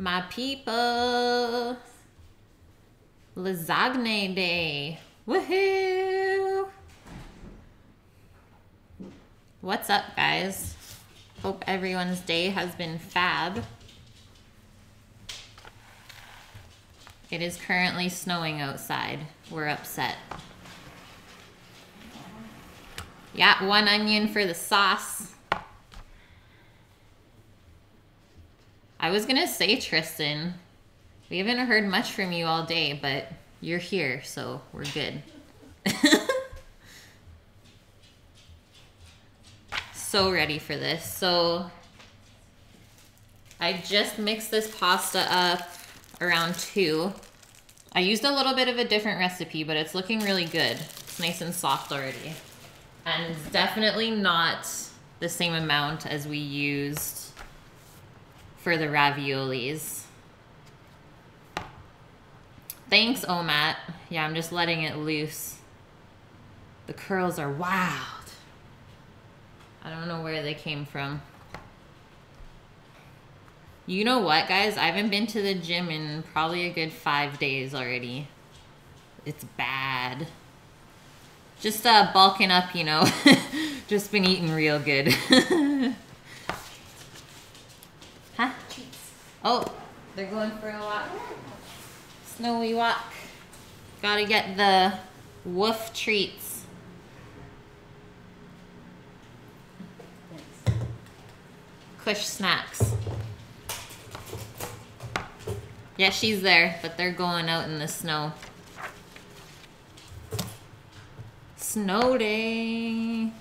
My people. Lasagne day. Woohoo! What's up, guys? Hope everyone's day has been fab. It is currently snowing outside. We're upset. Yeah, 1 onion for the sauce. I was gonna say, Tristan, we haven't heard much from you all day, but you're here, so we're good. So ready for this. So I just mixed this pasta up around 2. I used a little bit of a different recipe, but it's looking really good. It's nice and soft already. And it's definitely not the same amount as we used for the raviolis. Thanks, Omat. Yeah, I'm just letting it loose. The curls are wild. I don't know where they came from. You know what, guys? I haven't been to the gym in probably a good 5 days already. It's bad. Just bulking up, you know. Just been eating real good. Huh? Oh, they're going for a walk. Snowy walk. Gotta get the woof treats. Kush snacks. Yeah, she's there, but they're going out in the snow. Snow day.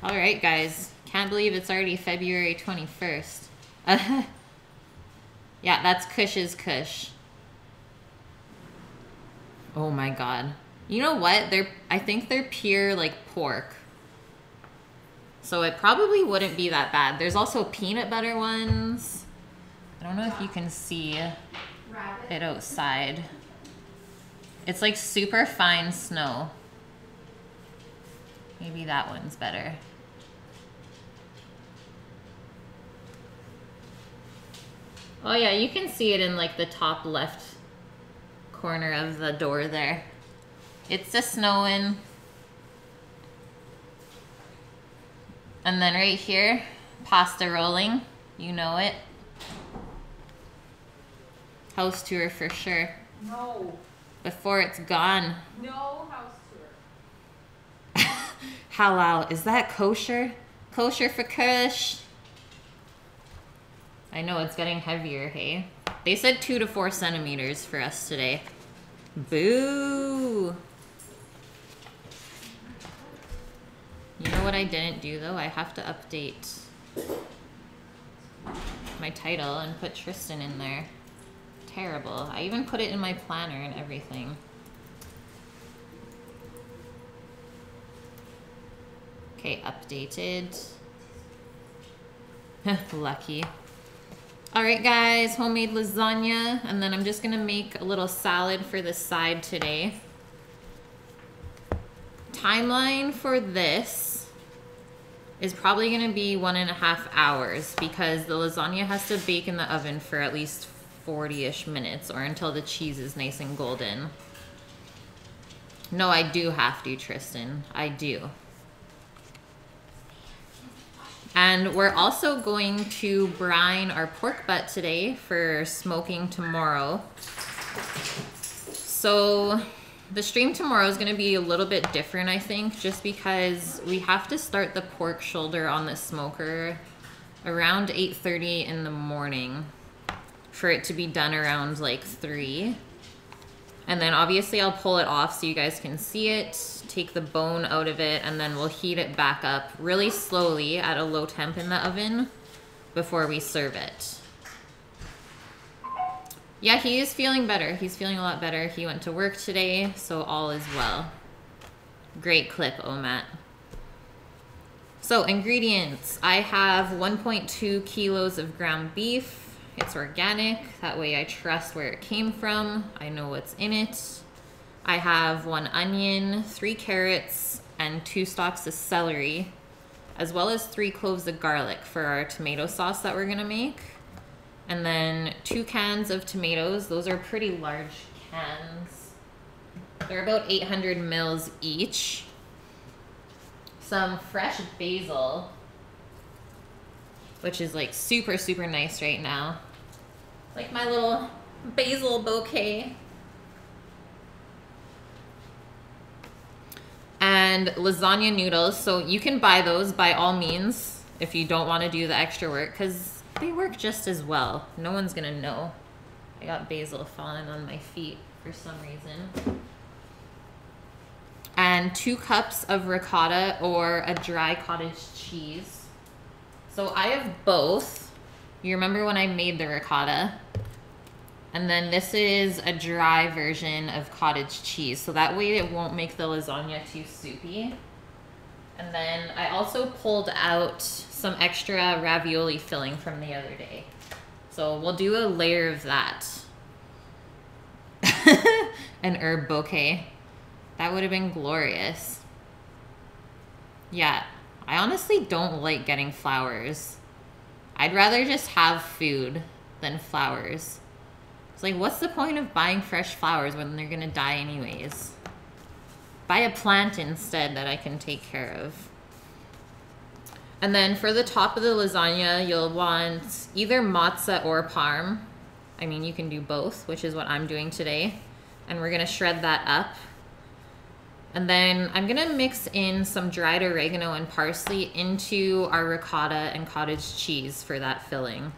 All right, guys. Can't believe it's already February 21st. Yeah, that's Kush's Kush. Oh my God. You know what? I think they're pure like pork. So it probably wouldn't be that bad. There's also peanut butter ones. I don't know if you can see it outside. It's like super fine snow. Maybe that one's better. Oh yeah, you can see it in like the top left corner of the door there. It's a snowing. And then right here, pasta rolling. You know it. House tour for sure. No. Before it's gone. No house tour. Halal. Is that kosher? Kosher for Kush. I know it's getting heavier, hey? They said 2 to 4 centimeters for us today. Boo! You know what I didn't do though? I have to update my title and put Tristan in there. Terrible. I even put it in my planner and everything. Okay, updated. Lucky. Alright guys, homemade lasagna, and then I'm just gonna make a little salad for the side today. Timeline for this is probably gonna be 1.5 hours because the lasagna has to bake in the oven for at least 40-ish minutes or until the cheese is nice and golden. No, I do have to, Tristan. I do. And we're also going to brine our pork butt today for smoking tomorrow. So the stream tomorrow is going to be a little bit different, I think, just because we have to start the pork shoulder on the smoker around 8:30 in the morning for it to be done around like 3. And then obviously I'll pull it off so you guys can see it, take the bone out of it, and then we'll heat it back up really slowly at a low temp in the oven before we serve it. Yeah, he is feeling better. He's feeling a lot better. He went to work today, so all is well. Great clip, Omat. So ingredients. I have 1.2 kilos of ground beef. It's organic, that way I trust where it came from. I know what's in it. I have 1 onion, 3 carrots, and 2 stalks of celery, as well as 3 cloves of garlic for our tomato sauce that we're gonna make. And then 2 cans of tomatoes. Those are pretty large cans. They're about 800 mils each. Some fresh basil, which is like super, super nice right now. Like my little basil bouquet. And lasagna noodles. So you can buy those by all means if you don't want to do the extra work, because they work just as well. No one's gonna know. I got basil falling on my feet for some reason. And 2 cups of ricotta or a dry cottage cheese. So I have both. You remember when I made the ricotta? And then this is a dry version of cottage cheese. So that way it won't make the lasagna too soupy. And then I also pulled out some extra ravioli filling from the other day. So we'll do a layer of that. An herb bouquet. That would have been glorious. Yeah, I honestly don't like getting flowers. I'd rather just have food than flowers. It's like, what's the point of buying fresh flowers when they're gonna die anyways? Buy a plant instead that I can take care of. And then for the top of the lasagna, you'll want either mozza or parm. I mean, you can do both, which is what I'm doing today. And we're gonna shred that up. And then I'm gonna mix in some dried oregano and parsley into our ricotta and cottage cheese for that filling.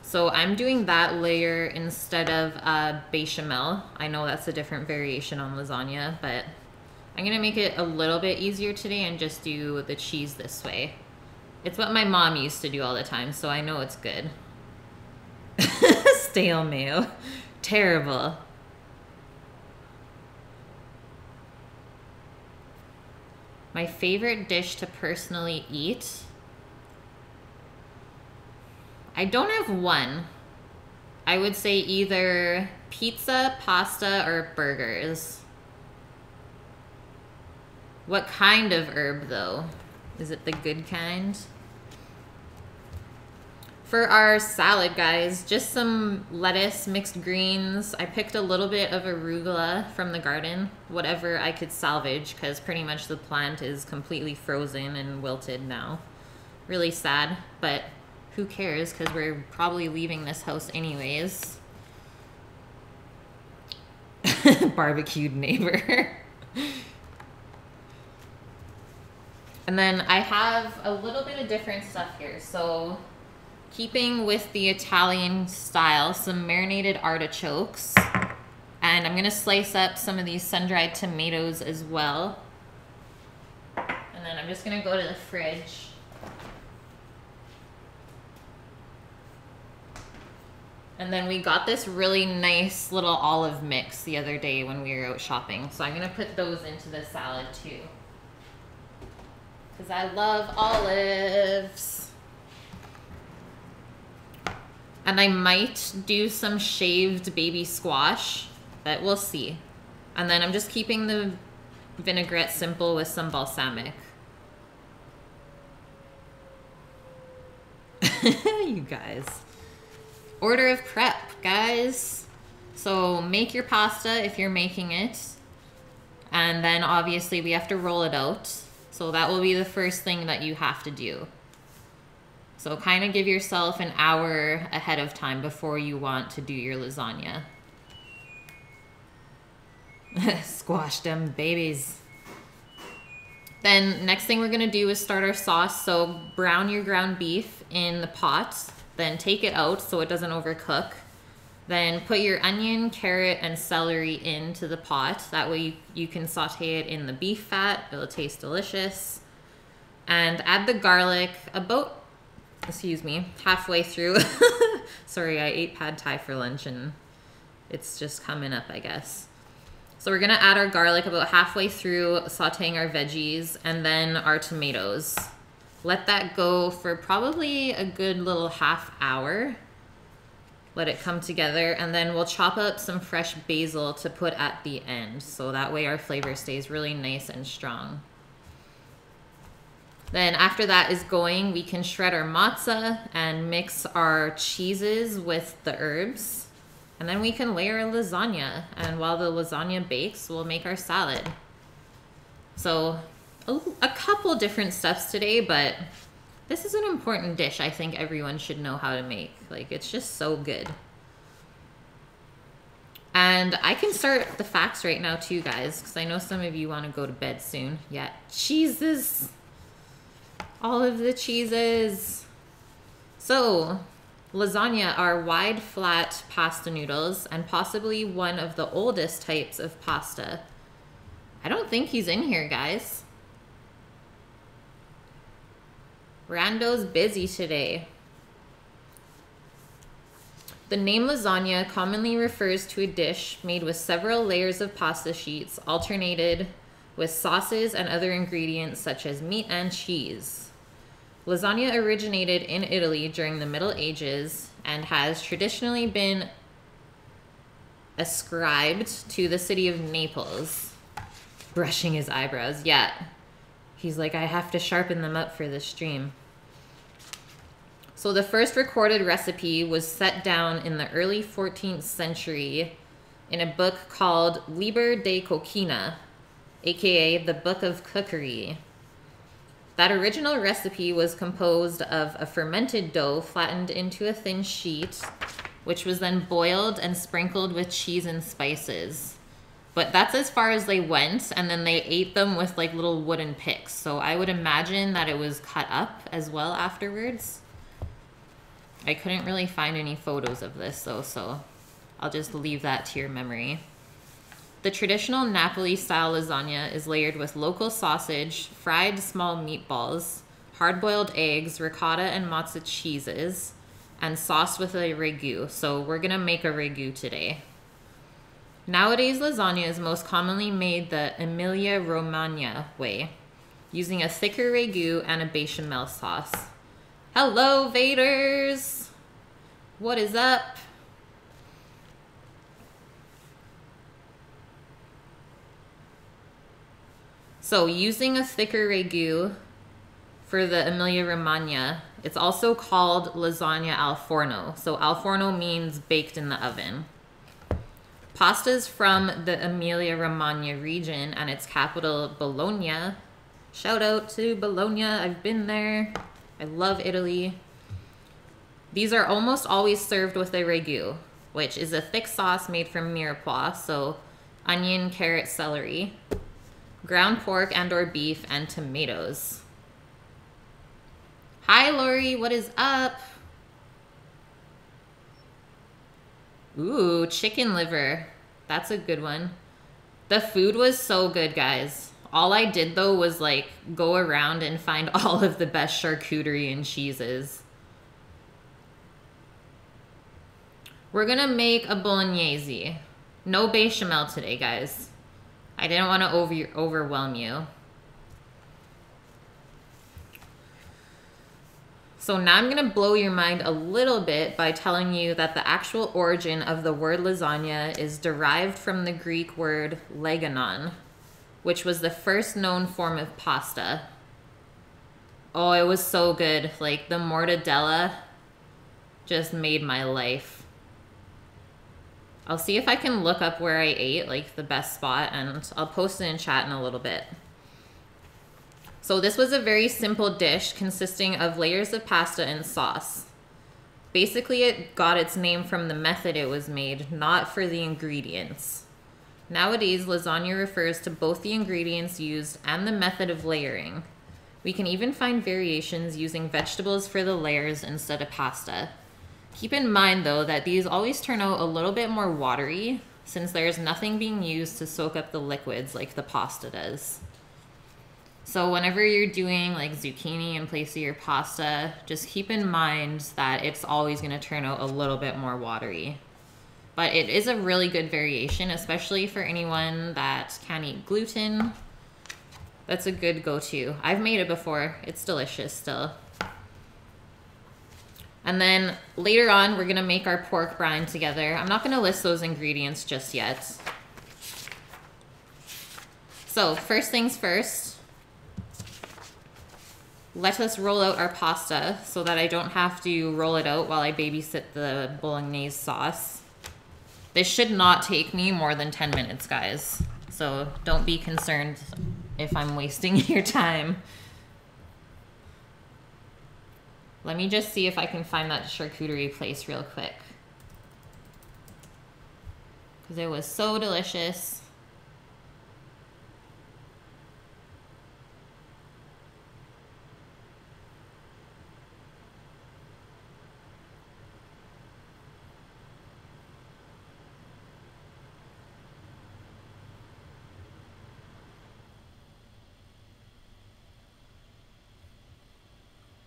So I'm doing that layer instead of bechamel. I know that's a different variation on lasagna, but I'm gonna make it a little bit easier today and just do the cheese this way. It's what my mom used to do all the time, so I know it's good. Stale mayo. Terrible. My favorite dish to personally eat. I don't have one. I would say either pizza, pasta, or burgers. What kind of herb though? Is it the good kind? For our salad, guys, just some lettuce, mixed greens. I picked a little bit of arugula from the garden, whatever I could salvage, because pretty much the plant is completely frozen and wilted now. Really sad, but who cares, because we're probably leaving this house anyways. Barbecued neighbor. And then I have a little bit of different stuff here. So keeping with the Italian style, some marinated artichokes. And I'm gonna slice up some of these sun-dried tomatoes as well. And then I'm just gonna go to the fridge. And then we got this really nice little olive mix the other day when we were out shopping. So I'm gonna put those into the salad too, because I love olives. And I might do some shaved baby squash, but we'll see. And then I'm just keeping the vinaigrette simple with some balsamic. You guys. Order of prep, guys. So make your pasta if you're making it. And then obviously we have to roll it out. So that will be the first thing that you have to do. So kind of give yourself an hour ahead of time before you want to do your lasagna. Squash them babies. Then next thing we're gonna do is start our sauce. So brown your ground beef in the pot, then take it out so it doesn't overcook. Then put your onion, carrot, and celery into the pot. That way you can saute it in the beef fat. It'll taste delicious. And add the garlic about, excuse me, halfway through. Sorry, I ate pad thai for lunch and it's just coming up, I guess. So we're gonna add our garlic about halfway through sauteing our veggies, and then our tomatoes. Let that go for probably a good little half hour. Let it come together, and then we'll chop up some fresh basil to put at the end. So that way our flavor stays really nice and strong. Then after that is going, we can shred our matzah and mix our cheeses with the herbs. And then we can layer a lasagna. And while the lasagna bakes, we'll make our salad. So a couple different steps today, but this is an important dish I think everyone should know how to make. Like, it's just so good. And I can start the facts right now too, guys, because I know some of you want to go to bed soon. Yeah, cheeses. All of the cheeses. So, lasagna are wide, flat pasta noodles and possibly one of the oldest types of pasta. I don't think he's in here, guys. Rando's busy today. The name lasagna commonly refers to a dish made with several layers of pasta sheets alternated with sauces and other ingredients such as meat and cheese. Lasagna originated in Italy during the Middle Ages and has traditionally been ascribed to the city of Naples. Brushing his eyebrows. Yeah. He's like, I have to sharpen them up for this stream. So the first recorded recipe was set down in the early 14th century in a book called Liber de Coquina, aka the Book of Cookery. That original recipe was composed of a fermented dough flattened into a thin sheet, which was then boiled and sprinkled with cheese and spices. But that's as far as they went, and then they ate them with like little wooden picks. So I would imagine that it was cut up as well afterwards. I couldn't really find any photos of this though, so I'll just leave that to your memory. The traditional Napoli-style lasagna is layered with local sausage, fried small meatballs, hard-boiled eggs, ricotta and mozza cheeses, and sauced with a ragu. So we're gonna make a ragu today. Nowadays, lasagna is most commonly made the Emilia-Romagna way, using a thicker ragu and a bechamel sauce. Hello, Vaders! What is up? So, using a thicker ragu for the Emilia-Romagna, it's also called lasagna al forno. So, al forno means baked in the oven. Pastas from the Emilia-Romagna region and its capital, Bologna. Shout out to Bologna, I've been there. I love Italy. These are almost always served with a ragu, which is a thick sauce made from mirepoix, so onion, carrot, celery, ground pork and or beef, and tomatoes. Hi, Lori, what is up? Ooh, chicken liver. That's a good one. The food was so good, guys. All I did, though, was, like, go around and find all of the best charcuterie and cheeses. We're gonna make a bolognese. No bechamel today, guys. I didn't want to overwhelm you. So now I'm going to blow your mind a little bit by telling you that the actual origin of the word lasagna is derived from the Greek word legonon, which was the first known form of pasta. Oh, it was so good. Like, the mortadella just made my life. I'll see if I can look up where I ate, like, the best spot, and I'll post it in chat in a little bit. So this was a very simple dish consisting of layers of pasta and sauce. Basically, it got its name from the method it was made, not for the ingredients. Nowadays, lasagna refers to both the ingredients used and the method of layering. We can even find variations using vegetables for the layers instead of pasta. Keep in mind, though, that these always turn out a little bit more watery since there's nothing being used to soak up the liquids like the pasta does. So whenever you're doing like zucchini in place of your pasta, just keep in mind that it's always going to turn out a little bit more watery. But it is a really good variation, especially for anyone that can't eat gluten. That's a good go-to. I've made it before. It's delicious still. And then later on, we're going to make our pork brine together. I'm not going to list those ingredients just yet. So first things first. let us roll out our pasta so that I don't have to roll it out while I babysit the bolognese sauce. This should not take me more than 10 minutes, guys. So don't be concerned if I'm wasting your time. Let me just see if I can find that charcuterie place real quick. Because it was so delicious.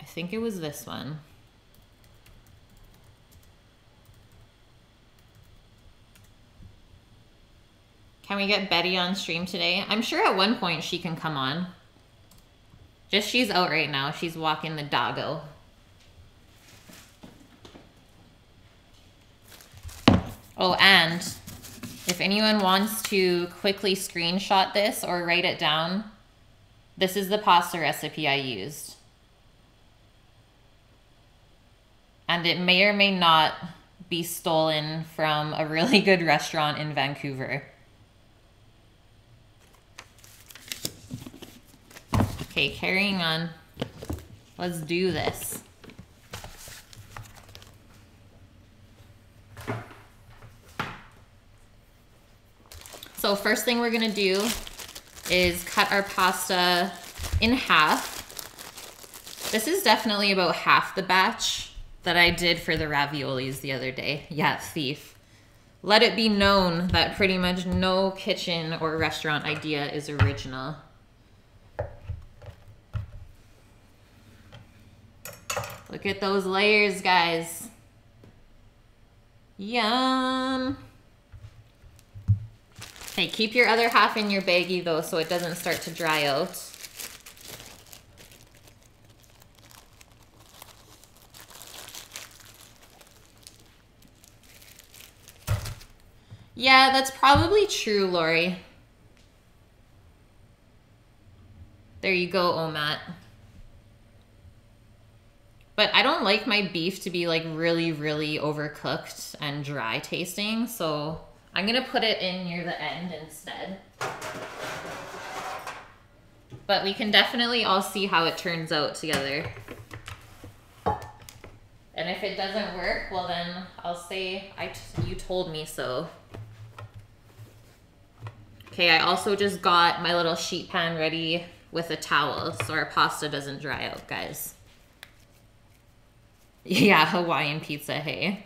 I think it was this one. Can we get Betty on stream today? I'm sure at one point she can come on. Just she's out right now. She's walking the doggo. Oh, and if anyone wants to quickly screenshot this or write it down, this is the pasta recipe I used. And it may or may not be stolen from a really good restaurant in Vancouver. Okay, carrying on. Let's do this. So first thing we're gonna do is cut our pasta in half. This is definitely about half the batch that I did for the raviolis the other day. Yeah, thief. Let it be known that pretty much no kitchen or restaurant idea is original. Look at those layers, guys. Yum. Okay, keep your other half in your baggie though so it doesn't start to dry out. Yeah, that's probably true, Lori. There you go, Omat. But I don't like my beef to be like really, really overcooked and dry tasting, so I'm gonna put it in near the end instead. But we can definitely all see how it turns out together. And if it doesn't work, well then I'll say you told me so. Okay, I also just got my little sheet pan ready with a towel so our pasta doesn't dry out, guys. Yeah, Hawaiian pizza, hey.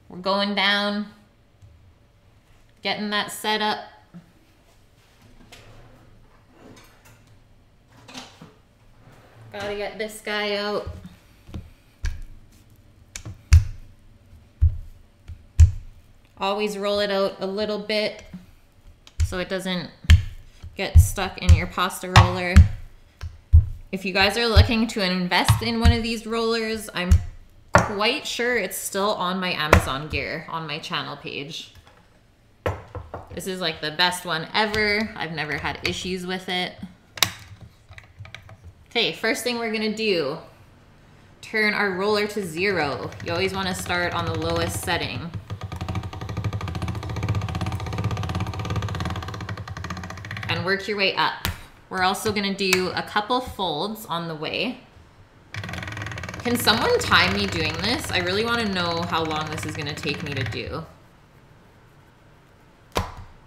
We're going down, getting that set up. Gotta get this guy out. Always roll it out a little bit so it doesn't get stuck in your pasta roller. If you guys are looking to invest in one of these rollers, I'm quite sure it's still on my Amazon gear on my channel page. This is like the best one ever. I've never had issues with it. Okay, first thing we're gonna do, turn our roller to 0. You always wanna start on the lowest setting. And work your way up. We're also gonna do a couple folds on the way. Can someone time me doing this? I really wanna know how long this is gonna take me to do.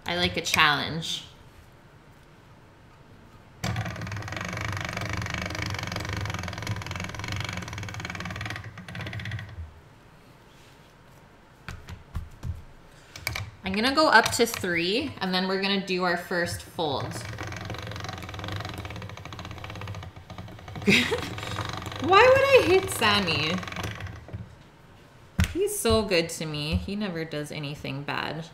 I like a challenge. I'm gonna go up to 3 and then we're gonna do our first fold. Why would I hit Sammy? He's so good to me. He never does anything bad.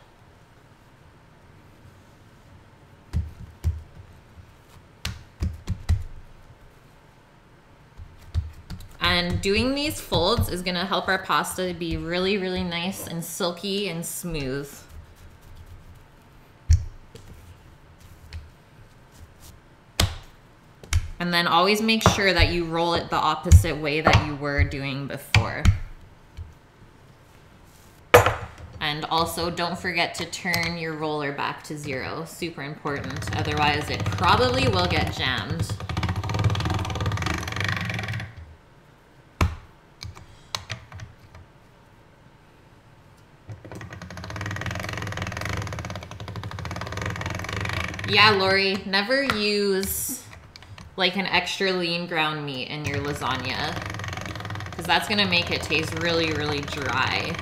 And doing these folds is gonna help our pasta be really, really nice and silky and smooth. And then always make sure that you roll it the opposite way that you were doing before. And also don't forget to turn your roller back to 0. Super important. Otherwise it probably will get jammed. Yeah, Lori, never use like an extra lean ground meat in your lasagna, because that's gonna make it taste really, really dry.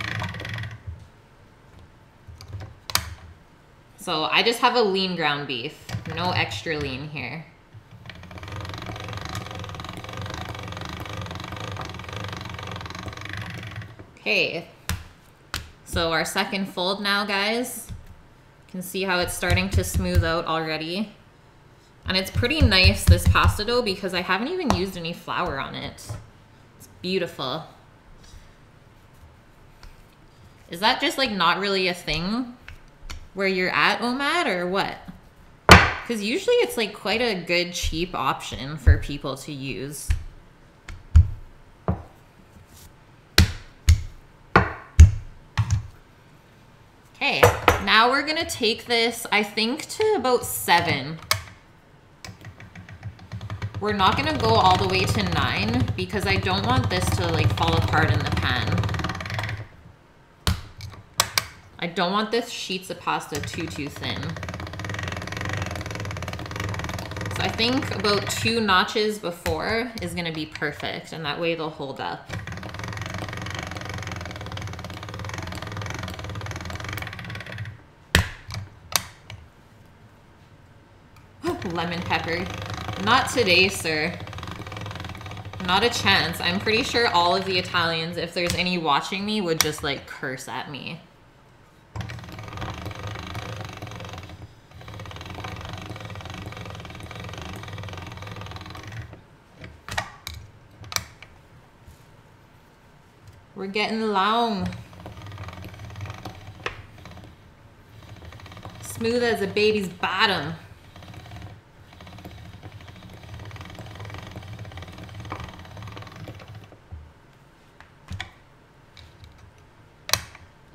So I just have a lean ground beef, no extra lean here. Okay, so our second fold now, guys. You can see how it's starting to smooth out already. And it's pretty nice, this pasta dough, because I haven't even used any flour on it. It's beautiful. Is that just like not really a thing where you're at, Omad, or what? Because usually it's like quite a good cheap option for people to use. Okay, now we're gonna take this, I think, to about 7. We're not gonna go all the way to 9 because I don't want this to like fall apart in the pan. I don't want this sheets of pasta too thin. So I think about 2 notches before is gonna be perfect, and that way they'll hold up. Lemon pepper. Not today, sir. Not a chance. I'm pretty sure all of the Italians, if there's any watching me, would just like curse at me. We're getting long. Smooth as a baby's bottom.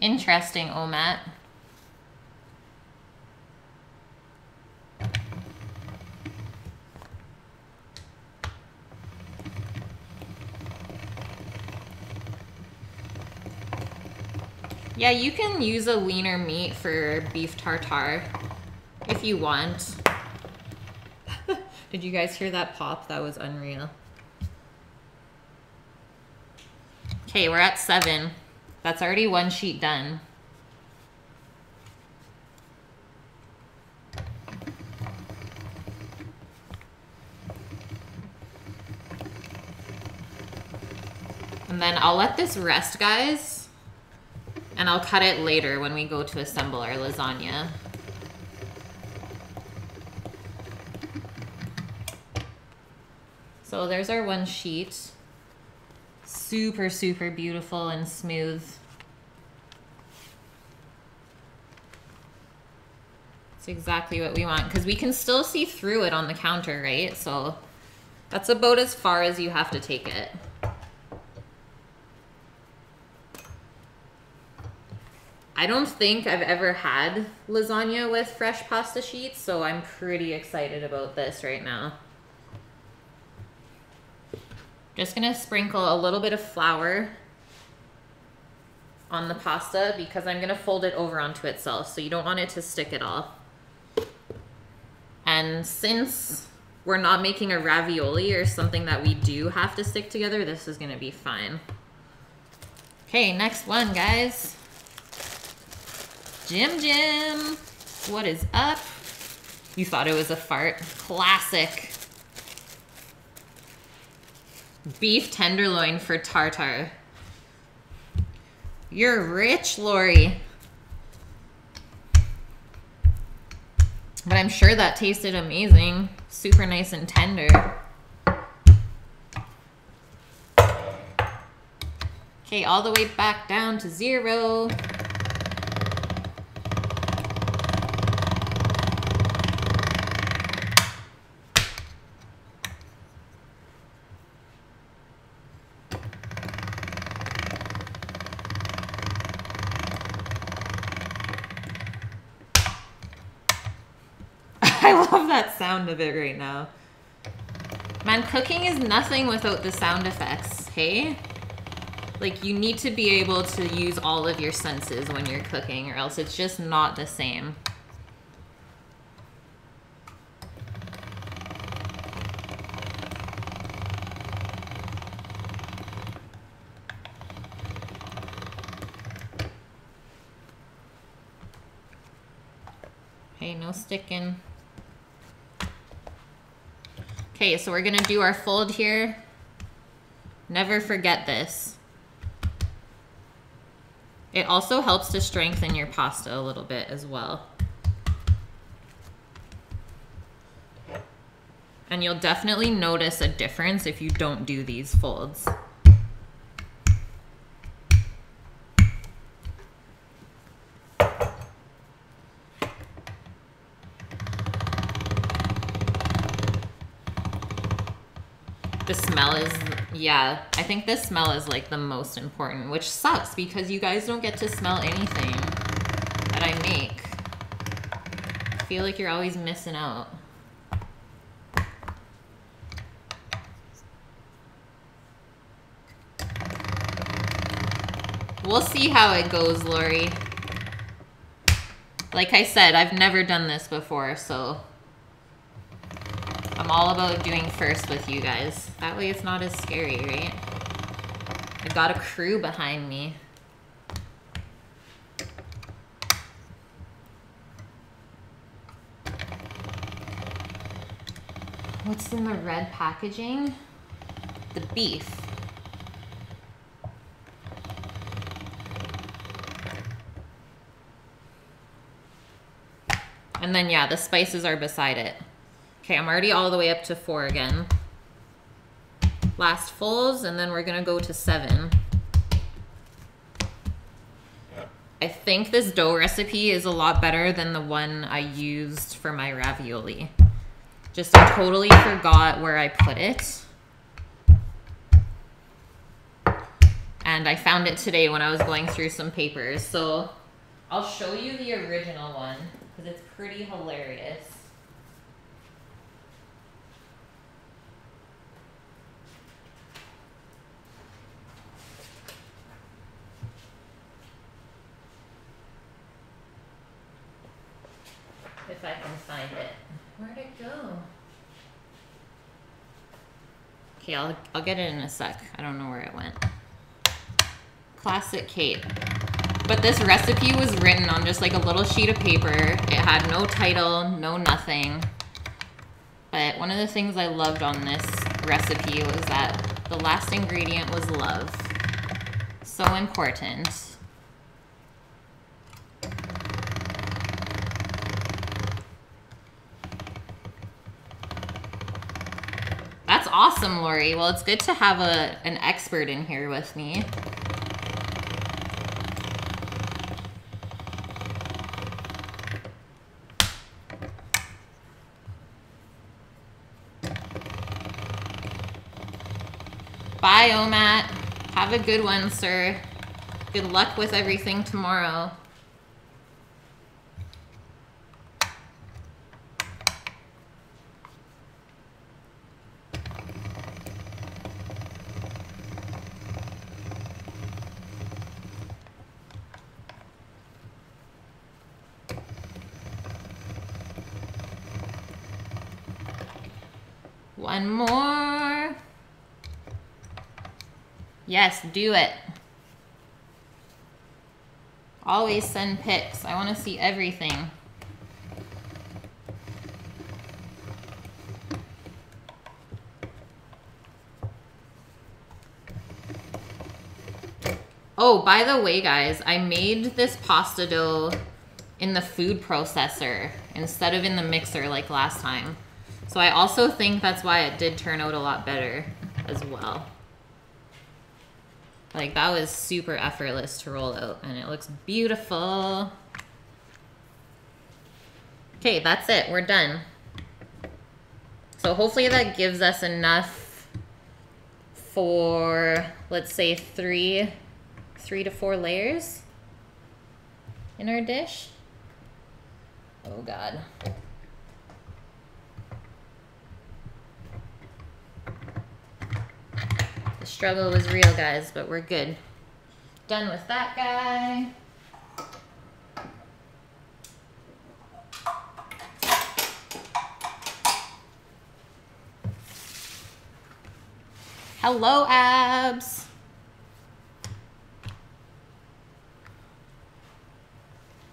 Interesting, Omat. Yeah, you can use a leaner meat for beef tartare if you want. Did you guys hear that pop? That was unreal. Okay, we're at 7. That's already 1 sheet done. And then I'll let this rest, guys, and I'll cut it later when we go to assemble our lasagna. So there's our 1 sheet. Super, super beautiful and smooth. It's exactly what we want, because we can still see through it on the counter, right? So that's about as far as you have to take it. I don't think I've ever had lasagna with fresh pasta sheets, so I'm pretty excited about this right now. Just gonna sprinkle a little bit of flour on the pasta because I'm gonna fold it over onto itself, so you don't want it to stick at all. And since we're not making a ravioli or something that we do have to stick together, this is gonna be fine. Okay, next one, guys. Jim, what is up? You thought it was a fart. Classic. Beef tenderloin for tartare. You're rich, Lori. But I'm sure that tasted amazing. Super nice and tender. Okay, all the way back down to 0. I love that sound of it right now. Man, cooking is nothing without the sound effects, hey? Like, you need to be able to use all of your senses when you're cooking, or else it's just not the same. Hey, no sticking. Okay, so we're gonna do our fold here. Never forget this. It also helps to strengthen your pasta a little bit as well. And you'll definitely notice a difference if you don't do these folds. The smell is, yeah, I think the smell is like the most important, which sucks because you guys don't get to smell anything that I make. I feel like you're always missing out. We'll see how it goes, Lori. Like I said, I've never done this before, so I'm all about doing first with you guys. That way it's not as scary, right? I got a crew behind me. What's in the red packaging? The beef. And then, yeah, the spices are beside it. Okay, I'm already all the way up to 4 again. Last folds, and then we're gonna go to 7. I think this dough recipe is a lot better than the one I used for my ravioli. Just I totally forgot where I put it. And I found it today when I was going through some papers. So I'll show you the original one because it's pretty hilarious. If I can find it. Where'd it go? Okay, I'll get it in a sec. I don't know where it went. Classic Kate. But this recipe was written on just like a little sheet of paper. It had no title, no nothing. But one of the things I loved on this recipe was that the last ingredient was love. So important. That's awesome, Lori. Well, it's good to have an expert in here with me. Bye, Omat. Have a good one, sir. Good luck with everything tomorrow. One more. Yes, do it. Always send pics. I want to see everything. Oh, by the way, guys, I made this pasta dough in the food processor instead of in the mixer like last time. So I also think that's why it did turn out a lot better as well. Like, that was super effortless to roll out, and it looks beautiful. Okay, that's it. We're done. So hopefully that gives us enough for, let's say, 3 to 4 layers in our dish. Oh, God. Struggle was real, guys, but we're good. Done with that guy. Hello, abs.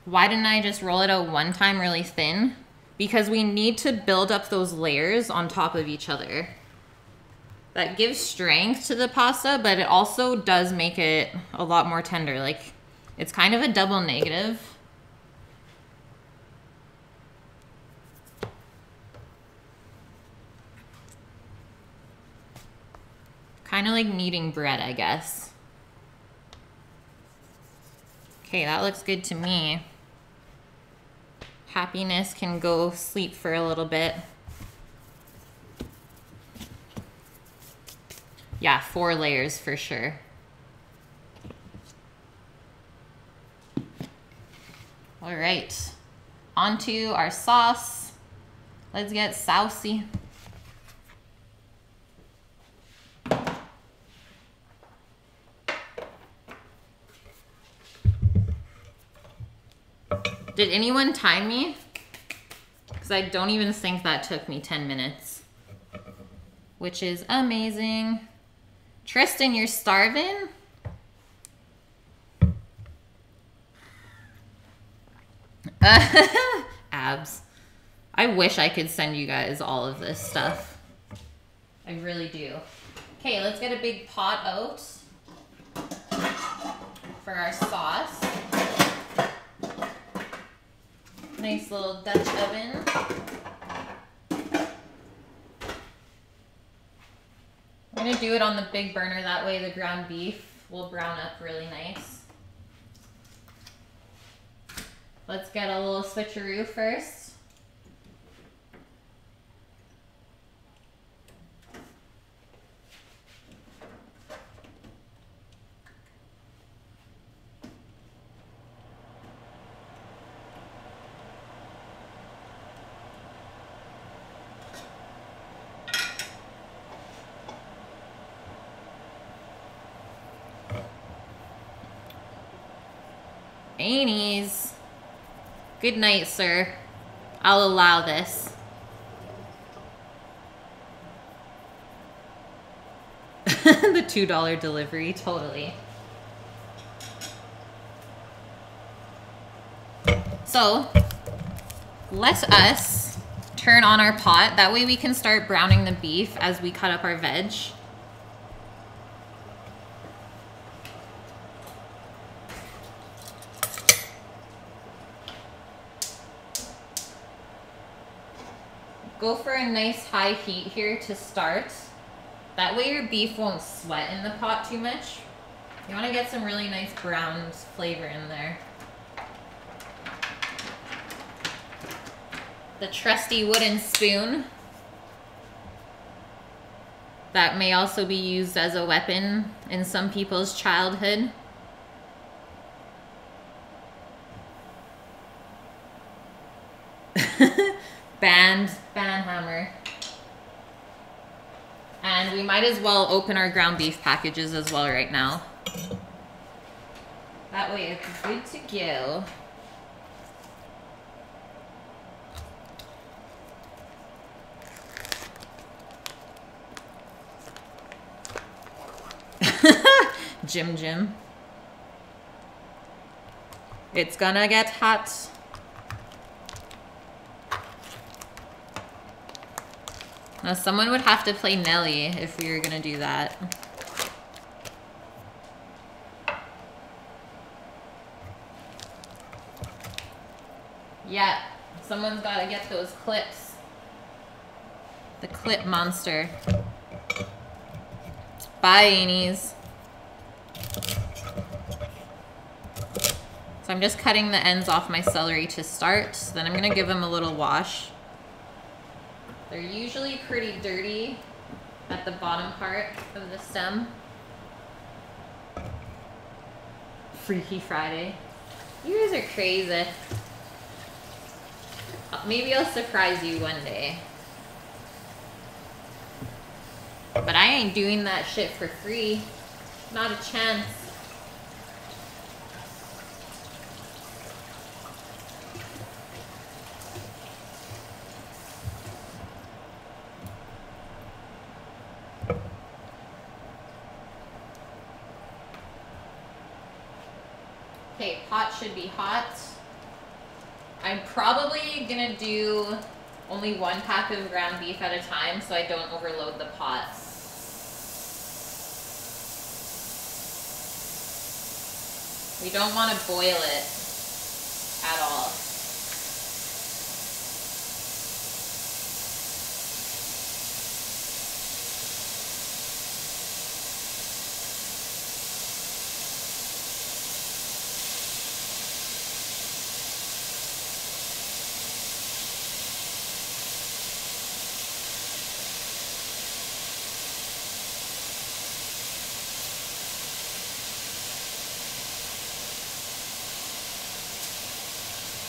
Why didn't I just roll it out one time really thin? Because we need to build up those layers on top of each other. That gives strength to the pasta, but it also does make it a lot more tender. Like, it's kind of a double negative. Kind of like kneading bread, I guess. Okay, that looks good to me. Happiness can go sleep for a little bit. Yeah, 4 layers for sure. All right, onto our sauce. Let's get saucy. Did anyone time me? Because I don't even think that took me 10 minutes. Which is amazing. Tristan, you're starving? Abs. I wish I could send you guys all of this stuff. I really do. Okay, let's get a big pot out for our sauce. Nice little Dutch oven. I'm gonna do it on the big burner, that way the ground beef will brown up really nice. Let's get a little switcheroo first. Ainies. Good night, sir. I'll allow this. The $2 delivery, totally. So, let us turn on our pot. That way we can start browning the beef as we cut up our veg. Go for a nice high heat here to start. That way your beef won't sweat in the pot too much. You want to get some really nice brown flavor in there. The trusty wooden spoon. That may also be used as a weapon in some people's childhood. Banned hammer. And we might as well open our ground beef packages as well right now. That way it's good to go. Jim. It's gonna get hot. Now someone would have to play Nelly if we were gonna do that. Yeah, someone's gotta get those clips. The clip monster. Bye, Ainies. So I'm just cutting the ends off my celery to start. Then I'm gonna give them a little wash. They're usually pretty dirty at the bottom part of the stem. Freaky Friday. You guys are crazy. Maybe I'll surprise you one day. But I ain't doing that shit for free. Not a chance. Okay, pot should be hot. I'm probably gonna do only 1 pack of ground beef at a time so I don't overload the pot. We don't want to boil it at all.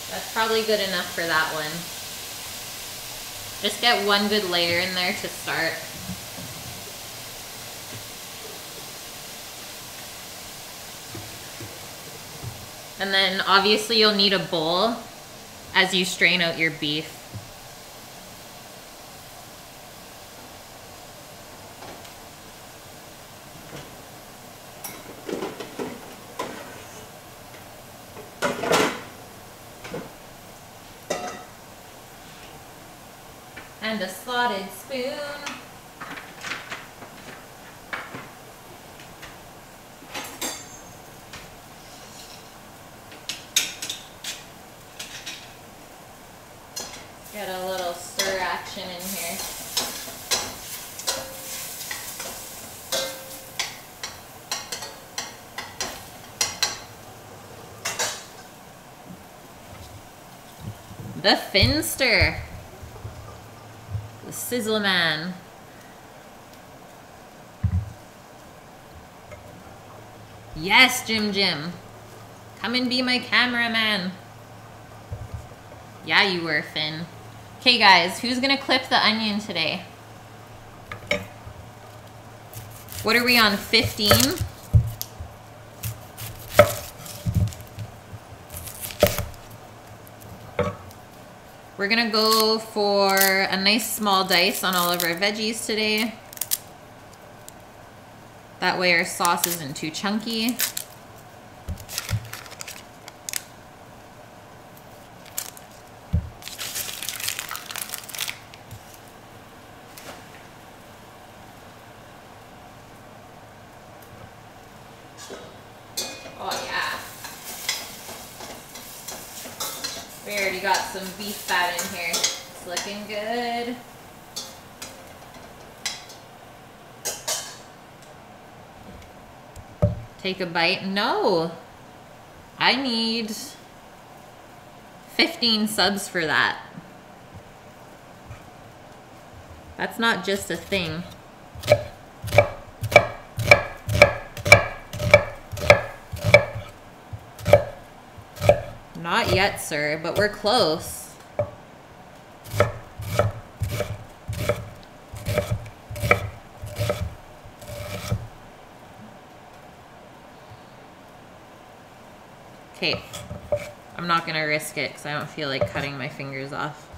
That's probably good enough for that one. Just get 1 good layer in there to start. And then obviously you'll need a bowl as you strain out your beef. And a slotted spoon. Get a little stir action in here. The Finster. The Sizzle Man. Yes, Jim. Come and be my cameraman. Yeah, you were, Finn. Okay, guys, who's gonna clip the onion today? What are we on, 15? We're gonna go for a nice small dice on all of our veggies today. That way our sauce isn't too chunky. We already got some beef fat in here. It's looking good. Take a bite. No! I need 15 subs for that. That's not just a thing. Not yet, sir, but we're close. Okay, I'm not gonna risk it because I don't feel like cutting my fingers off.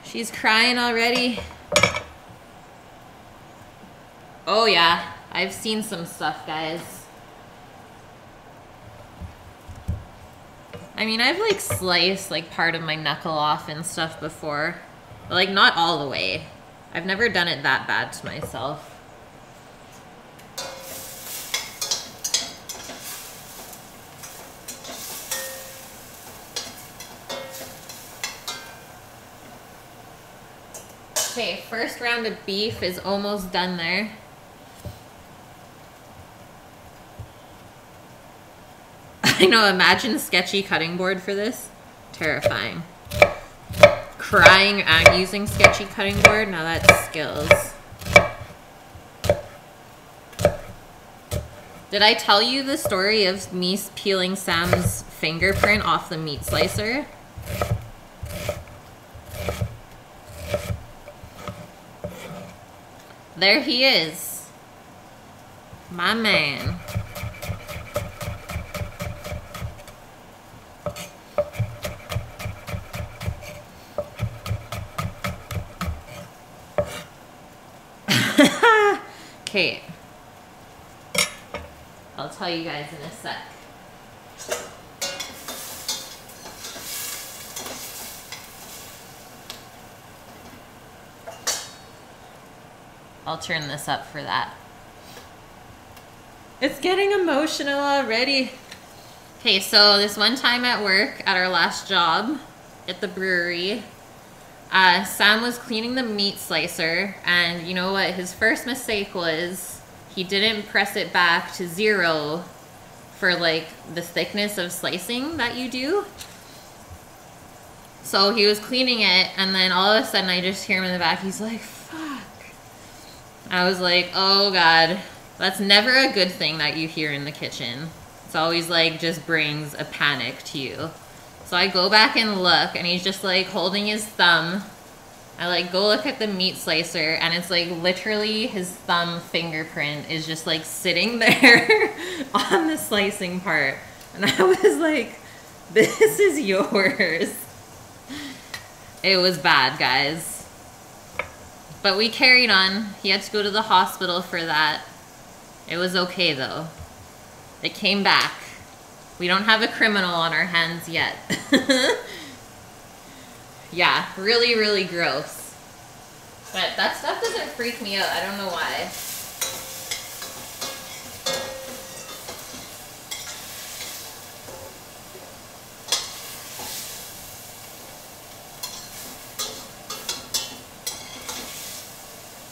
She's crying already. Oh yeah, I've seen some stuff, guys. I mean, I've like sliced like part of my knuckle off and stuff before. But, like, not all the way. I've never done it that bad to myself. Okay, first round of beef is almost done there. I know, imagine a sketchy cutting board for this. Terrifying. Crying and using sketchy cutting board, now that's skills. Did I tell you the story of me peeling Sam's fingerprint off the meat slicer? There he is. My man. Okay. I'll tell you guys in a sec. I'll turn this up for that. It's getting emotional already. Okay, so this one time at work, at our last job at the brewery, Sam was cleaning the meat slicer, and you know what his first mistake was? He didn't press it back to 0 for like the thickness of slicing that you do. So he was cleaning it, and then all of a sudden I just hear him in the back, he's like, fuck. I was like, oh God, that's never a good thing that you hear in the kitchen. It's always like just brings a panic to you. So I go back and look, and he's just like holding his thumb. I like go look at the meat slicer, and it's like literally his thumb fingerprint is just like sitting there on the slicing part. And I was like, this is yours. It was bad, guys. But we carried on. He had to go to the hospital for that. It was okay though. It came back. We don't have a criminal on our hands yet. Yeah, really, really gross. But that stuff doesn't freak me out. I don't know why.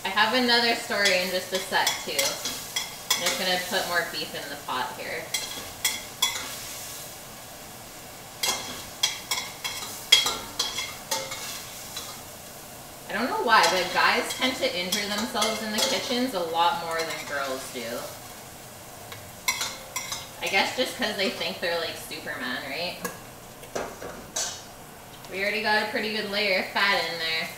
I have another story in just a sec too. I'm just gonna put more beef in the pot here. I don't know why, but guys tend to injure themselves in the kitchens a lot more than girls do. I guess just because they think they're like Superman, right? We already got a pretty good layer of fat in there.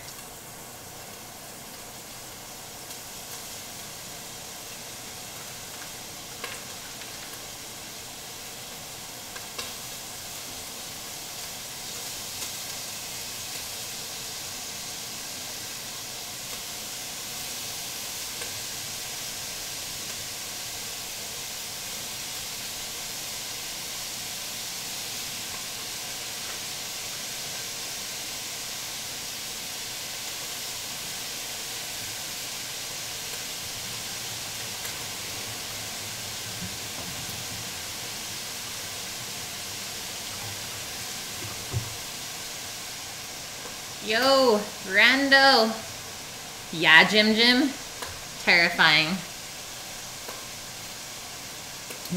Yo, Rando. Yeah, Jim. Terrifying.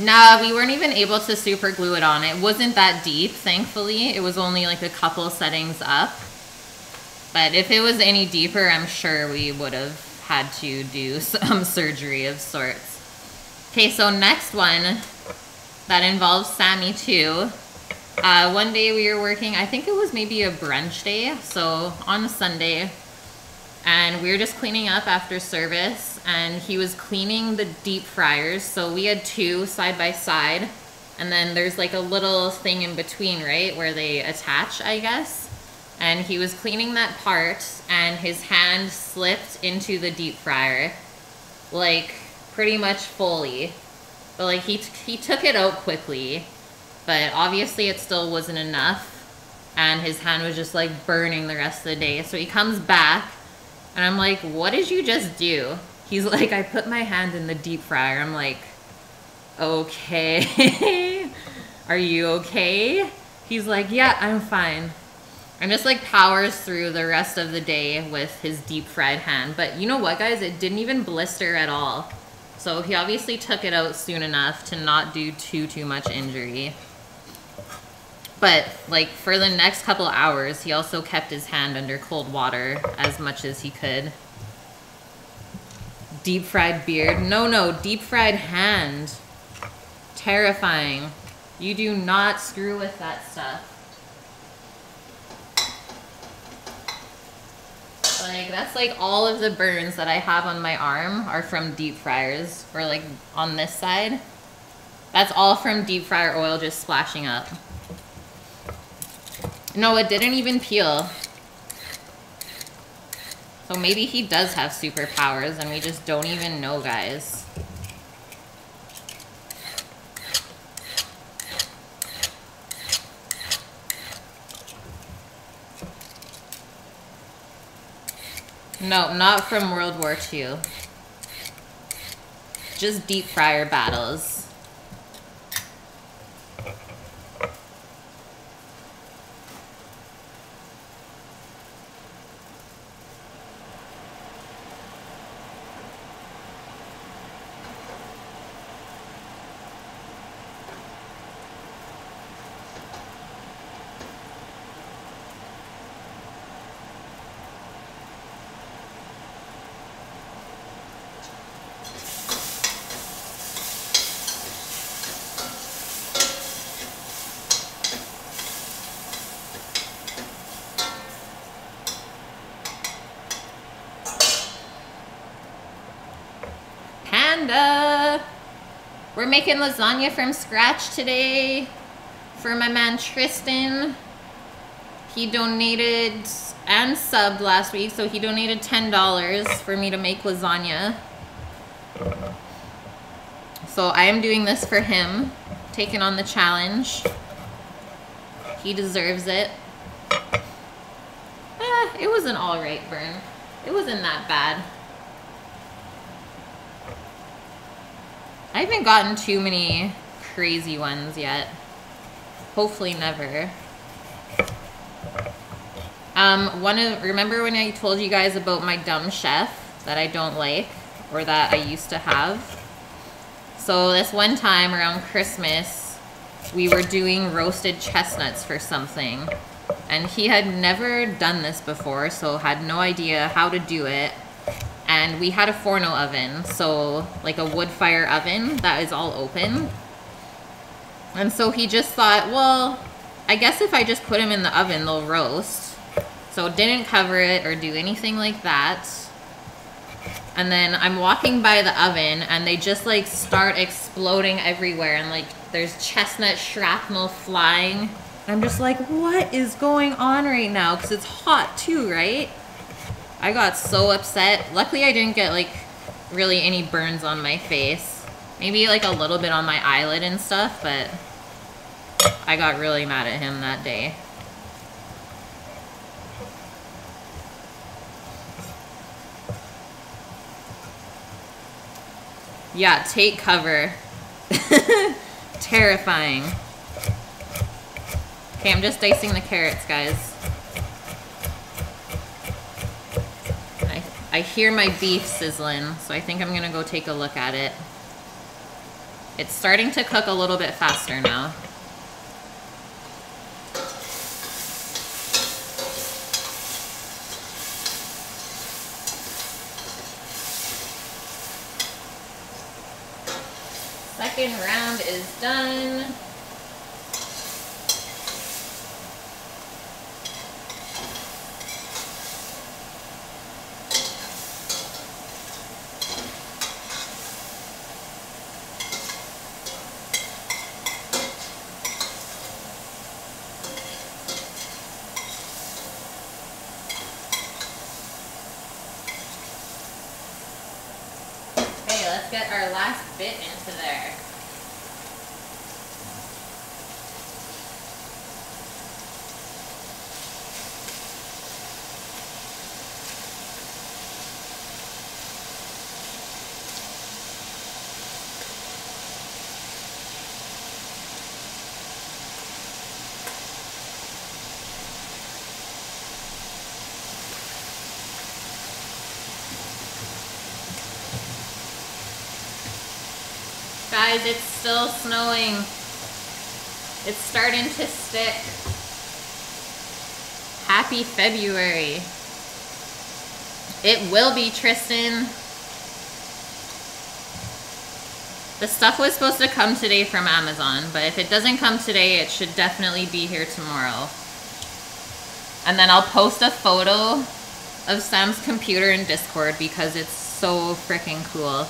Nah, we weren't even able to super glue it on. It wasn't that deep, thankfully. It was only like a couple settings up. But if it was any deeper, I'm sure we would have had to do some surgery of sorts. Okay, so next one that involves Sammy too. One day we were working, I think it was maybe a brunch day, so on a Sunday, and we were just cleaning up after service, and he was cleaning the deep fryers. So we had 2 side by side, and then there's like a little thing in between, right, where they attach, I guess. And he was cleaning that part, and his hand slipped into the deep fryer, like pretty much fully. But like he took it out quickly. But obviously it still wasn't enough, and his hand was just like burning the rest of the day. So he comes back, and I'm like, what did you just do? He's like, I put my hand in the deep fryer. I'm like, okay. Are you okay? He's like, yeah, I'm fine. And just like powers through the rest of the day with his deep fried hand. But you know what, guys? It didn't even blister at all. So he obviously took it out soon enough to not do too much injury. But like for the next couple hours, he also kept his hand under cold water as much as he could. Deep fried beard? No, deep fried hand. Terrifying. You do not screw with that stuff. Like, that's like all of the burns that I have on my arm are from deep fryers. Or like on this side. That's all from deep fryer oil just splashing up. No, it didn't even peel. So maybe he does have superpowers and we just don't even know, guys. No, not from World War II. Just deep fryer battles. We're making lasagna from scratch today for my man Tristan. He donated and subbed last week, so he donated $10 for me to make lasagna. So I am doing this for him, taking on the challenge. He deserves it. It was an alright burn. It wasn't that bad. I haven't gotten too many crazy ones yet. Hopefully never. Remember when I told you guys about my dumb chef that I don't like, or that I used to have? So this one time around Christmas, we were doing roasted chestnuts for something. And he had never done this before, so had no idea how to do it. And we had a forno oven, so like a wood fire oven that is all open. And so he just thought, well, I guess if I just put them in the oven, they'll roast. So didn't cover it or do anything like that. And then I'm walking by the oven and they just like start exploding everywhere. And like there's chestnut shrapnel flying. I'm just like, what is going on right now? Because it's hot too, right? I got so upset. Luckily I didn't get like really any burns on my face. Maybe like a little bit on my eyelid and stuff, but I got really mad at him that day. Yeah, take cover. Terrifying. Okay, I'm just dicing the carrots, guys. I hear my beef sizzling, so I think I'm gonna go take a look at it. It's starting to cook a little bit faster now. Second round is done. Get our last bit into there. Guys, it's still snowing. It's starting to stick. Happy February. It will be, Tristan. The stuff was supposed to come today from Amazon, but if it doesn't come today, it should definitely be here tomorrow. And then I'll post a photo of Sam's computer in Discord because it's so freaking cool.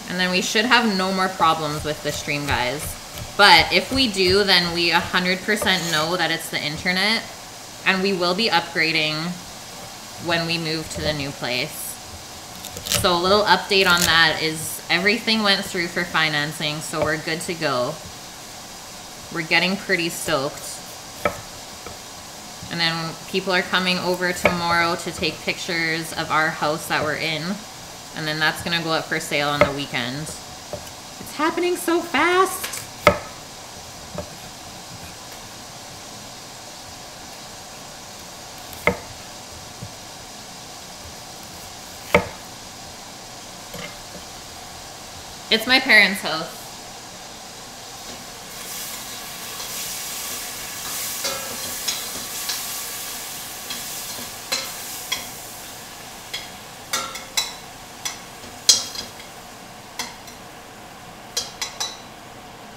And then we should have no more problems with the stream, guys. But if we do, then we 100% know that it's the internet. And we will be upgrading when we move to the new place. So a little update on that is everything went through for financing, so we're good to go. We're getting pretty stoked. And then people are coming over tomorrow to take pictures of our house that we're in. And then that's gonna go up for sale on the weekend. It's happening so fast. It's my parents' house.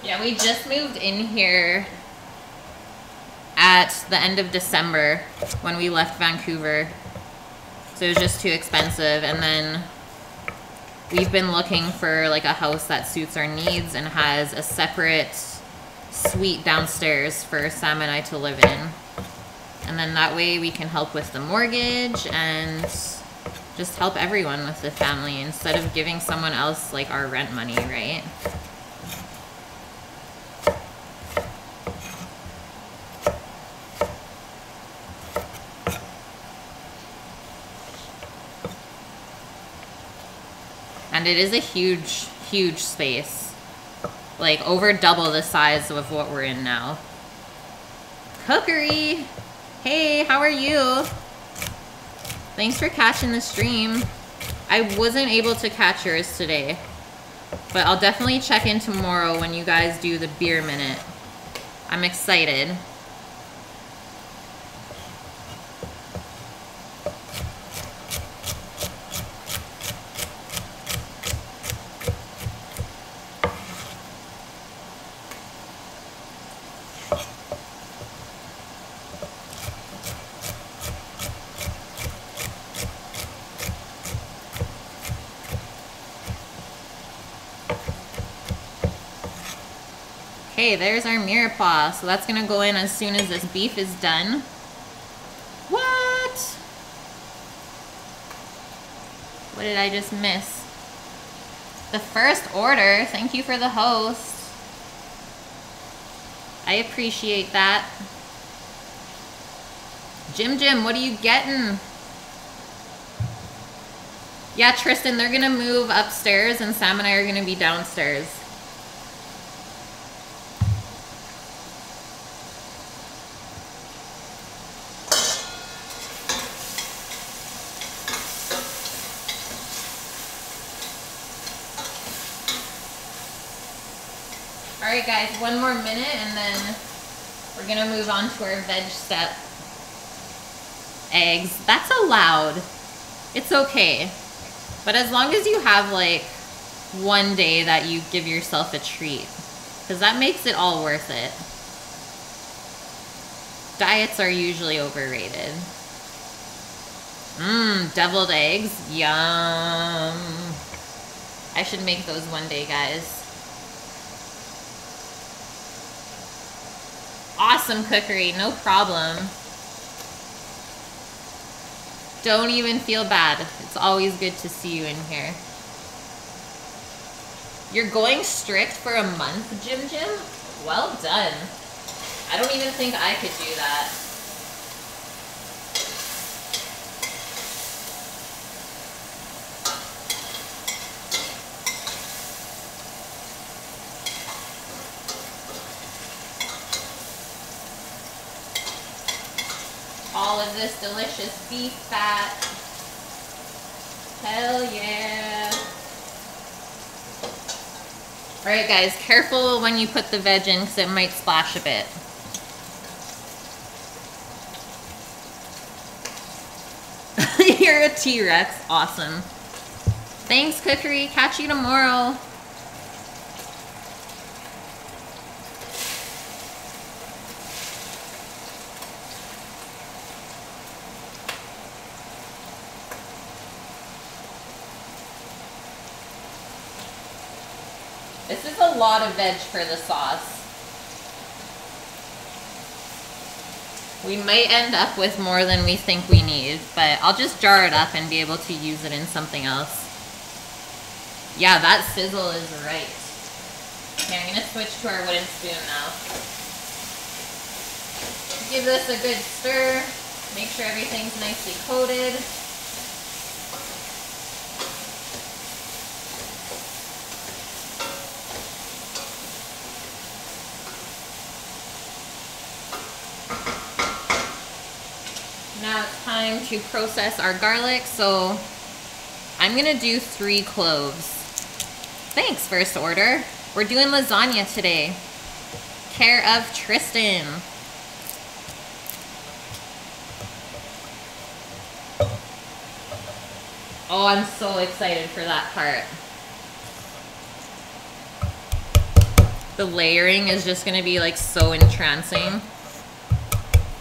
Yeah, we just moved in here at the end of December when we left Vancouver. So it was just too expensive. And then we've been looking for like a house that suits our needs and has a separate suite downstairs for Sam and I to live in. And then that way we can help with the mortgage and just help everyone with the family instead of giving someone else like our rent money, right? And it is a huge, huge space. Like over double the size of what we're in now. Cookery! Hey, how are you? Thanks for catching the stream. I wasn't able to catch yours today. But I'll definitely check in tomorrow when you guys do the beer minute. I'm excited. Okay, there's our mirepoix. So that's gonna go in as soon as this beef is done. What? What did I just miss? The first order. Thank you for the host. I appreciate that. Jim, what are you getting? Yeah, Tristan, they're gonna move upstairs and Sam and I are gonna be downstairs. Alright guys, one more minute and then we're gonna move on to our veg step. Eggs. That's allowed. It's okay. But as long as you have like one day that you give yourself a treat. Because that makes it all worth it. Diets are usually overrated. Deviled eggs. Yum. I should make those one day, guys. Awesome cookery, no problem. Don't even feel bad. It's always good to see you in here. You're going strict for a month, Jim? Well done. I don't even think I could do that. All of this delicious beef fat. Hell yeah. Alright guys, careful when you put the veg in because it might splash a bit. You're a T-Rex. Awesome. Thanks, Cookery. Catch you tomorrow. This is a lot of veg for the sauce. We might end up with more than we think we need, but I'll just jar it up and be able to use it in something else. Yeah, that sizzle is right. Okay, I'm gonna switch to our wooden spoon now. Give this a good stir. Make sure everything's nicely coated. Now it's time to process our garlic, so I'm gonna do 3 cloves. Thanks, first order. We're doing lasagna today. Care of Tristan. Oh, I'm so excited for that part. The layering is just gonna be like so entrancing.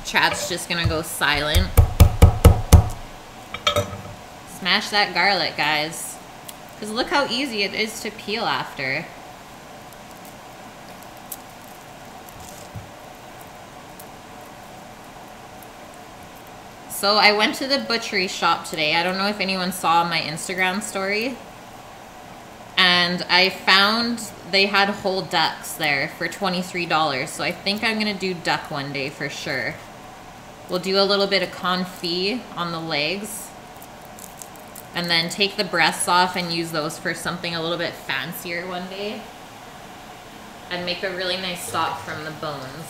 Chat's just gonna go silent. Smash that garlic, guys. Because look how easy it is to peel after. So I went to the butchery shop today. I don't know if anyone saw my Instagram story. And I found they had whole ducks there for $23. So I think I'm gonna do duck one day for sure. We'll do a little bit of confit on the legs. And then take the breasts off and use those for something a little bit fancier one day. And make a really nice stock from the bones.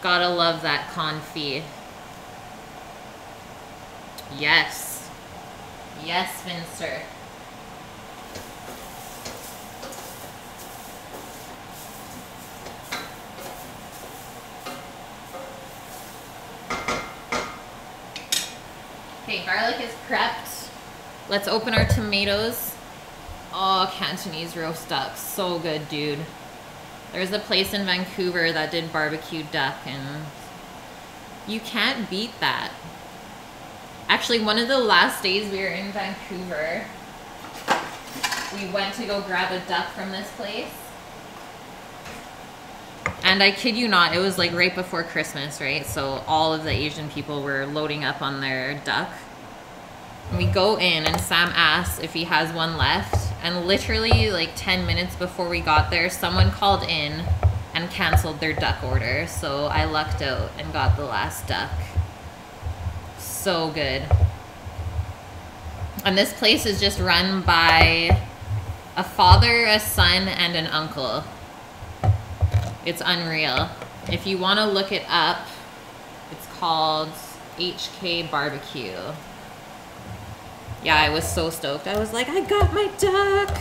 Gotta love that confit. Yes. Yes, Finster. Okay, garlic is prepped. Let's open our tomatoes. Oh, Cantonese roast duck. So good, dude. There's a place in Vancouver that did barbecue duck, and you can't beat that. Actually, one of the last days we were in Vancouver, we went to go grab a duck from this place. And I kid you not, it was like right before Christmas, right? So all of the Asian people were loading up on their duck. And we go in and Sam asks if he has one left. And literally like 10 minutes before we got there, someone called in and canceled their duck order. So I lucked out and got the last duck. So good. And this place is just run by a father, a son, and an uncle. It's unreal. If you want to look it up, it's called HK Barbecue. Yeah, I was so stoked. I was like, I got my duck!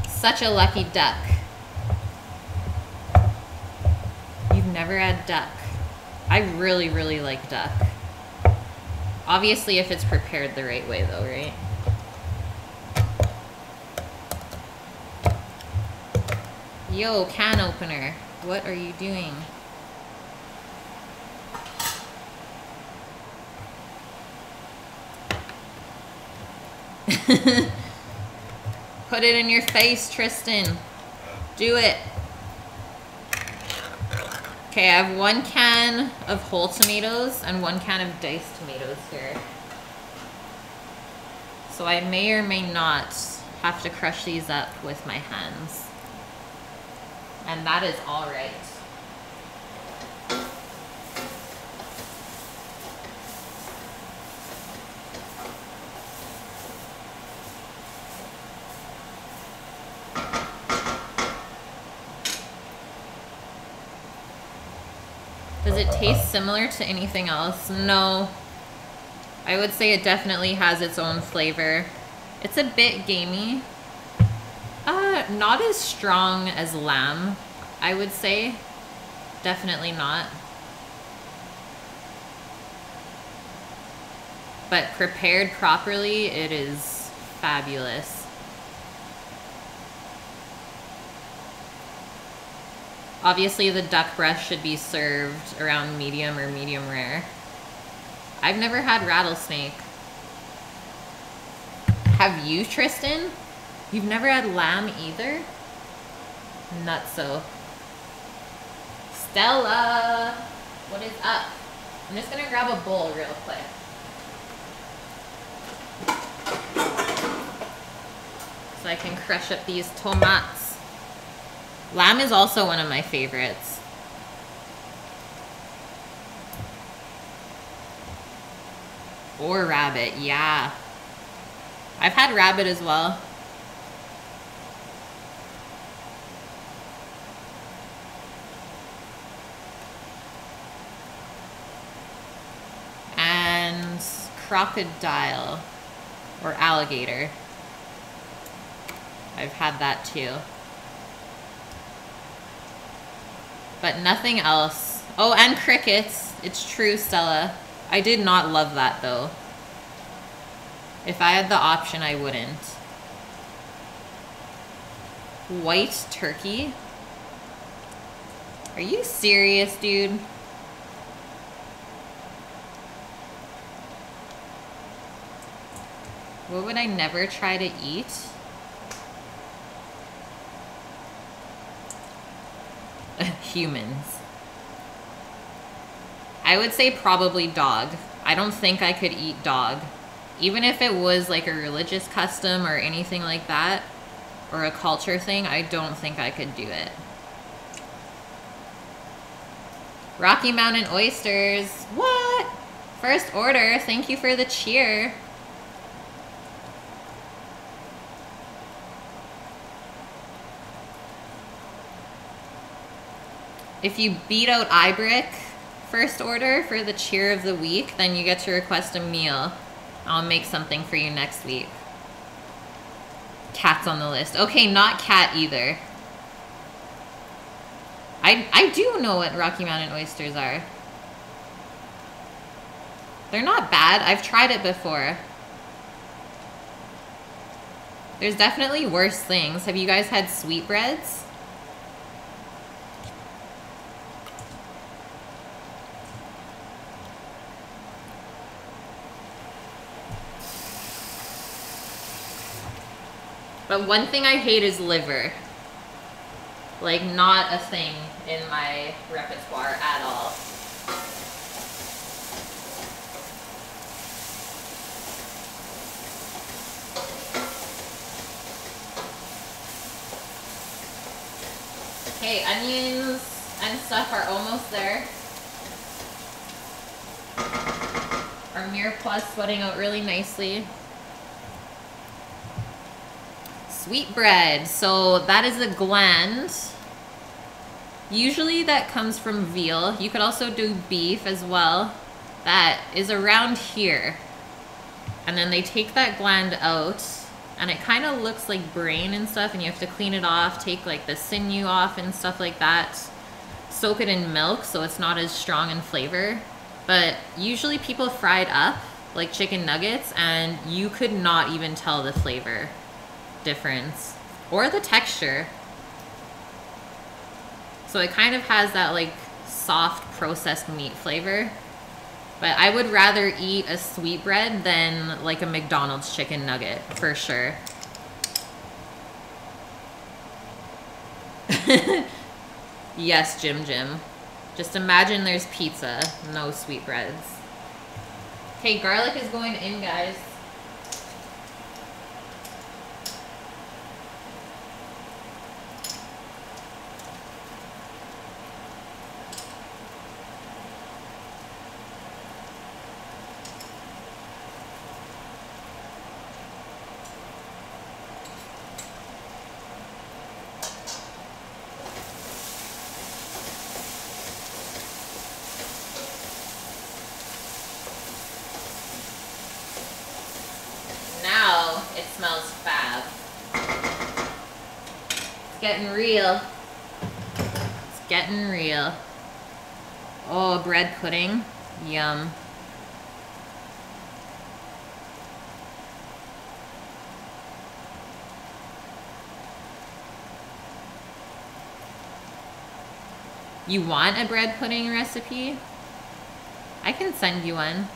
Such a lucky duck. You've never had duck. I really, really like duck. Obviously, if it's prepared the right way, though, right? Yo, can opener. What are you doing? Put it in your face, Tristan. Do it. Okay, I have 1 can of whole tomatoes and 1 can of diced tomatoes here. So I may or may not have to crush these up with my hands. And that is all right. Does it taste similar to anything else? No. I would say it definitely has its own flavor. It's a bit gamey. Not as strong as lamb, I would say. Definitely not. But prepared properly, it is fabulous. Obviously, the duck breast should be served around medium or medium rare. I've never had rattlesnake. Have you, Tristan? You've never had lamb either? Nutso. Stella, what is up? I'm just gonna grab a bowl real quick. So I can crush up these tomats. Lamb is also one of my favorites. Or rabbit, yeah. I've had rabbit as well. And crocodile or alligator. I've had that too. But nothing else. Oh, and crickets. It's true, Stella. I did not love that though. If I had the option, I wouldn't. White turkey? Are you serious, dude? What would I never try to eat? Humans. I would say probably dog. I don't think I could eat dog. Even if it was like a religious custom or anything like that, or a culture thing, I don't think I could do it. Rocky Mountain oysters. What? First order. Thank you for the cheer. If you beat out iBrick first order for the cheer of the week, then you get to request a meal. I'll make something for you next week. Cat's on the list. Okay, not cat either. I do know what Rocky Mountain oysters are. They're not bad. I've tried it before. There's definitely worse things. Have you guys had sweetbreads? But one thing I hate is liver. Like, not a thing in my repertoire at all. Okay, onions and stuff are almost there. Our mirepoix sweating out really nicely. Sweetbread. So that is a gland. Usually that comes from veal. You could also do beef as well. That is around here. And then they take that gland out, and it kind of looks like brain and stuff, and you have to clean it off, take like the sinew off and stuff like that. Soak it in milk so it's not as strong in flavor. But usually people fry it up like chicken nuggets, and you could not even tell the flavor difference or the texture. So it kind of has that like soft processed meat flavor. But I would rather eat a sweetbread than like a McDonald's chicken nugget for sure. Yes, Jim. Just imagine there's pizza, no sweetbreads. Okay, garlic is going in, guys. Smells fab. It's getting real. It's getting real. Oh, bread pudding. Yum. You want a bread pudding recipe? I can send you one.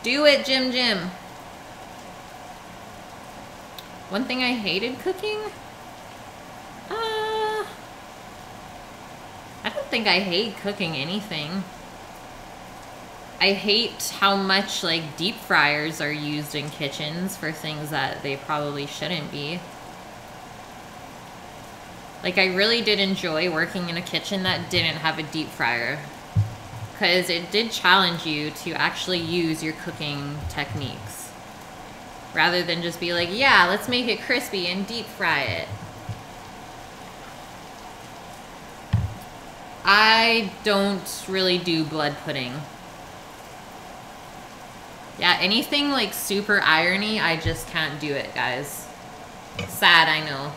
Do it, Jim. One thing I hated cooking? I don't think I hate cooking anything. I hate how much like deep fryers are used in kitchens for things that they probably shouldn't be. Like, I really did enjoy working in a kitchen that didn't have a deep fryer, because it did challenge you to actually use your cooking techniques rather than just be like, yeah, let's make it crispy and deep fry it. I don't really do blood pudding. Yeah, anything like super irony, I just can't do it, guys. Sad, I know.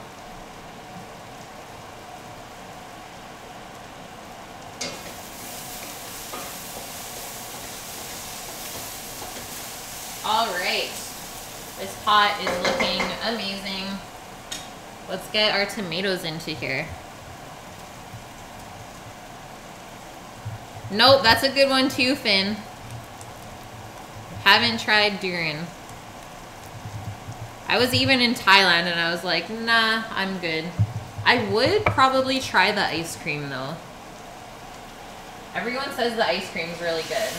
All right, this pot is looking amazing. Let's get our tomatoes into here. Nope, that's a good one too, Finn. Haven't tried durian. I was even in Thailand and I was like, nah, I'm good. I would probably try the ice cream though. Everyone says the ice cream's really good.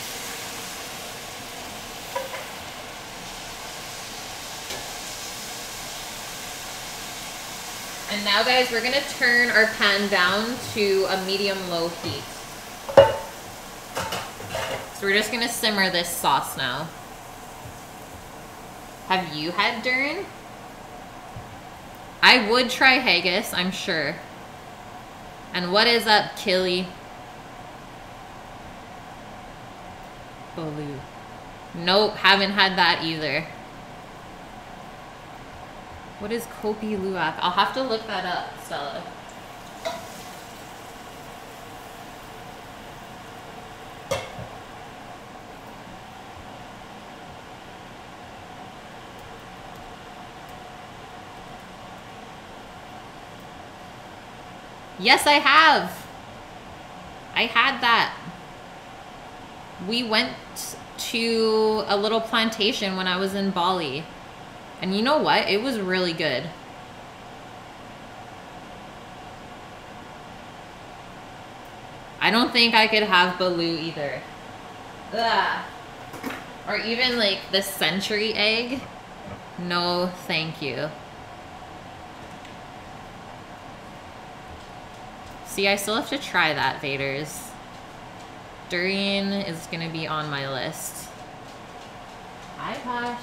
And now, guys, we're gonna turn our pan down to a medium-low heat. So we're just gonna simmer this sauce now. Have you had durian? I would try haggis, I'm sure. And what is up, Killy? Baloo. Nope, haven't had that either. What is Kopi Luwak? I'll have to look that up, Stella. Yes, I have. I had that. We went to a little plantation when I was in Bali. And you know what? It was really good. I don't think I could have Baloo either. Ugh. Or even like the century egg. No, thank you. See, I still have to try that, Vaders. Durian is gonna be on my list. Hi, Posh.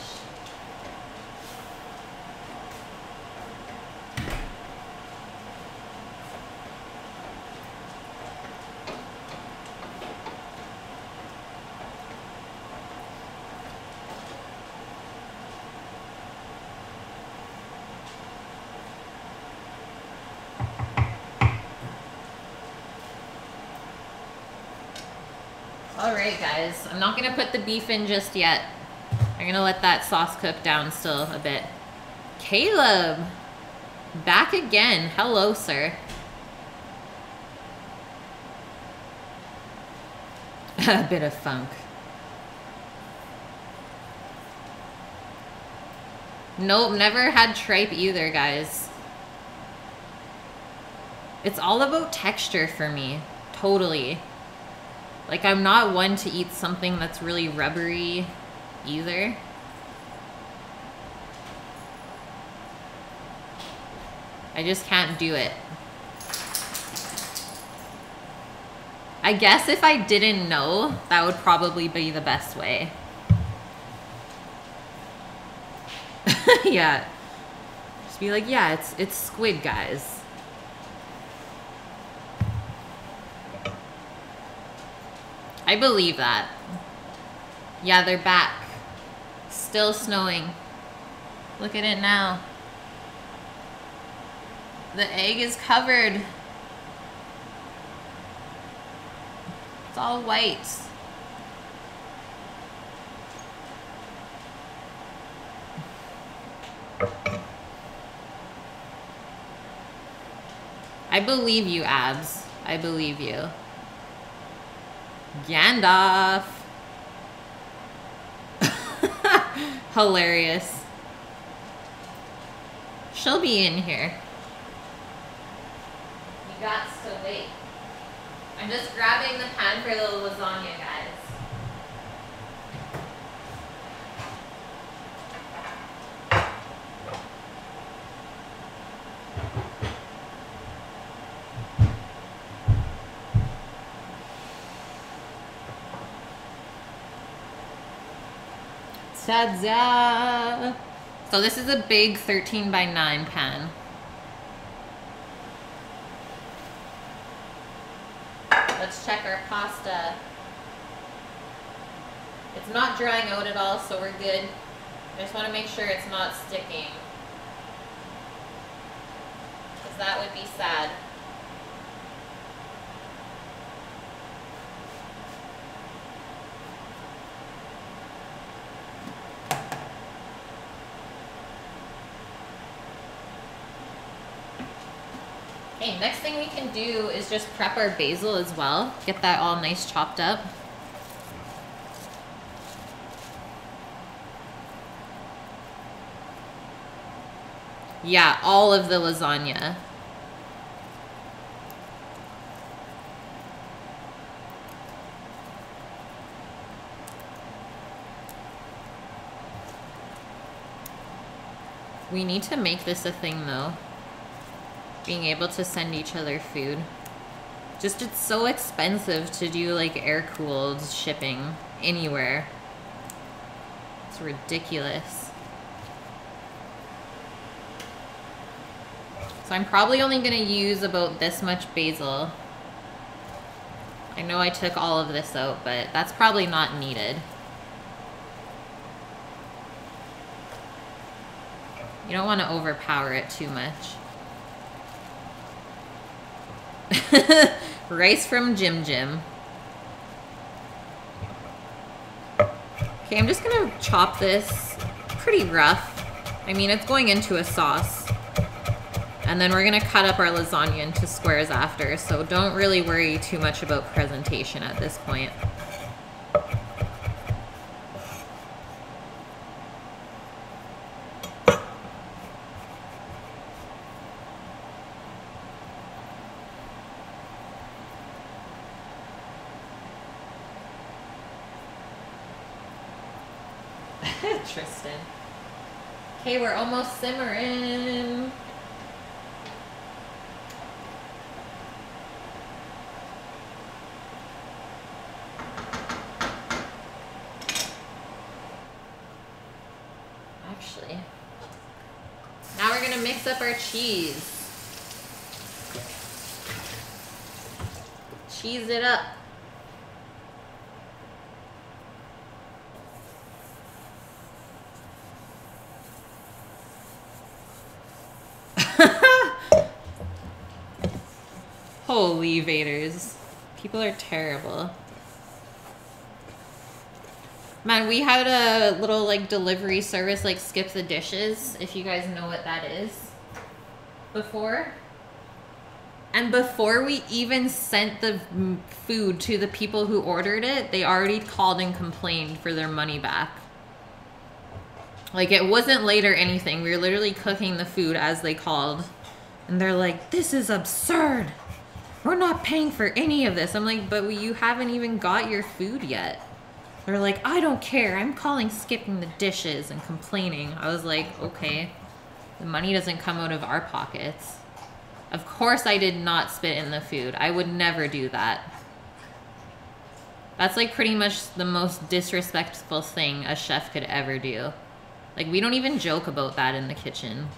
Alright, guys. I'm not going to put the beef in just yet. I'm going to let that sauce cook down still a bit. Caleb! Back again. Hello, sir. A bit of funk. Nope, never had tripe either, guys. It's all about texture for me. Totally. Like, I'm not one to eat something that's really rubbery either. I just can't do it. I guess if I didn't know, that would probably be the best way. Yeah. Just be like, yeah, it's squid, guys. I believe that. Yeah, they're back. Still snowing. Look at it now. The egg is covered. It's all white. I believe you, Abs. I believe you. Gandalf. Hilarious. She'll be in here. You got to wait. I'm just grabbing the pan for the lasagna, guys. Ta-da! So this is a big 13 by 9 pan. Let's check our pasta. It's not drying out at all, so we're good. I just want to make sure it's not sticking, because that would be sad. Okay, next thing we can do is just prep our basil as well. Get that all nice chopped up. Yeah, all of the lasagna. We need to make this a thing though. Being able to send each other food. Just, it's so expensive to do like air-cooled shipping anywhere. It's ridiculous. So I'm probably only gonna use about this much basil. I know I took all of this out, but that's probably not needed. You don't want to overpower it too much. Rice from Jim Jim. Okay, I'm just gonna chop this pretty rough. I mean, it's going into a sauce. And then we're gonna cut up our lasagna into squares after, so don't really worry too much about presentation at this point. Tristan. Okay, we're almost simmering. Actually, now we're gonna mix up our cheese. Cheese it up. Holy Vaders. People are terrible. Man, we had a little like delivery service like Skip the Dishes, if you guys know what that is, before. And before we even sent the food to the people who ordered it, they already called and complained for their money back. Like, it wasn't late or anything. We were literally cooking the food as they called. And they're like, this is absurd. We're not paying for any of this. I'm like, but you haven't even got your food yet. They're like, I don't care. I'm calling Skipping the Dishes and complaining. I was like, okay. The money doesn't come out of our pockets. Of course I did not spit in the food. I would never do that. That's like pretty much the most disrespectful thing a chef could ever do. Like, we don't even joke about that in the kitchen.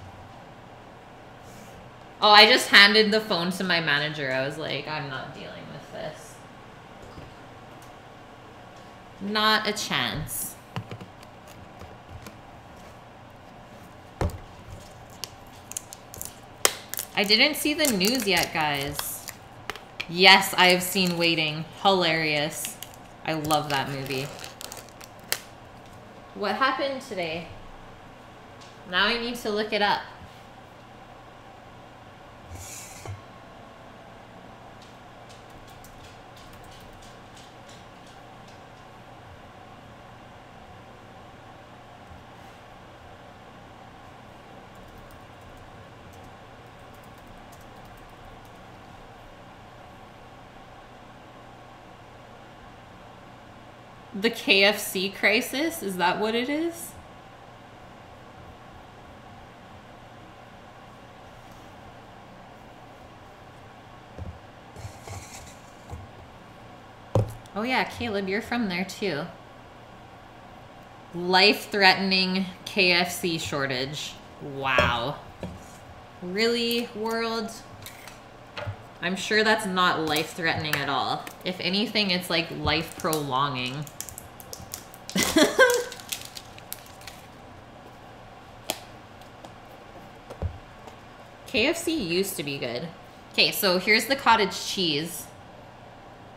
Oh, I just handed the phone to my manager. I was like, I'm not dealing with this. Not a chance. I didn't see the news yet, guys. Yes, I have seen Waiting. Hilarious. I love that movie. What happened today? Now I need to look it up. The KFC crisis? Is that what it is? Oh yeah, Caleb, you're from there too. Life-threatening KFC shortage. Wow. Really, world? I'm sure that's not life-threatening at all. If anything, it's like life-prolonging. KFC used to be good. Okay, so here's the cottage cheese.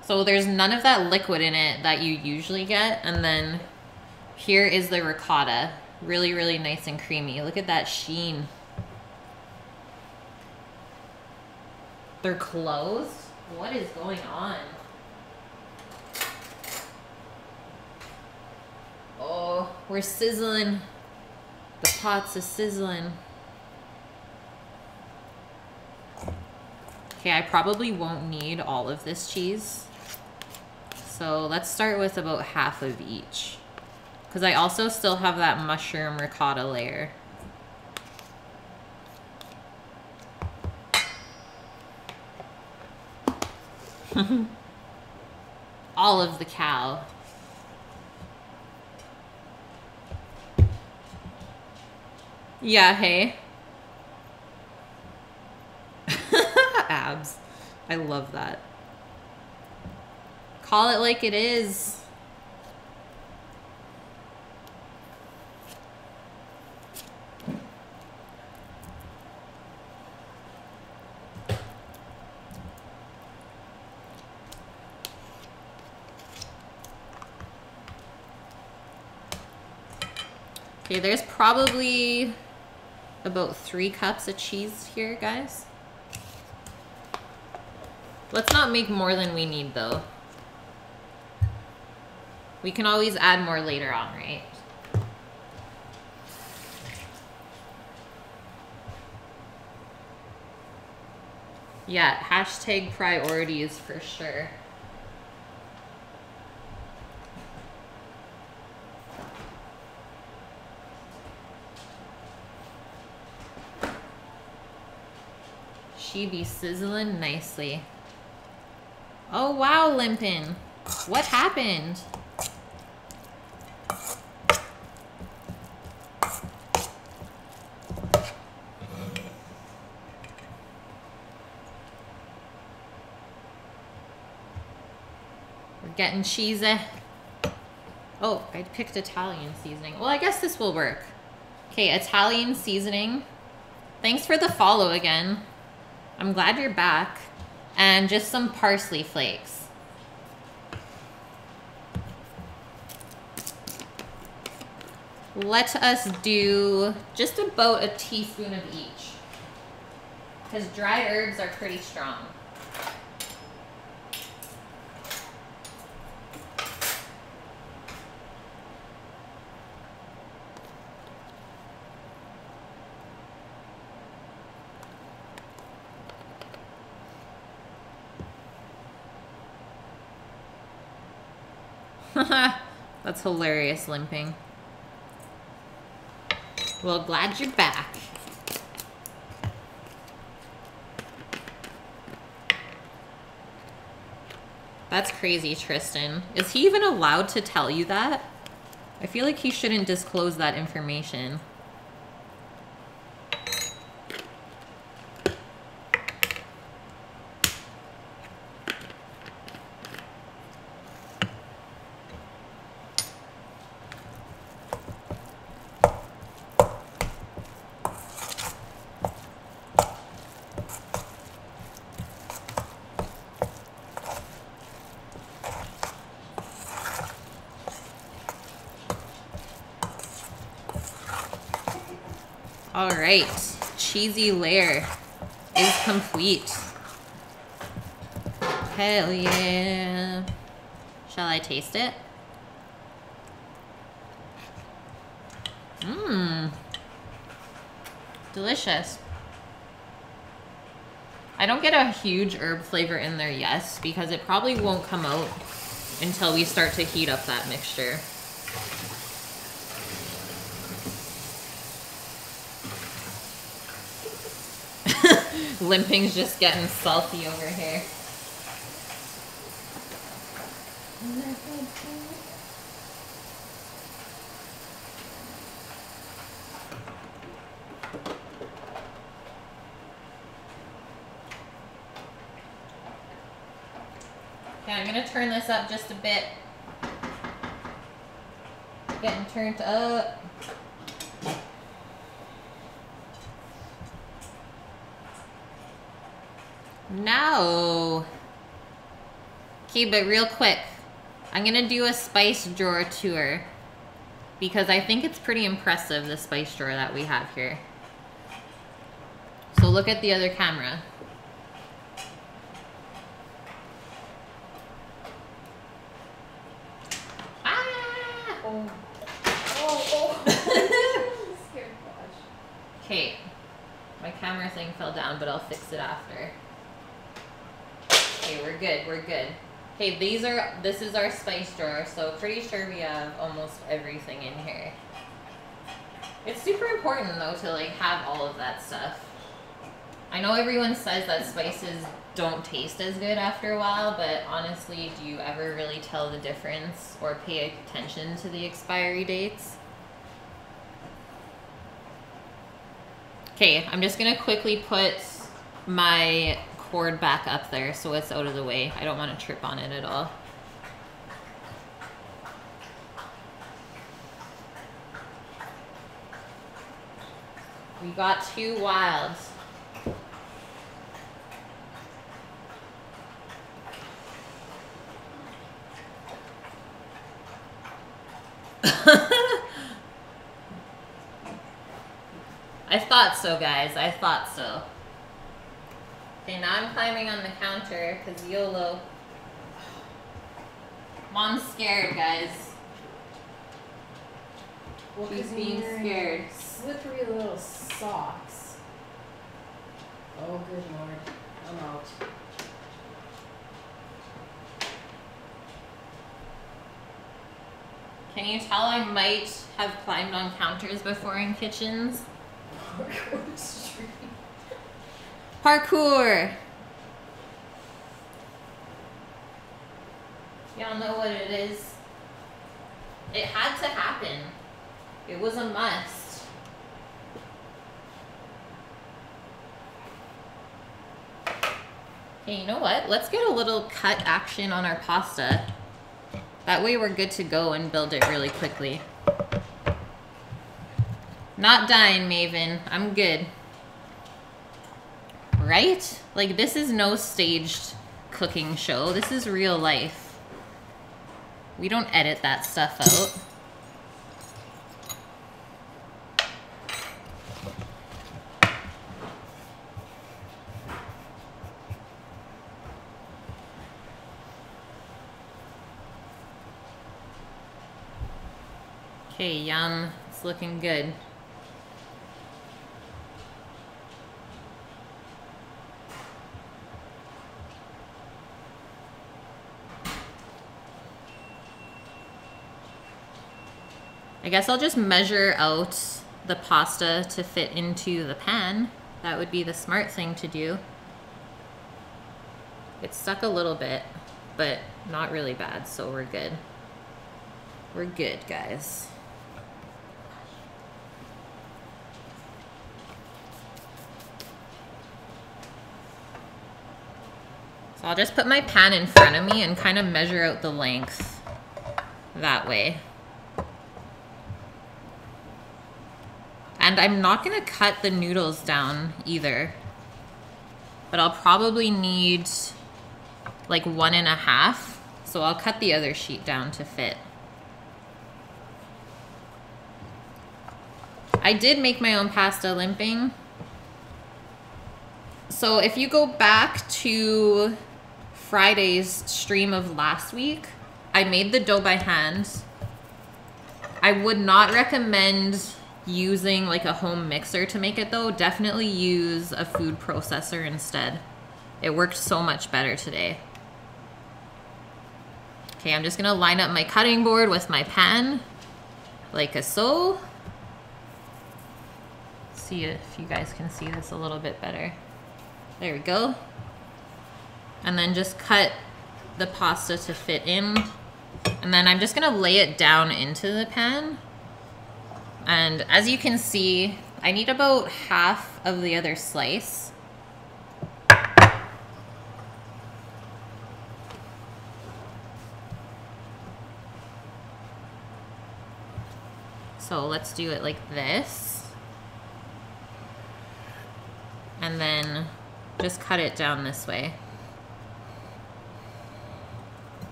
So there's none of that liquid in it that you usually get. And then here is the ricotta. Really, really nice and creamy. Look at that sheen. They're closed? What is going on? Oh, we're sizzling. The pots are sizzling. Okay, I probably won't need all of this cheese. So let's start with about half of each. Because I also still have that mushroom ricotta layer. All of the cow. Yeah, hey. Abs. I love that. Call it like it is. Okay, there's probably about 3 cups of cheese here, guys. Let's not make more than we need, though. We can always add more later on, right? Yeah, hashtag priorities for sure. She be sizzling nicely. Oh wow, Limpin. What happened? We're getting cheesy. Oh, I picked Italian seasoning. Well, I guess this will work. Okay, Italian seasoning. Thanks for the follow again. I'm glad you're back. And just some parsley flakes. Let us do just about a teaspoon of each. Because dry herbs are pretty strong. That's hilarious, Limping. Well, glad you're back. That's crazy, Tristan. Is he even allowed to tell you that? I feel like he shouldn't disclose that information. All right, cheesy layer is complete. Hell yeah. Shall I taste it? Mmm. Delicious. I don't get a huge herb flavor in there, yes, because it probably won't come out until we start to heat up that mixture. Limping's just getting salty over here. Okay, I'm gonna turn this up just a bit. Getting turned up. No. Okay, but real quick, I'm gonna do a spice drawer tour because I think it's pretty impressive, the spice drawer that we have here. So look at the other camera. Ah! Oh. Oh. Scared gosh. Okay, my camera thing fell down, but I'll fix it after. Okay, we're good, we're good. Okay, this is our spice drawer, so pretty sure we have almost everything in here. It's super important though to like have all of that stuff. I know everyone says that spices don't taste as good after a while, but honestly, do you ever really tell the difference or pay attention to the expiry dates? Okay, I'm just gonna quickly put my cord back up there so it's out of the way. I don't want to trip on it at all. We got two wilds. I thought so, guys. I thought so. Okay, now I'm climbing on the counter because YOLO. Mom's scared, guys. Well, She's 'cause being you're scared. Slippery little socks. Oh, good Lord. I'm out. Can you tell I might have climbed on counters before in kitchens? Parkour! Y'all know what it is. It had to happen. It was a must. Okay, you know what? Let's get a little cut action on our pasta. That way we're good to go and build it really quickly. Not dying, Maven. I'm good. Right? Like, this is no staged cooking show. This is real life. We don't edit that stuff out. Okay, yum. It's looking good. I guess I'll just measure out the pasta to fit into the pan. That would be the smart thing to do. It stuck a little bit, but not really bad, so we're good. We're good, guys. So I'll just put my pan in front of me and kind of measure out the length that way. And I'm not gonna cut the noodles down either, but I'll probably need like 1.5, so I'll cut the other sheet down to fit. I did make my own pasta limping. So if you go back to Friday's stream of last week, I made the dough by hand. I would not recommend using like a home mixer to make it though. Definitely use a food processor instead. It worked so much better today. Okay, I'm just gonna line up my cutting board with my pan, like so. See if you guys can see this a little bit better. There we go. And then just cut the pasta to fit in. And then I'm just gonna lay it down into the pan. And as you can see, I need about half of the other slice. So let's do it like this. And then just cut it down this way.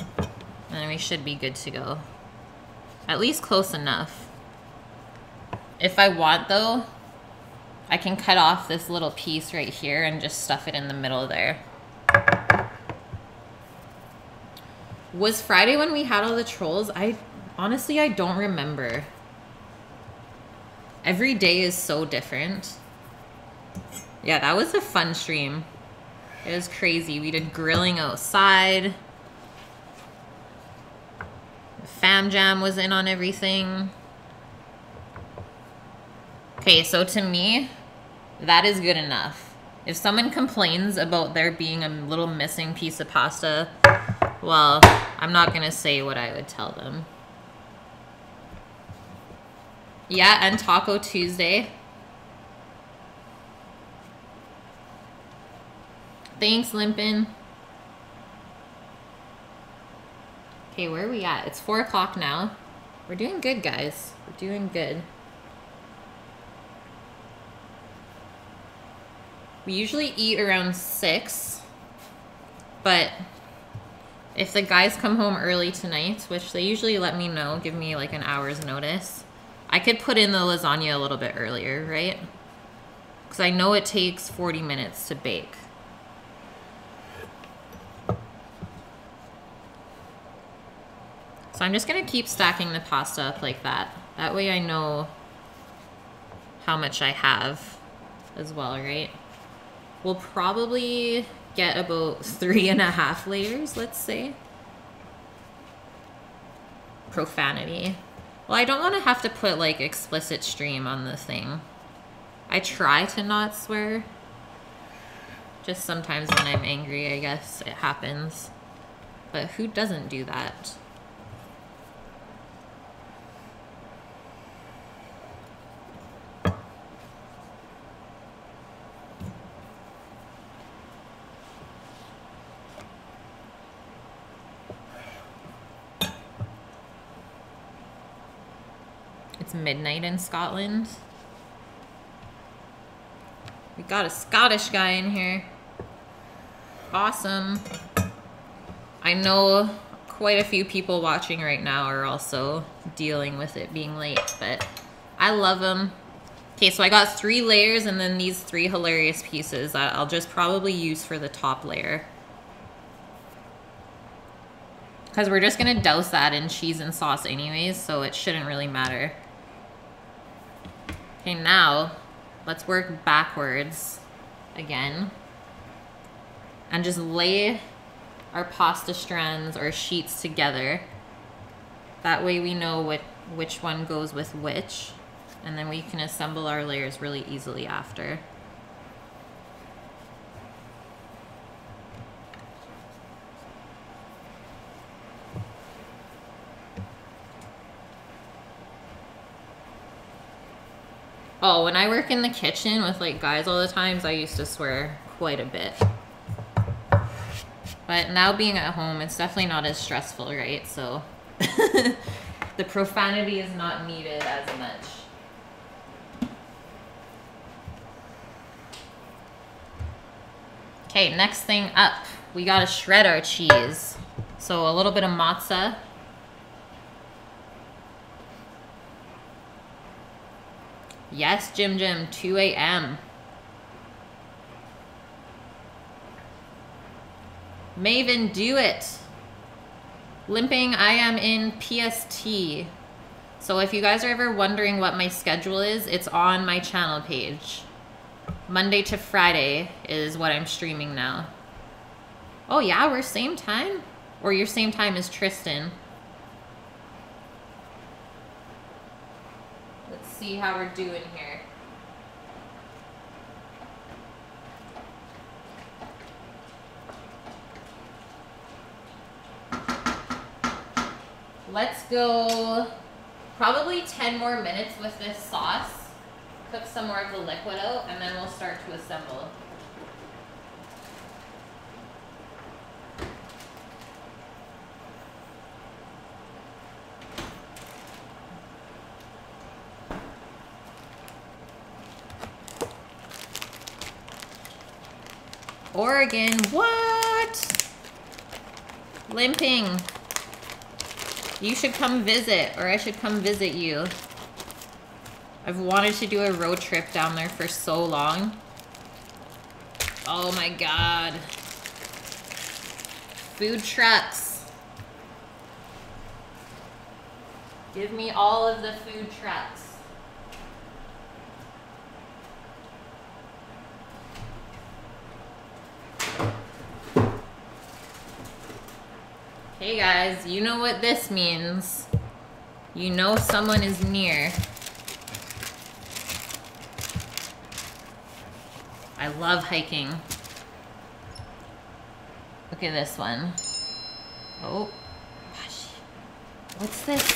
And then we should be good to go. At least close enough. If I want though, I can cut off this little piece right here and just stuff it in the middle there. Was Friday when we had all the trolls? Honestly, I don't remember. Every day is so different. Yeah, that was a fun stream. It was crazy. We did grilling outside. Fam Jam was in on everything. Okay, so to me, that is good enough. If someone complains about there being a little missing piece of pasta, well, I'm not gonna say what I would tell them. Yeah, and Taco Tuesday. Thanks, Limpin. Okay, where are we at? It's 4 o'clock now. We're doing good, guys. We're doing good. We usually eat around 6, but if the guys come home early tonight, which they usually let me know, give me like an hour's notice, I could put in the lasagna a little bit earlier, right? Because I know it takes 40 minutes to bake. So I'm just gonna keep stacking the pasta up like that. That way I know how much I have as well, right? We'll probably get about 3.5 layers, let's say. Profanity. Well, I don't want to have to put like explicit stream on the thing. I try to not swear. Just sometimes when I'm angry, I guess it happens. But who doesn't do that? It's midnight in Scotland. We got a Scottish guy in here. Awesome. I know quite a few people watching right now are also dealing with it being late, but I love them. Okay, so I got 3 layers and then these 3 hilarious pieces that I'll just probably use for the top layer. Because we're just gonna douse that in cheese and sauce anyways, so it shouldn't really matter. Okay, now let's work backwards again and just lay our pasta strands or sheets together. That way we know which one goes with which, and then we can assemble our layers really easily after. Oh, when I work in the kitchen with like guys all the times, I used to swear quite a bit. But now being at home, it's definitely not as stressful, right? So the profanity is not needed as much. Okay, next thing up, we gotta shred our cheese. So a little bit of mozza. Yes, Jim, 2 a.m. Maven, do it. Limping, I am in PST. So if you guys are ever wondering what my schedule is, it's on my channel page. Monday to Friday is what I'm streaming now. Oh yeah, we're same time? Or your same time as Tristan? Let's see how we're doing here. Let's go probably 10 more minutes with this sauce. Cook some more of the liquid out, and then we'll start to assemble. Oregon, what? Limping. You should come visit, or I should come visit you. I've wanted to do a road trip down there for so long. Oh my God. Food trucks. Give me all of the food trucks. Hey guys, you know what this means. You know someone is near. I love hiking. Look at this one. Oh, gosh. What's this?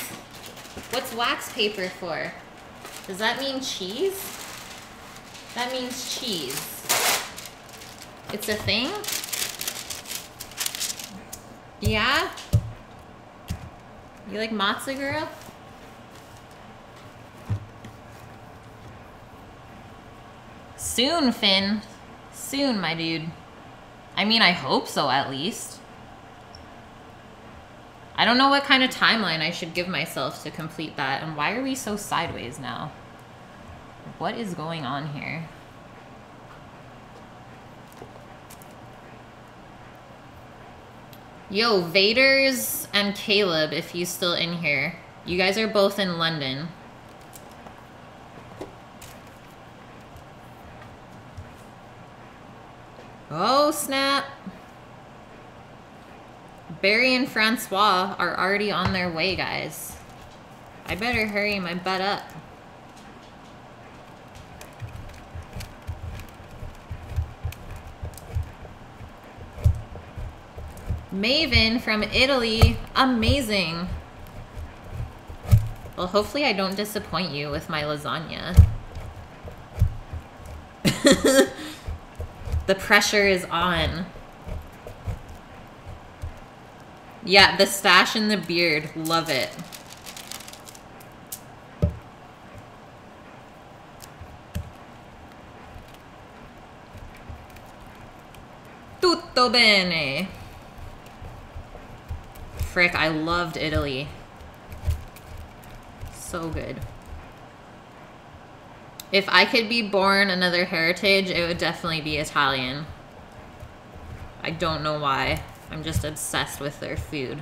What's wax paper for? Does that mean cheese? That means cheese. It's a thing? Yeah? You like matzo, girl? Soon, Finn. Soon, my dude. I mean, I hope so, at least. I don't know what kind of timeline I should give myself to complete that. And why are we so sideways now? What is going on here? Yo, Vaders and Caleb, if he's still in here. You guys are both in London. Oh, snap. Barry and Francois are already on their way, guys. I better hurry my butt up. Maven from Italy. Amazing. Well, hopefully I don't disappoint you with my lasagna. The pressure is on. Yeah, the stash and the beard. Love it. Tutto bene. Frick, I loved Italy. So good. If I could be born another heritage, it would definitely be Italian. I don't know why. I'm just obsessed with their food.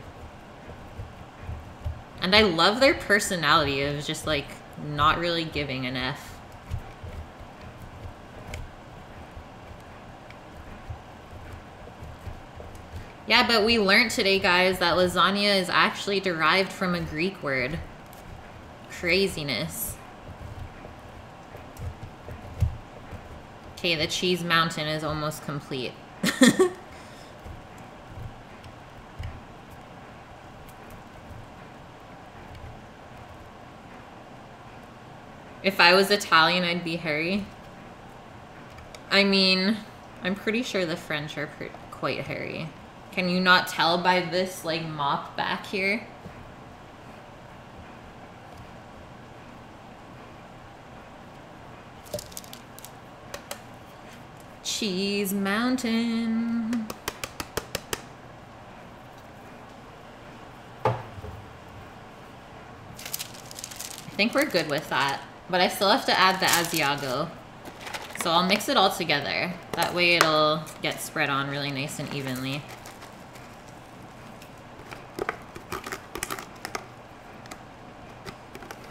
And I love their personality of just like not really giving an F. Yeah, but we learned today, guys, that lasagna is actually derived from a Greek word. Craziness. Okay, the cheese mountain is almost complete. If I was Italian, I'd be hairy. I mean, I'm pretty sure the French are quite hairy. Can you not tell by this, like, mop back here? Cheese mountain. I think we're good with that. But I still have to add the Asiago. So I'll mix it all together. That way it'll get spread on really nice and evenly.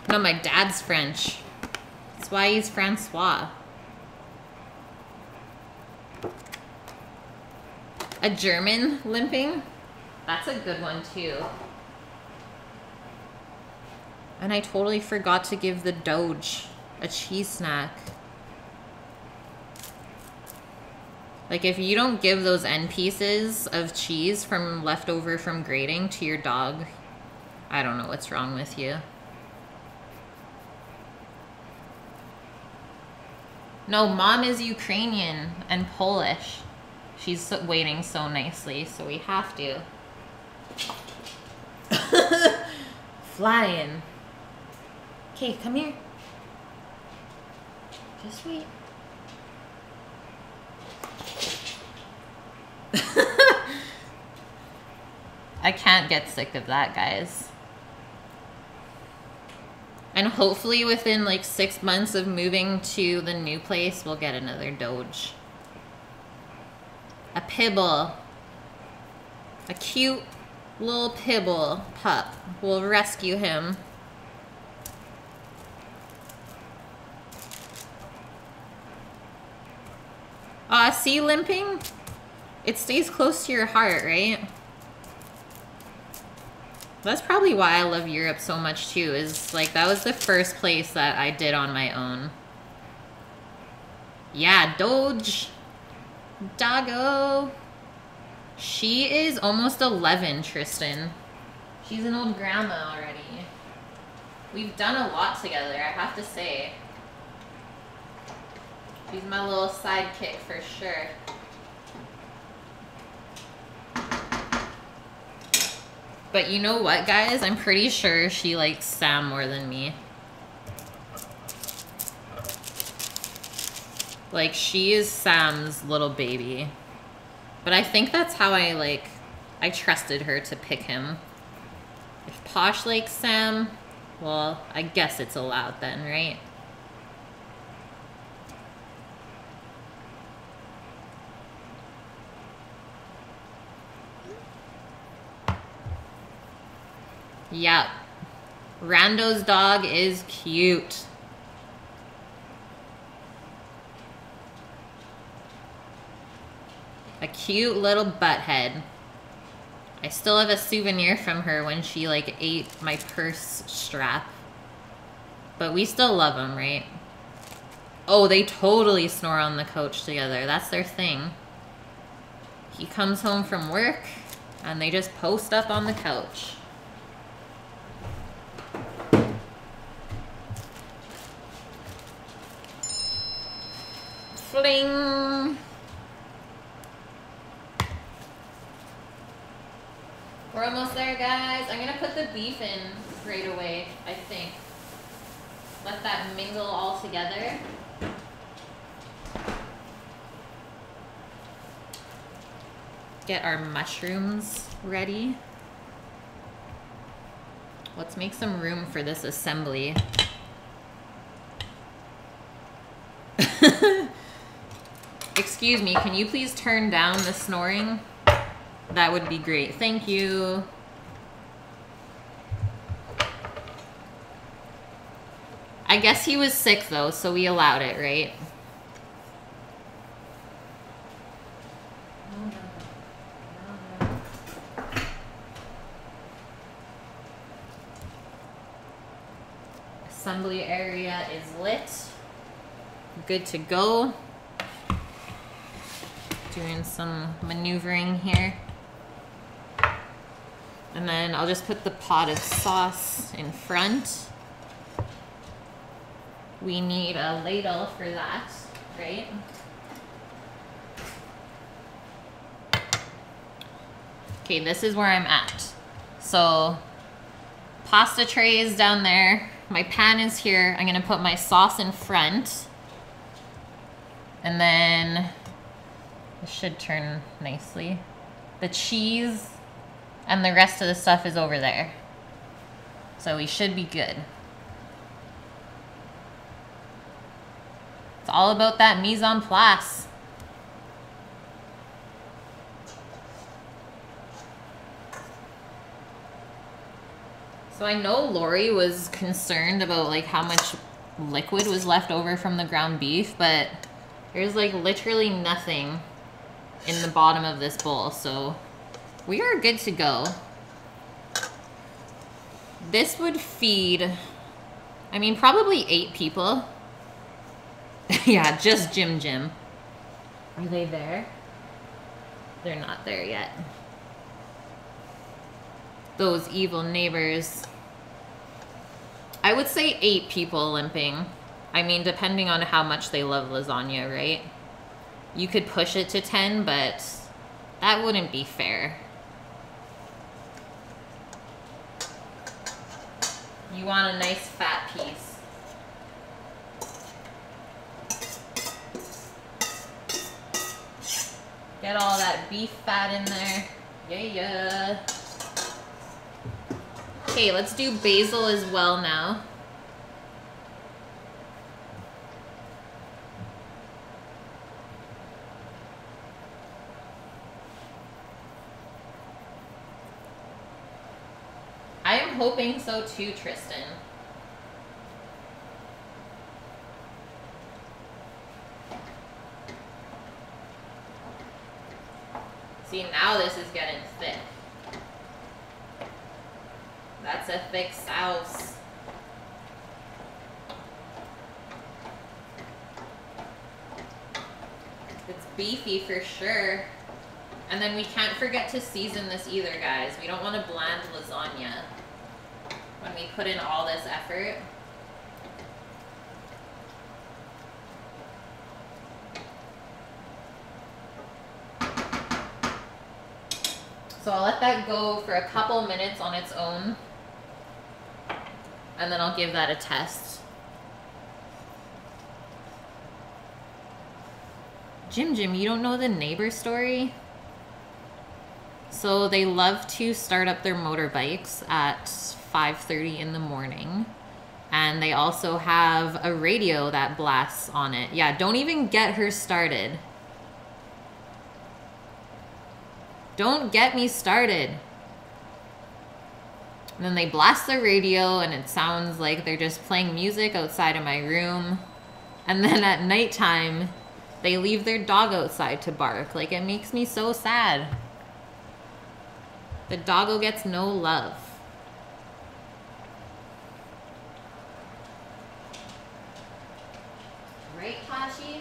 No, my dad's French. That's why he's Francois. A German limping? That's a good one too. And I totally forgot to give the Doge a cheese snack. Like, if you don't give those end pieces of cheese from leftover from grating to your dog, I don't know what's wrong with you. No, mom is Ukrainian and Polish. She's waiting so nicely, so we have to. Flying. Okay, come here. Just wait. I can't get sick of that, guys. And hopefully within like 6 months of moving to the new place, we'll get another Doge. A Pibble. A cute little Pibble pup. We'll rescue him. See, limping? It stays close to your heart, right? That's probably why I love Europe so much too, is like that was the first place that I did on my own. Yeah, Doge. Doggo. She is almost 11, Tristan. She's an old grandma already. We've done a lot together, I have to say. She's my little sidekick for sure. But you know what, guys? I'm pretty sure she likes Sam more than me. Like, she is Sam's little baby. But I think that's how I trusted her to pick him. If Posh likes Sam, well, I guess it's allowed then, right? Yep. Rando's dog is cute. A cute little butthead. I still have a souvenir from her when she like ate my purse strap. But we still love them, right? Oh, they totally snore on the couch together. That's their thing. He comes home from work and they just post up on the couch. Fling! We're almost there, guys. I'm gonna put the beef in right away, I think. Let that mingle all together. Get our mushrooms ready. Let's make some room for this assembly. Excuse me, can you please turn down the snoring? That would be great. Thank you. I guess he was sick though, so we allowed it, right? Assembly area is lit. Good to go. Doing some maneuvering here. And then I'll just put the pot of sauce in front. We need a ladle for that, right? Okay, this is where I'm at. So, pasta tray is down there. My pan is here. I'm gonna put my sauce in front. And then, it should turn nicely. The cheese and the rest of the stuff is over there. So we should be good. all about that mise en place. So I know Lori was concerned about like how much liquid was left over from the ground beef, but there's like literally nothing in the bottom of this bowl, so we are good to go. This would feed, I mean, probably 8 people. Yeah, just Jim. Are they there? They're not there yet. Those evil neighbors. I would say 8 people limping. I mean, depending on how much they love lasagna, right? You could push it to 10, but that wouldn't be fair. You want a nice fat piece. Get all that beef fat in there. Yeah. Okay, let's do basil as well now. I am hoping so too, Tristan. See, now this is getting thick. That's a thick sauce. It's beefy for sure. And then we can't forget to season this either, guys. We don't want a bland lasagna when we put in all this effort. So I'll let that go for a couple minutes on its own, and then I'll give that a test. Jim, you don't know the neighbor story? So they love to start up their motorbikes at 5:30 in the morning. And they also have a radio that blasts on it. Yeah, don't even get her started. Don't get me started. And then they blast the radio and it sounds like they're just playing music outside of my room. And then at nighttime, they leave their dog outside to bark. Like, it makes me so sad. The doggo gets no love. Right, Tashi?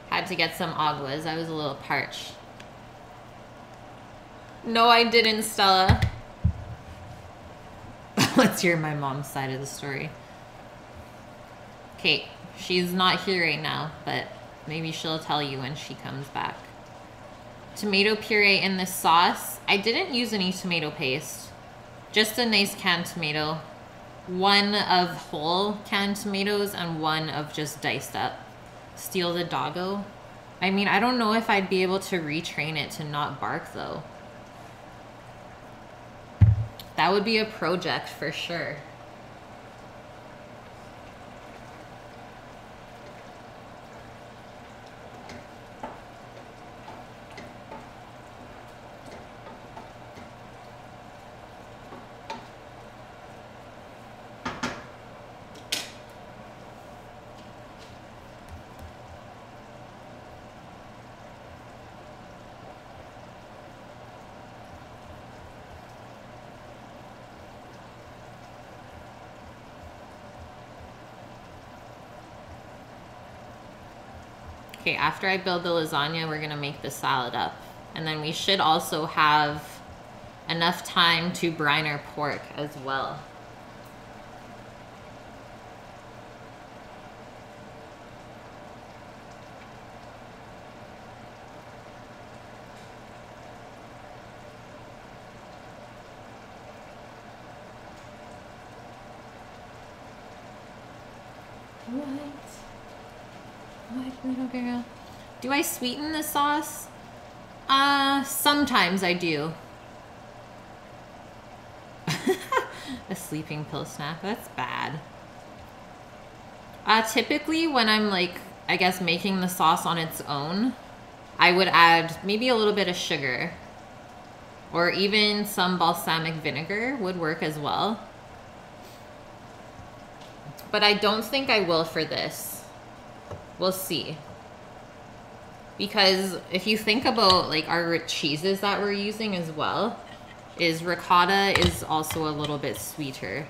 Had to get some aguas. I was a little parched. No, I didn't, Stella. Let's hear my mom's side of the story. Okay, she's not here right now, but maybe she'll tell you when she comes back. Tomato puree in the sauce. I didn't use any tomato paste. Just a nice canned tomato. 1 of whole canned tomatoes and 1 of just diced up. Steal the doggo. I mean, I don't know if I'd be able to retrain it to not bark though. That would be a project for sure. Okay, after I build the lasagna, we're gonna make the salad up. And then we should also have enough time to brine our pork as well. What, little girl? Do I sweeten the sauce? Sometimes I do. A sleeping pill snack. That's bad. Typically when I'm like, I guess making the sauce on its own, I would add maybe a little bit of sugar. Or even some balsamic vinegar would work as well. But I don't think I will for this. We'll see. Because if you think about like our cheeses that we're using as well, is ricotta is also a little bit sweeter.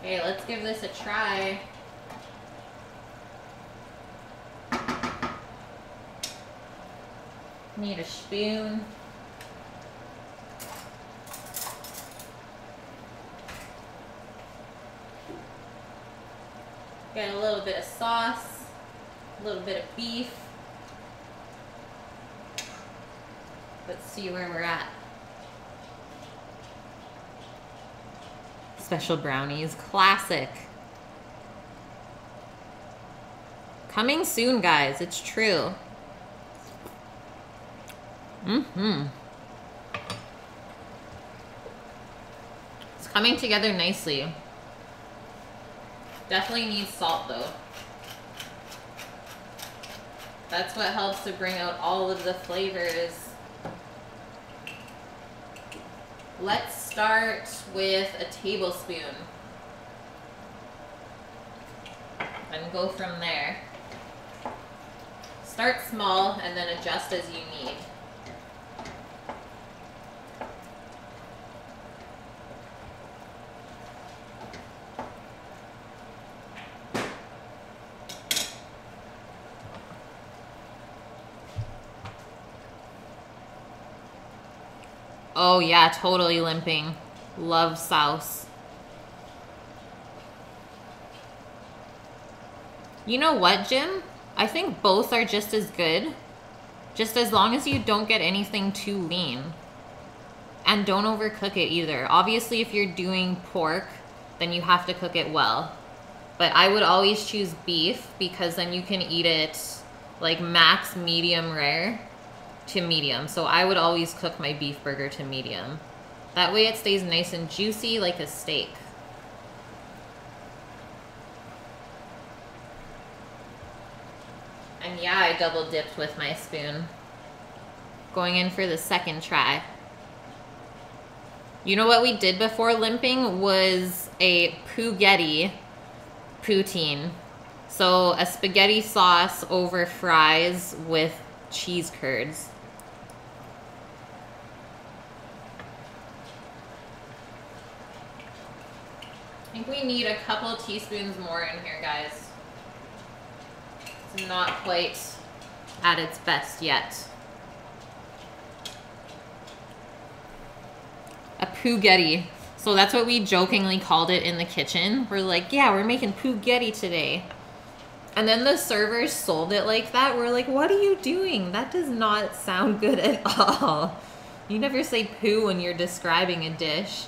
Okay, let's give this a try. Need a spoon. Get a little bit of sauce, a little bit of beef. Let's see where we're at. Special brownies, classic. Coming soon, guys, it's true. It's coming together nicely. Definitely needs salt though. That's what helps to bring out all of the flavors. Let's start with a tablespoon and go from there. Start small and then adjust as you need. Oh yeah, totally limping. Love sauce. You know what, Jim? I think both are just as good. Just as long as you don't get anything too lean. And don't overcook it either. Obviously, if you're doing pork, then you have to cook it well. But I would always choose beef because then you can eat it like max medium rare to medium. So I would always cook my beef burger to medium. That way it stays nice and juicy like a steak. And yeah, I double dipped with my spoon. Going in for the second try. You know what we did before limping was a spaghetti poutine. So a spaghetti sauce over fries with cheese curds. I think we need a couple teaspoons more in here, guys. It's not quite at its best yet. A spaghetti. So that's what we jokingly called it in the kitchen. We're like, yeah, we're making spaghetti today. And then the servers sold it like that. We're like, what are you doing? That does not sound good at all. You never say poo when you're describing a dish.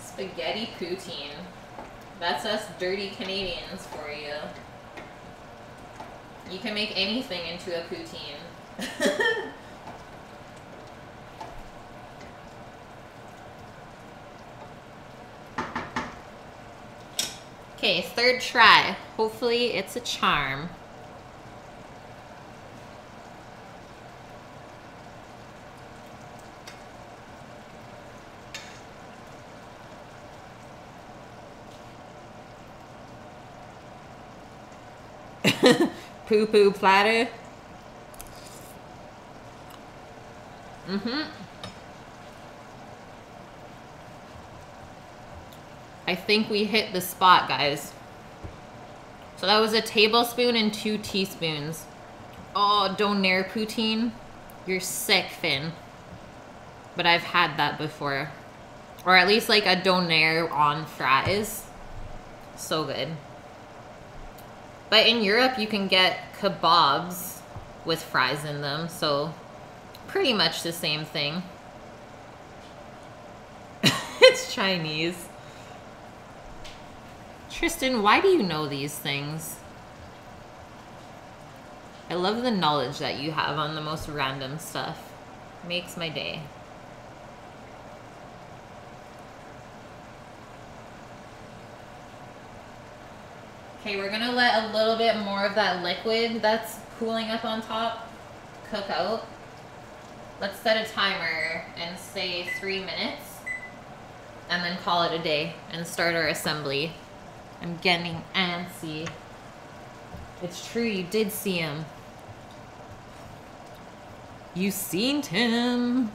Spaghetti poutine. That's us dirty Canadians for you. You can make anything into a poutine. Okay, third try. Hopefully it's a charm. Poo-poo platter. I think we hit the spot, guys. So that was a tablespoon and 2 teaspoons. Oh, donair poutine. You're sick, Finn. But I've had that before. Or at least like a donair on fries. So good. But in Europe, you can get kebabs with fries in them, so pretty much the same thing. It's Chinese. Tristan, why do you know these things? I love the knowledge that you have on the most random stuff. Makes my day. Okay, we're gonna let a little bit more of that liquid that's cooling up on top cook out. Let's set a timer and say 3 minutes and then call it a day and start our assembly. I'm getting antsy. It's true, you did see him. You seen him.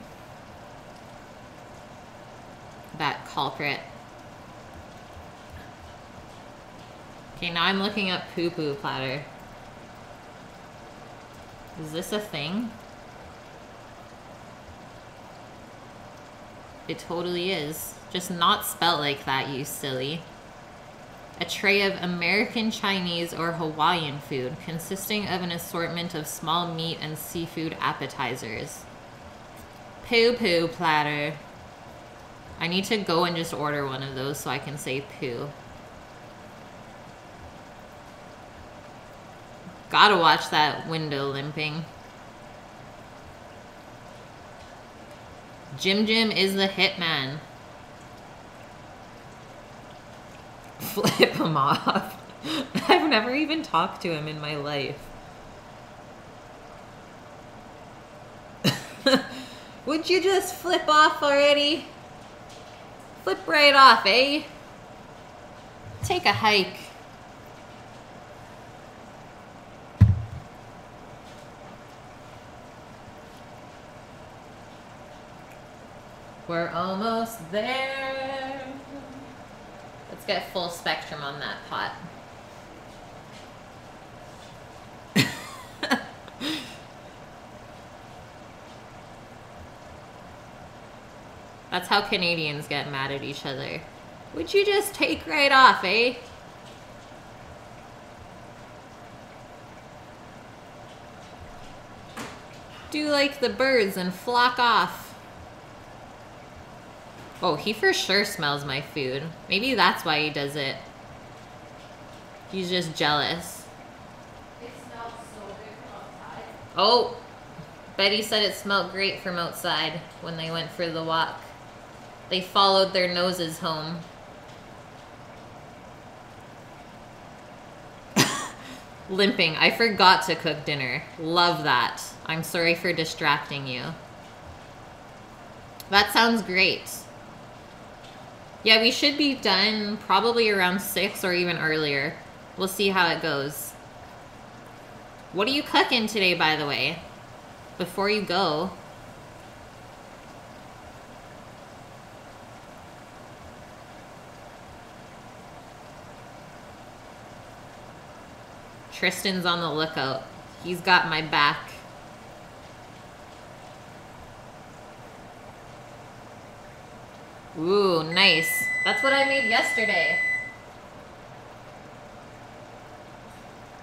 That culprit. Okay, now I'm looking up poo-poo platter. Is this a thing? It totally is. Just not spelt like that, you silly. A tray of American, Chinese, or Hawaiian food consisting of an assortment of small meat and seafood appetizers. Poo-poo platter. I need to go and just order one of those so I can say poo. Gotta watch that window limping. Jim Jim is the hitman. Flip him off. I've never even talked to him in my life. Would you just flip off already? Flip right off, eh? Take a hike. We're almost there. Let's get full spectrum on that pot. That's how Canadians get mad at each other. Would you just take right off, eh? Do like the birds and flock off. Oh, he for sure smells my food. Maybe that's why he does it. He's just jealous. It smells so good from outside. Oh, Betty said it smelled great from outside when they went for the walk. They followed their noses home. Limping. I forgot to cook dinner. Love that. I'm sorry for distracting you. That sounds great. Yeah, we should be done probably around 6 or even earlier. We'll see how it goes. What are you cooking today, by the way? Before you go. Tristan's on the lookout. He's got my back. Ooh, nice. That's what I made yesterday.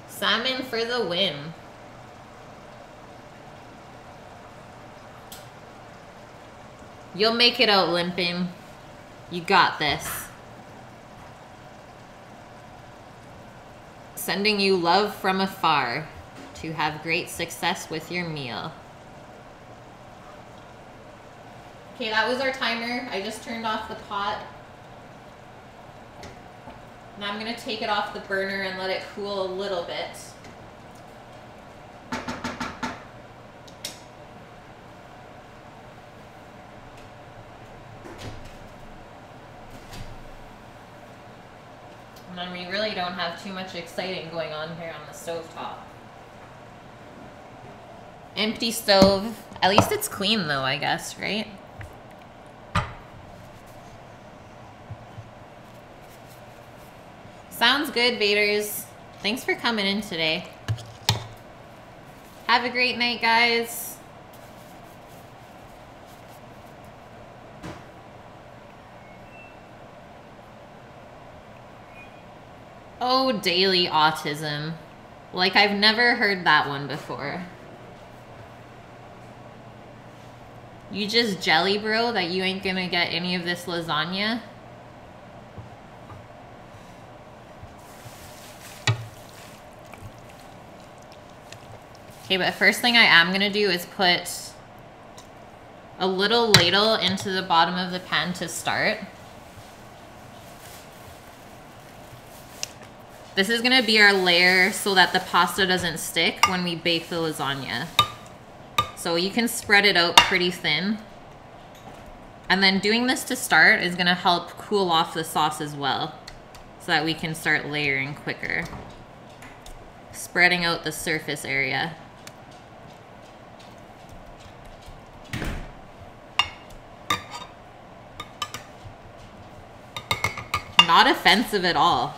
Salmon for the win. You'll make it out, limping. You got this. Sending you love from afar to have great success with your meal. Okay, that was our timer. I just turned off the pot. Now I'm gonna take it off the burner and let it cool a little bit. And then we really don't have too much exciting going on here on the stovetop. Empty stove. At least it's clean though, I guess, right? Sounds good, Vaders. Thanks for coming in today. Have a great night, guys. Oh, daily autism. Like, I've never heard that one before. You just jelly, bro, that you ain't gonna get any of this lasagna? Okay, but first thing I am gonna do is put a little ladle into the bottom of the pan to start. This is gonna be our layer so that the pasta doesn't stick when we bake the lasagna. So you can spread it out pretty thin. And then doing this to start is gonna help cool off the sauce as well, so that we can start layering quicker. Spreading out the surface area. Not offensive at all.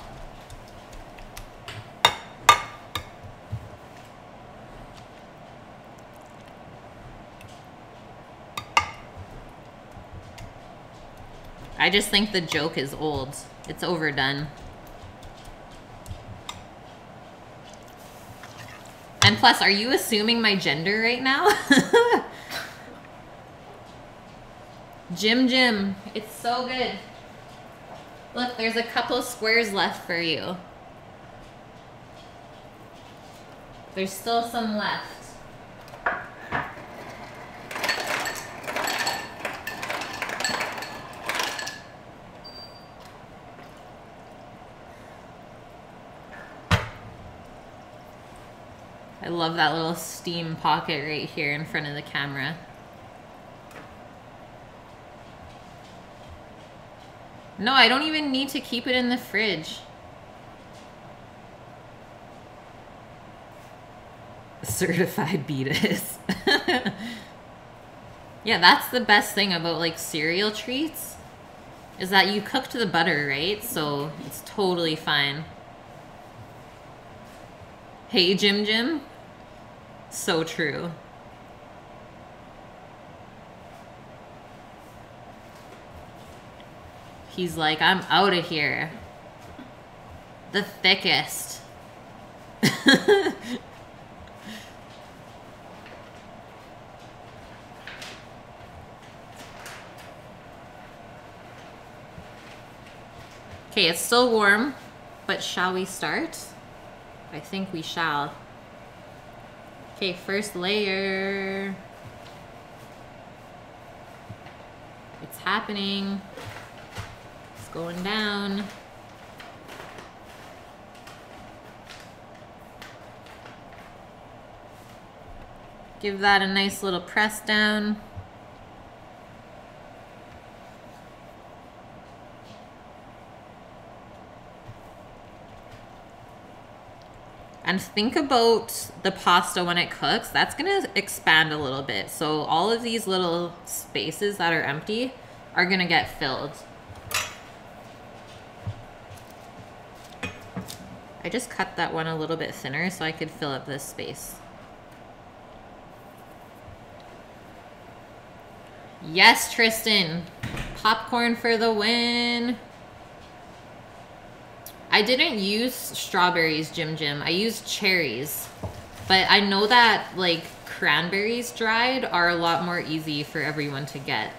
I just think the joke is old. It's overdone. And plus, are you assuming my gender right now? Jim, it's so good. Look, there's a couple squares left for you. There's still some left. I love that little steam pocket right here in front of the camera. No, I don't even need to keep it in the fridge. Certified beatus. Yeah, that's the best thing about like cereal treats, is that you cooked the butter, right? So it's totally fine. Hey, Jim. So true. He's like, I'm out of here. The thickest. Okay, it's still warm, but shall we start? I think we shall. Okay, first layer. It's happening. It's going down. Give that a nice little press down. And think about the pasta when it cooks. That's gonna expand a little bit. So all of these little spaces that are empty are gonna get filled. I just cut that one a little bit thinner so I could fill up this space. Yes, Tristan. Popcorn for the win. I didn't use strawberries, Jim. I used cherries. But I know that like cranberries dried are a lot more easy for everyone to get.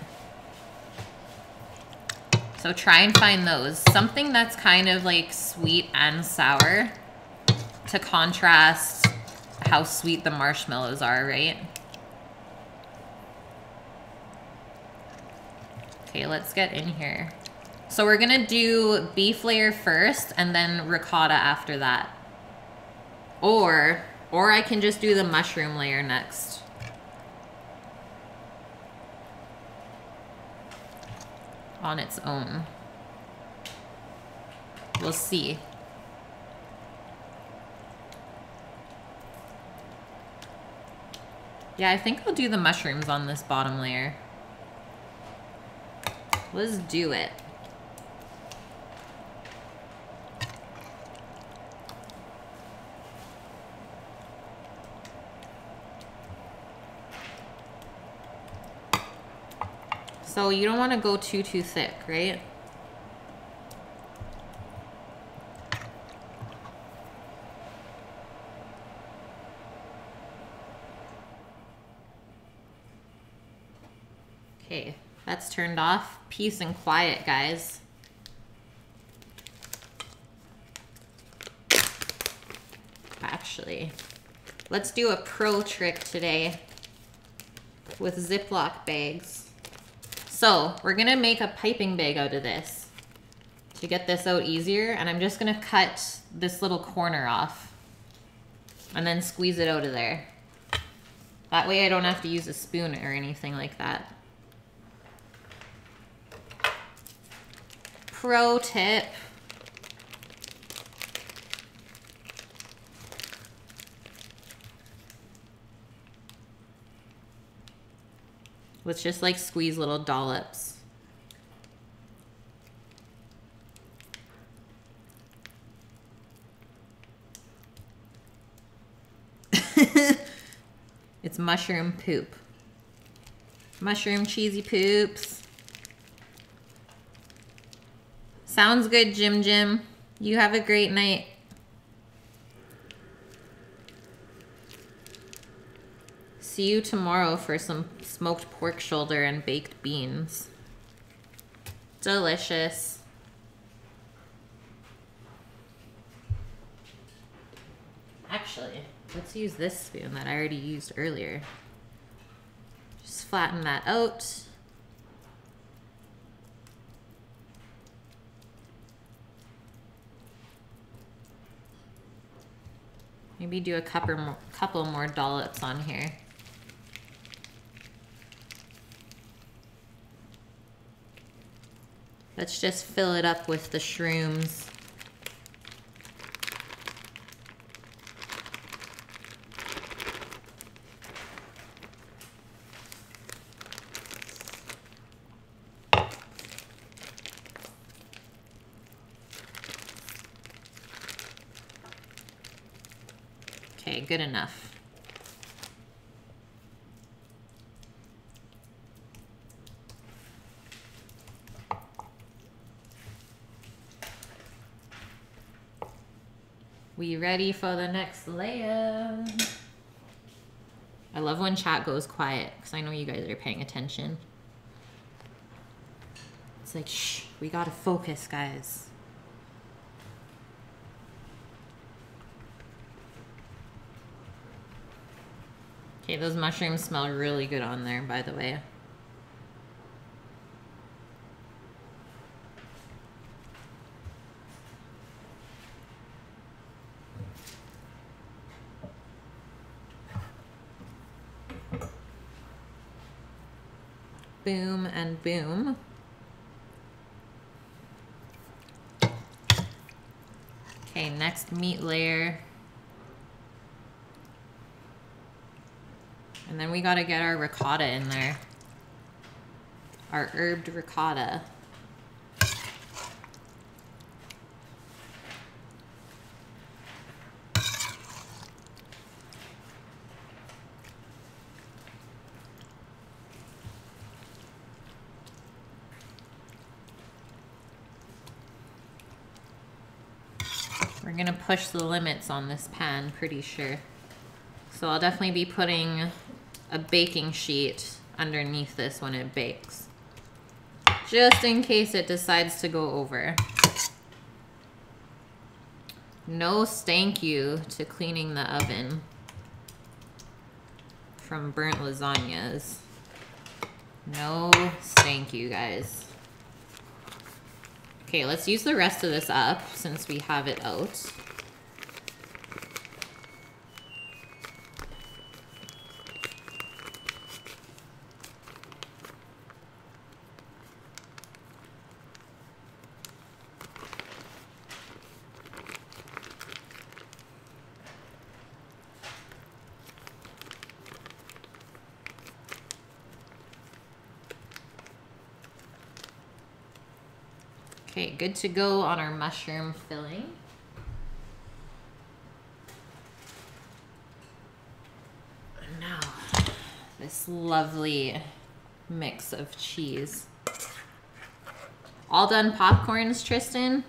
So try and find those. Something that's kind of like sweet and sour to contrast how sweet the marshmallows are, right? Okay, let's get in here. So we're gonna do beef layer first and then ricotta after that. Or I can just do the mushroom layer next. On its own. We'll see. Yeah, I think I'll do the mushrooms on this bottom layer. Let's do it. So you don't want to go too thick, right? Okay, that's turned off. Peace and quiet, guys. Actually, let's do a pro trick today with Ziploc bags. So we're gonna make a piping bag out of this to get this out easier, and I'm just gonna cut this little corner off and then squeeze it out of there. That way I don't have to use a spoon or anything like that. Pro tip. Let's just like squeeze little dollops. It's mushroom poop. Mushroom cheesy poops. Sounds good, Jim. You have a great night. See you tomorrow for some smoked pork shoulder and baked beans. Delicious. Actually, let's use this spoon that I already used earlier. Just flatten that out. Maybe do a couple more dollops on here. Let's just fill it up with the shrooms. Okay, good enough. We ready for the next layer? I love when chat goes quiet because I know you guys are paying attention. It's like, shh, we gotta focus, guys. Okay, those mushrooms smell really good on there, by the way. Boom and boom. Okay, next meat layer. And then we gotta get our ricotta in there. Our herbed ricotta. We're gonna push the limits on this pan, pretty sure. So I'll definitely be putting a baking sheet underneath this when it bakes, just in case it decides to go over. No thank you to cleaning the oven from burnt lasagnas. No thank you, guys. Okay, let's use the rest of this up since we have it out. Okay, good to go on our mushroom filling. And now, this lovely mix of cheese. All done popcorns, Tristan?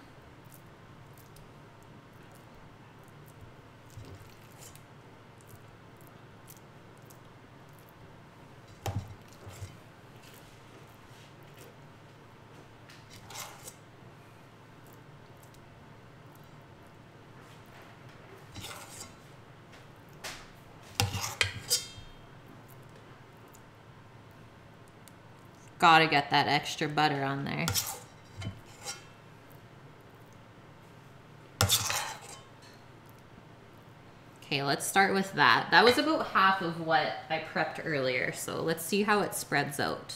Gotta get that extra butter on there. Okay, let's start with that. That was about half of what I prepped earlier, so let's see how it spreads out.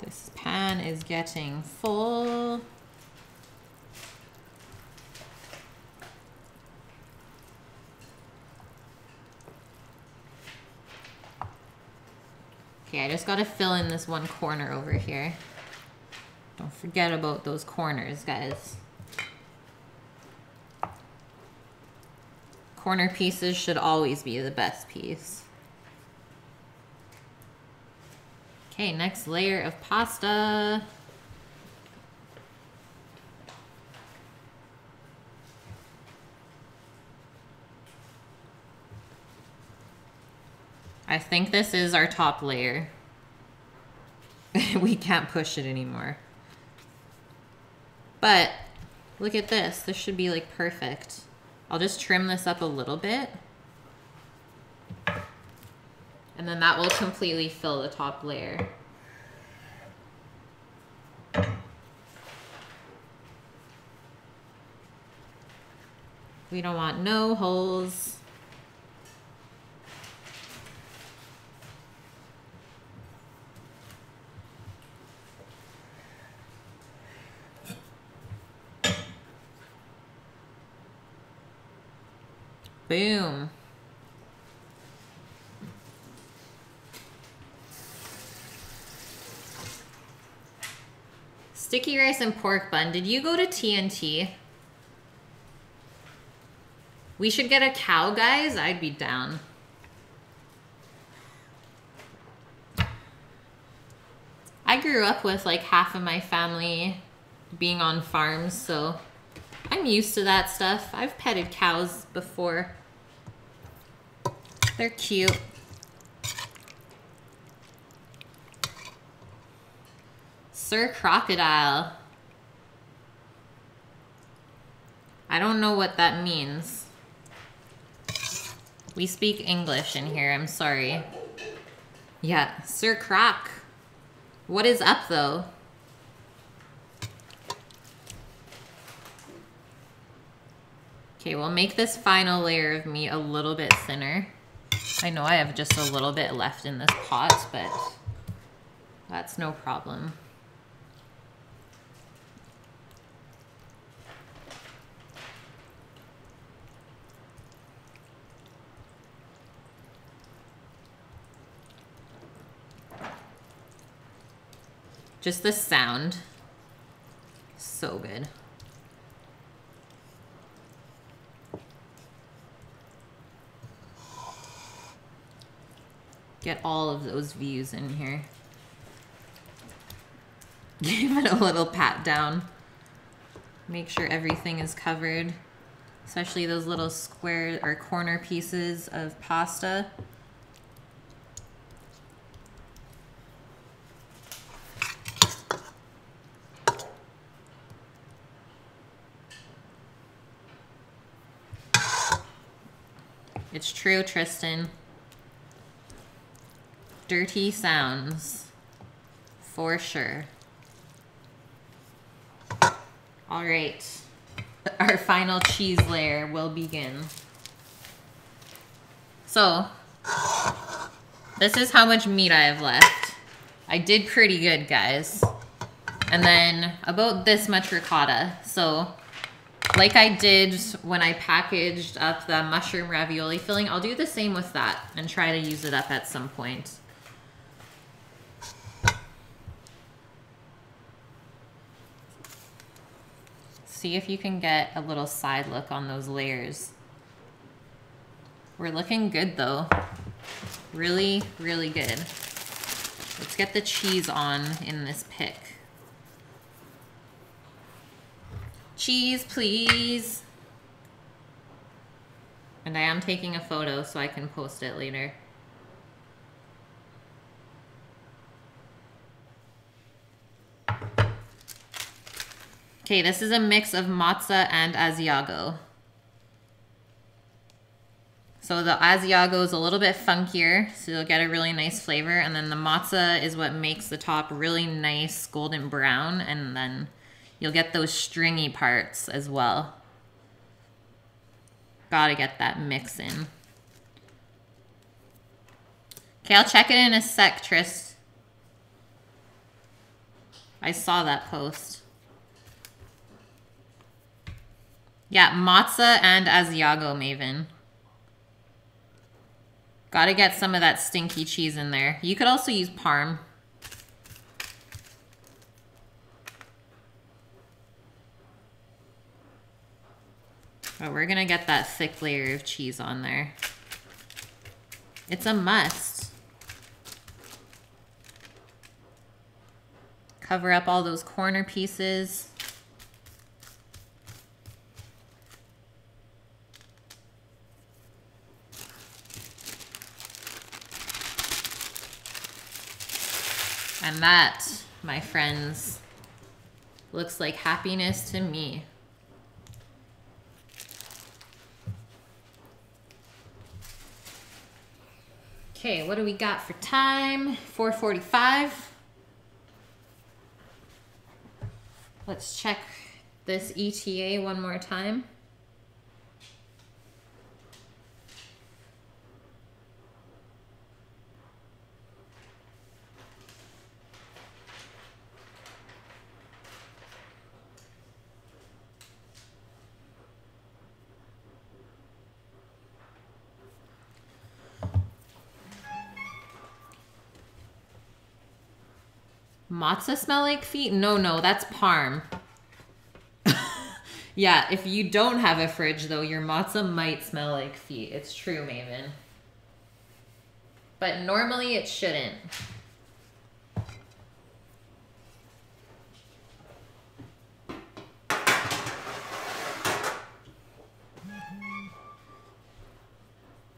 This pan is getting full. Okay, I just gotta fill in this one corner over here. Don't forget about those corners, guys. Corner pieces should always be the best piece. Okay, next layer of pasta. I think this is our top layer. We can't push it anymore. But look at this. This should be like perfect. I'll just trim this up a little bit. And then that will completely fill the top layer. We don't want no holes. Boom. Sticky rice and pork bun. Did you go to TNT? We should get a cow, guys. I'd be down. I grew up with like half of my family being on farms, so I'm used to that stuff. I've petted cows before. They're cute. Sir Crocodile. I don't know what that means. We speak English in here, I'm sorry. Yeah, Sir Croc. What is up though? Okay, we'll make this final layer of meat a little bit thinner. I know I have just a little bit left in this pot, but that's no problem. Just the sound, so good. Get all of those views in here. Give it a little pat down. Make sure everything is covered, especially those little square or corner pieces of pasta. It's true, Tristan. Dirty sounds, for sure. All right, our final cheese layer will begin. So, this is how much meat I have left. I did pretty good, guys. And then about this much ricotta. So, like I did when I packaged up the mushroom ravioli filling, I'll do the same with that and try to use it up at some point. See if you can get a little side look on those layers. We're looking good though. Really, really good. Let's get the cheese on in this pick. Cheese, please. And I am taking a photo so I can post it later. Okay, this is a mix of matzo and Asiago. So the Asiago is a little bit funkier, so you'll get a really nice flavor. And then the matzo is what makes the top really nice golden brown. And then you'll get those stringy parts as well. Gotta get that mix in. Okay, I'll check it in a sec, Tris. I saw that post. Yeah, matzo and Asiago, Maven. Gotta get some of that stinky cheese in there. You could also use parm. But we're gonna get that thick layer of cheese on there. It's a must. Cover up all those corner pieces. And that, my friends, looks like happiness to me. Okay, what do we got for time? 4:45. Let's check this ETA one more time. Matzo smell like feet? No, that's parm. Yeah, if you don't have a fridge though, your matzo might smell like feet. It's true, Maven. But normally it shouldn't.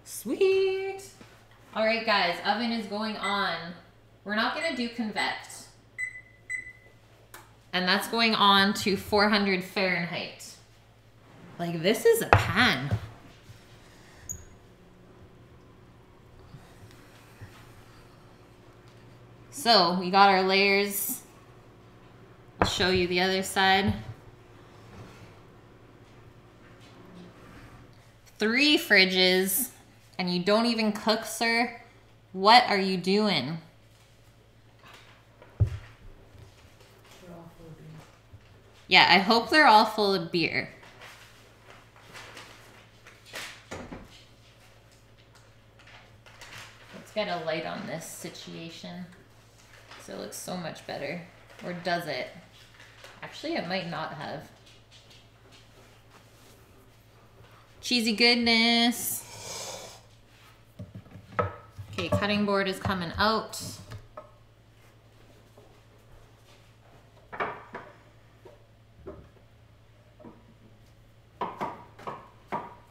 Sweet. All right, guys, oven is going on. We're not gonna do convect. And that's going on to 400 Fahrenheit. Like, this is a pan. So, we got our layers. I'll show you the other side. 3 fridges, and you don't even cook, sir? What are you doing? Yeah, I hope they're all full of beer. Let's get a light on this situation so it looks so much better. Or does it? Actually, it might not have. Cheesy goodness. Okay, cutting board is coming out.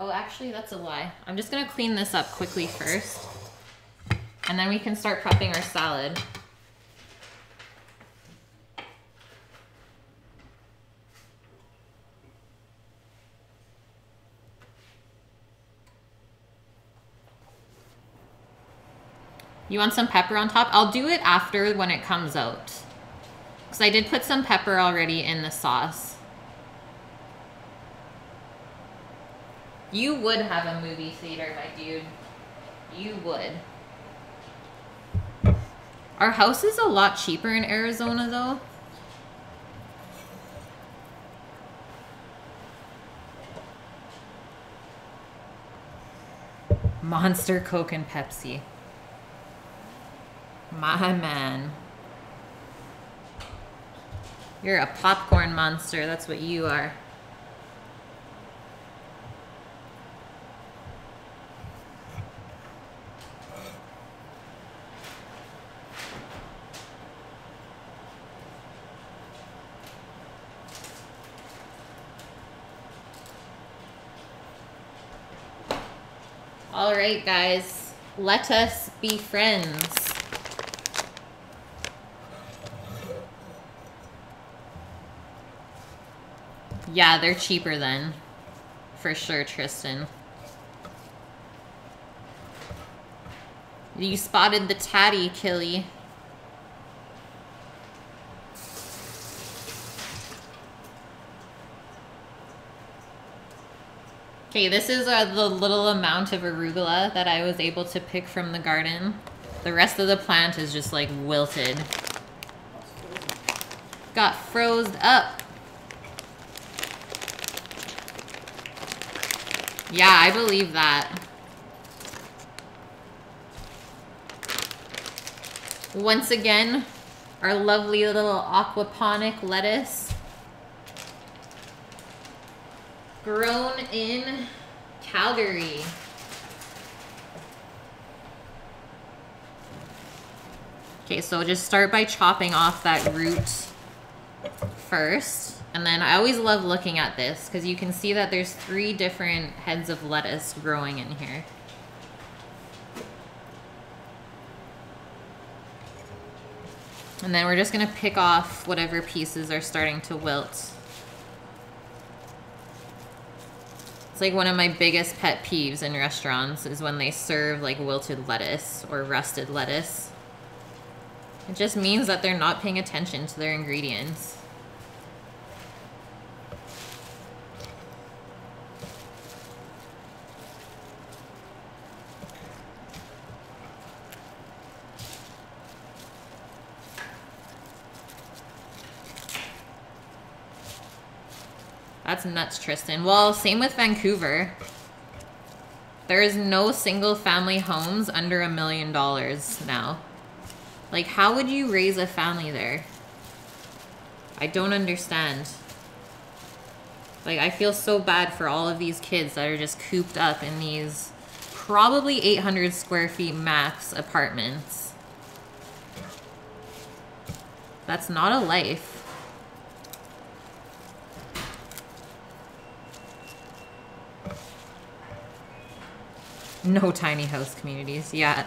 Oh, actually, that's a lie. I'm just gonna clean this up quickly first, and then we can start prepping our salad. You want some pepper on top? I'll do it after when it comes out, because I did put some pepper already in the sauce. You would have a movie theater, my dude. You would. Our house is a lot cheaper in Arizona, though. Monster, Coke, and Pepsi. My man. You're a popcorn monster. That's what you are. All right, guys, let us be friends. Yeah, they're cheaper then. For sure, Tristan. You spotted the tatty, Killy. Okay, this is the little amount of arugula that I was able to pick from the garden. The rest of the plant is just like wilted. Got froze up. Yeah, I believe that. Once again, our lovely little aquaponic lettuce. Grown in Calgary. Okay, so just start by chopping off that root first. And then I always love looking at this because you can see that there's 3 different heads of lettuce growing in here. And then we're just gonna pick off whatever pieces are starting to wilt. It's like one of my biggest pet peeves in restaurants is when they serve like wilted lettuce or rusted lettuce. It just means that they're not paying attention to their ingredients. That's nuts, Tristan. Well, same with Vancouver. There is no single family homes under $1 million now. Like, how would you raise a family there? I don't understand. Like, I feel so bad for all of these kids that are just cooped up in these probably 800 square feet max apartments. That's not a life. No tiny house communities, yeah.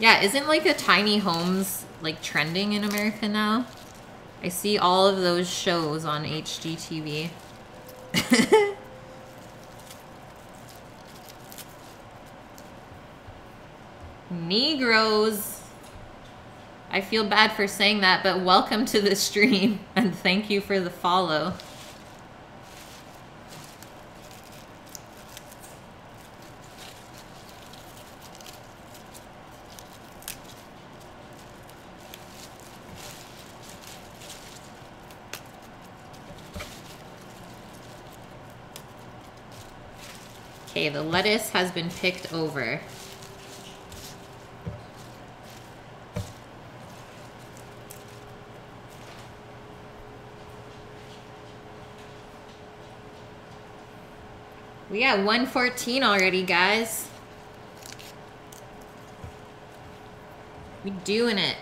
Yeah, isn't like a tiny homes like trending in America now? I see all of those shows on HGTV. Negroes. I feel bad for saying that, but welcome to the stream and thank you for the follow. Okay, the lettuce has been picked over. We got 114 already, guys. We doing it.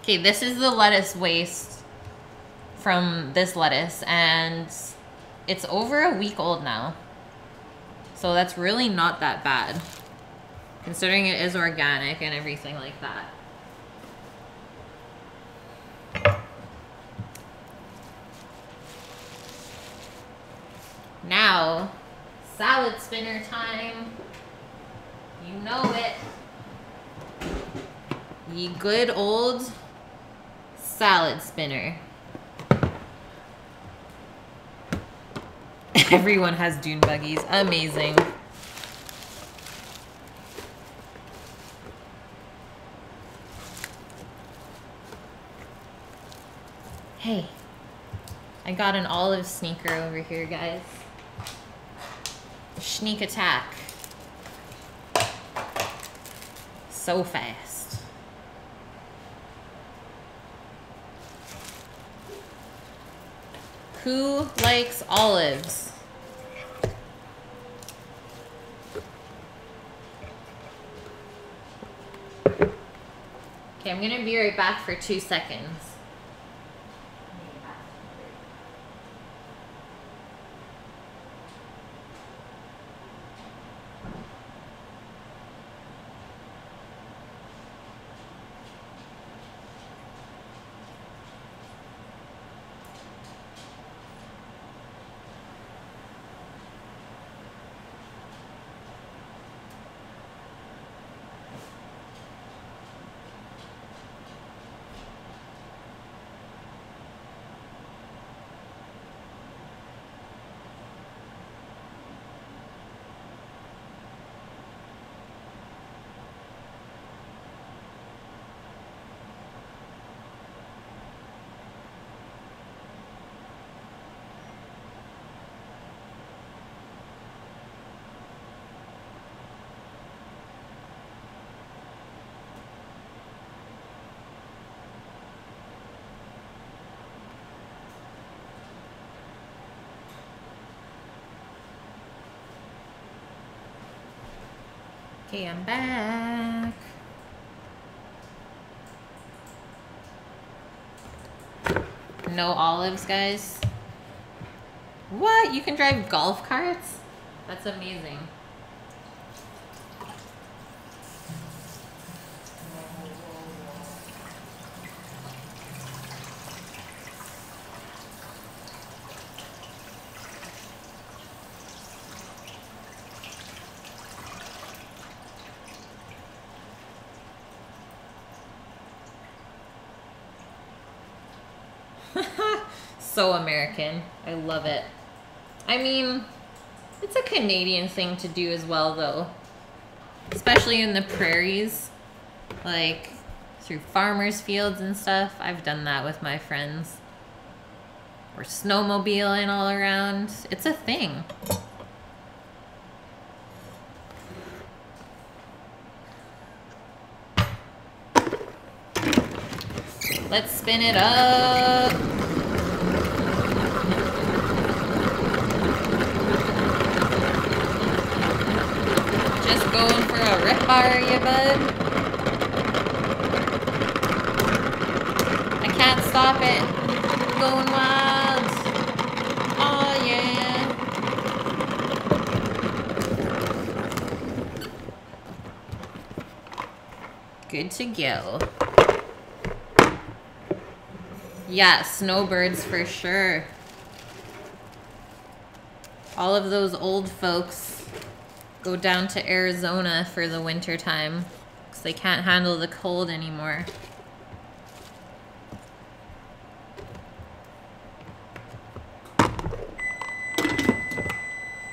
Okay, this is the lettuce waste from this lettuce, and it's over a week old now. So that's really not that bad, considering it is organic and everything like that. Now, salad spinner time. You know it. Ye good old salad spinner. Everyone has dune buggies. Amazing. Hey, I got an olive sneaker over here, guys. Sneak attack. So fast. Who likes olives? Okay, I'm gonna be right back for 2 seconds. Okay, I'm back. No olives, guys. What? You can drive golf carts? That's amazing. So American. I love it. I mean, it's a Canadian thing to do as well, though. Especially in the prairies. Like, through farmers' fields and stuff. I've done that with my friends. We're snowmobiling all around. It's a thing. Let's spin it up. Just going for a rip bar, ya bud? I can't stop it. I'm going wild. Oh yeah. Good to go. Yeah, snowbirds for sure. All of those old folks go down to Arizona for the winter time because they can't handle the cold anymore.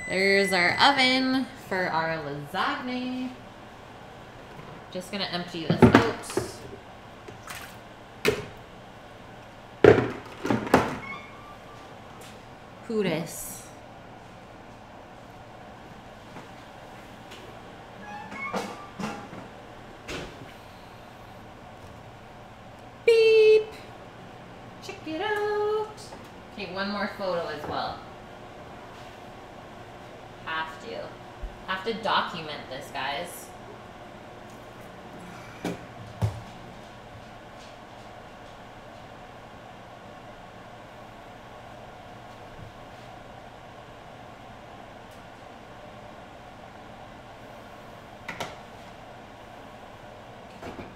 There's our oven for our lasagne. Just gonna empty this out. Puris. Beep. Check it out. Okay, one more photo as well. Have to document this, guys.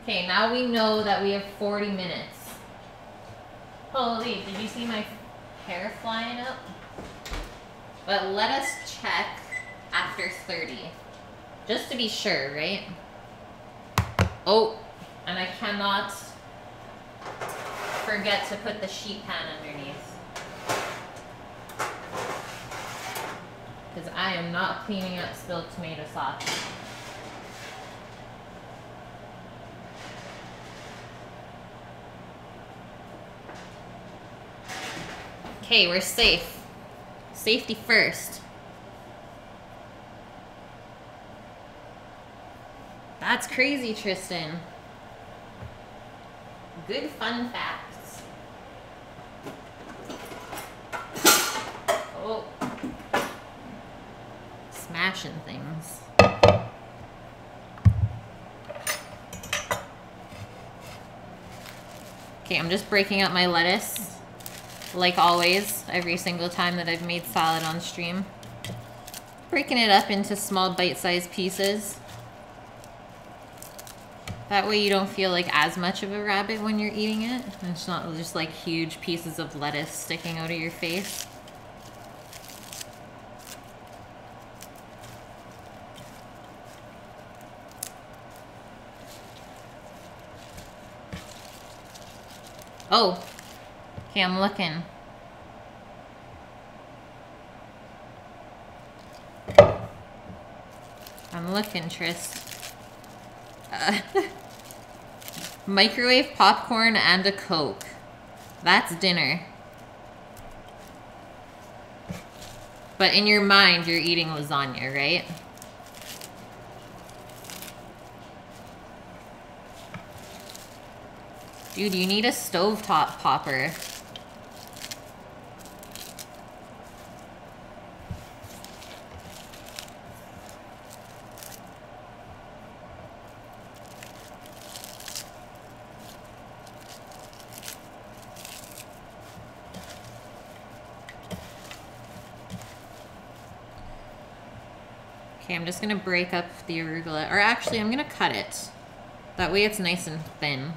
Okay, now we know that we have 40 minutes. Holy, did you see my hair flying up? But let us check after 30. Just to be sure, right? Oh, and I cannot forget to put the sheet pan underneath. Because I am not cleaning up spilled tomato sauce. Okay, we're safe. Safety first. That's crazy, Tristan. Good fun facts. Oh. Smashing things. Okay, I'm just breaking up my lettuce. Like always, every single time that I've made salad on stream. Breaking it up into small bite-sized pieces. That way you don't feel like as much of a rabbit when you're eating it. And it's not just like huge pieces of lettuce sticking out of your face. Oh, okay, I'm looking. I'm looking, Tris. Microwave popcorn and a Coke. That's dinner. But in your mind, you're eating lasagna, right? Dude, you need a stovetop popper. Okay, I'm just gonna break up the arugula, or actually I'm gonna cut it. That way it's nice and thin.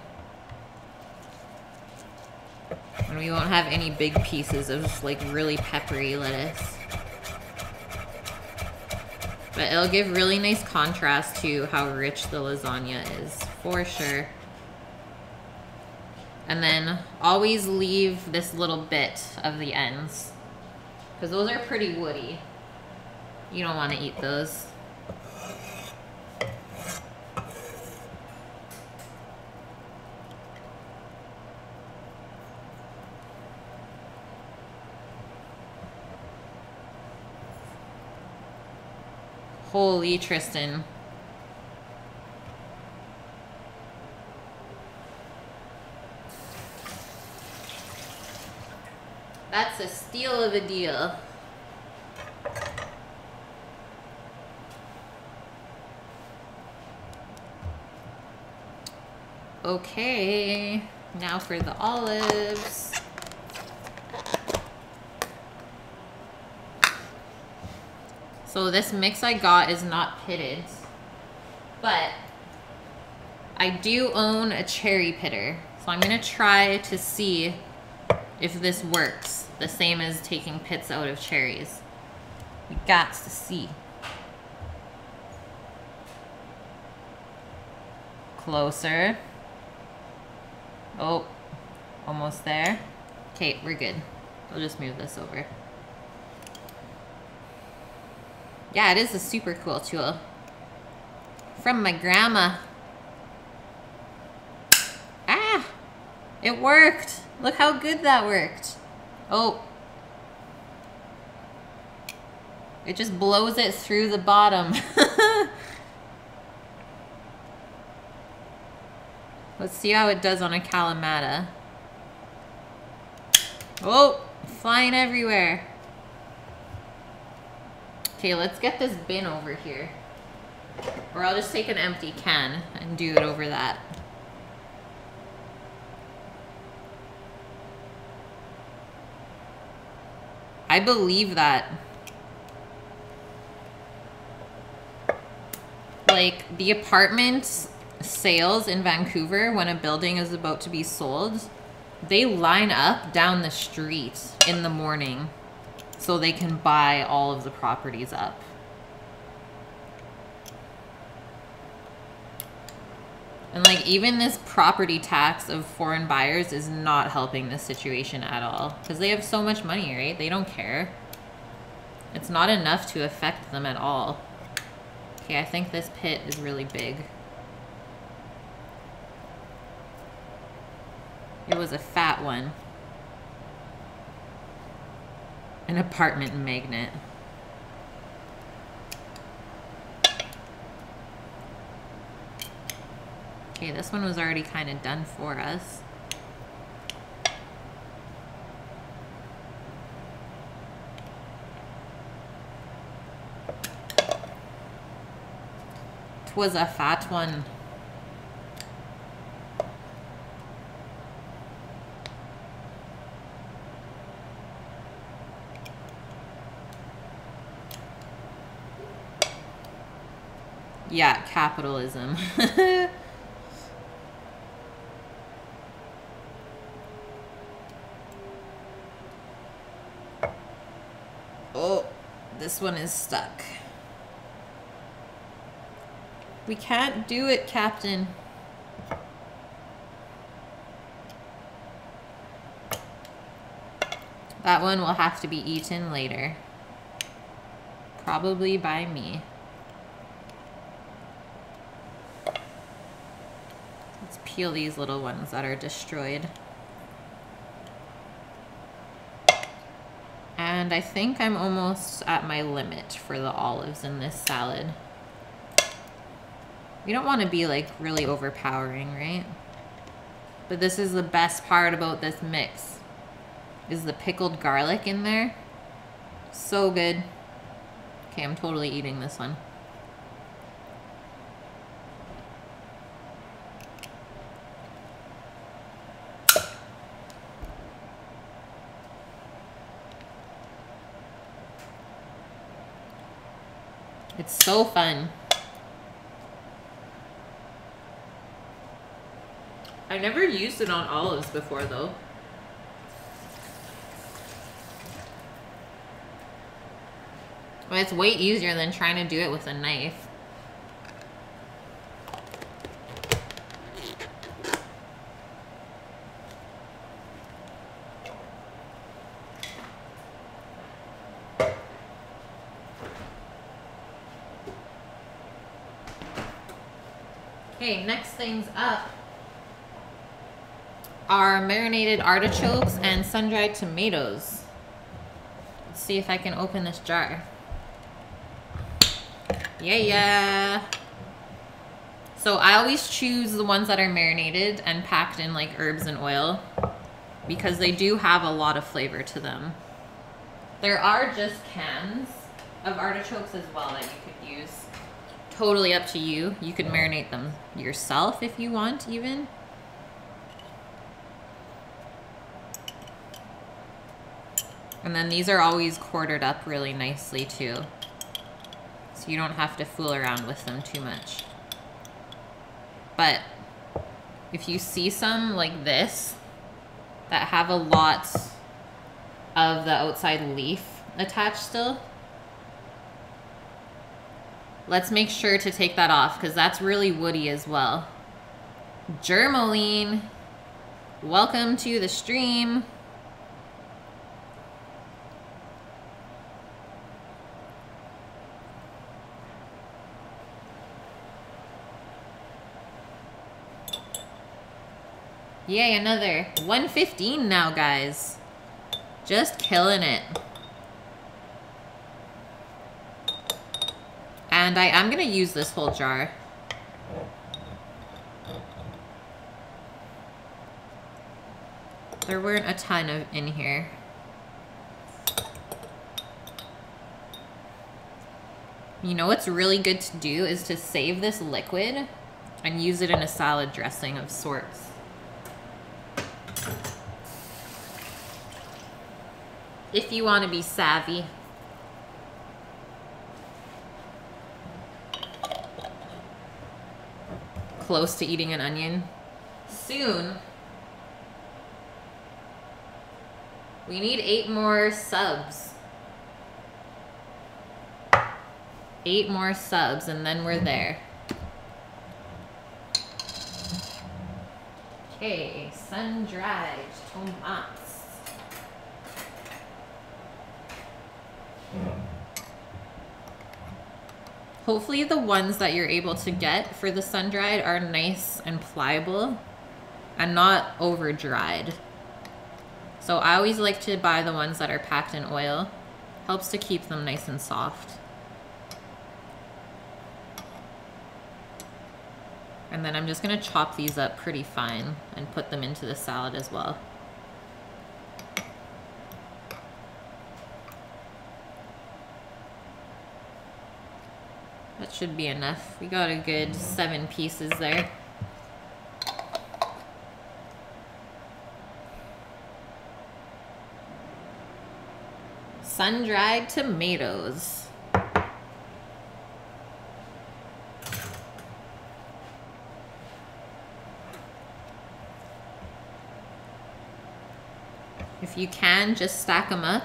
And we won't have any big pieces of like really peppery lettuce. But it'll give really nice contrast to how rich the lasagna is, for sure. And then always leave this little bit of the ends, because those are pretty woody. You don't want to eat those. Holy Tristan. That's a steal of a deal. Okay, now for the olives. So this mix I got is not pitted, but I do own a cherry pitter. So I'm gonna try to see if this works, the same as taking pits out of cherries. We got to see. Closer. Oh, almost there. Okay, we're good. We'll just move this over. Yeah, it is a super cool tool. From my grandma. Ah! It worked! Look how good that worked. Oh. It just blows it through the bottom. Let's see how it does on a Kalamata. Oh! Flying everywhere. Okay, let's get this bin over here. Or I'll just take an empty can and do it over that. I believe that. Like, the apartment sales in Vancouver, when a building is about to be sold, they line up down the street in the morning so they can buy all of the properties up. And like, even this property tax of foreign buyers is not helping this situation at all, because they have so much money, right? They don't care. It's not enough to affect them at all. Okay, I think this pit is really big. It was a fat one. An apartment magnet. Okay, this one was already kind of done for us. It was a fat one. Yeah, capitalism. Oh, this one is stuck. We can't do it, Captain. That one will have to be eaten later. Probably by me. Let's peel these little ones that are destroyed. And I think I'm almost at my limit for the olives in this salad. We don't want to be like really overpowering, right? But this is the best part about this mix, is the pickled garlic in there. So good. Okay, I'm totally eating this one. It's so fun. I never used it on olives before though. Well, it's way easier than trying to do it with a knife. Okay, next things up are marinated artichokes and sun-dried tomatoes. Let's see if I can open this jar. Yeah. So I always choose the ones that are marinated and packed in like herbs and oil because they do have a lot of flavor to them. There are just cans of artichokes as well that you could use. Totally up to you. You could marinate them yourself if you want even. And then these are always quartered up really nicely too. So you don't have to fool around with them too much. But if you see some like this that have a lot of the outside leaf attached still, let's make sure to take that off because that's really woody as well. Germaline, welcome to the stream. Yay, another 115 now, guys. Just killing it. And I am gonna use this whole jar. There weren't a ton of in here. You know what's really good to do is to save this liquid and use it in a salad dressing of sorts. If you want to be savvy. Close to eating an onion. Soon. We need 8 more subs. 8 more subs and then we're there. Okay, sun-dried tomatoes. Hopefully the ones that you're able to get for the sun-dried are nice and pliable and not over-dried. So I always like to buy the ones that are packed in oil. Helps to keep them nice and soft. And then I'm just gonna chop these up pretty fine and put them into the salad as well. That should be enough. We got a good 7 pieces there. Sun-dried tomatoes. If you can, just stack them up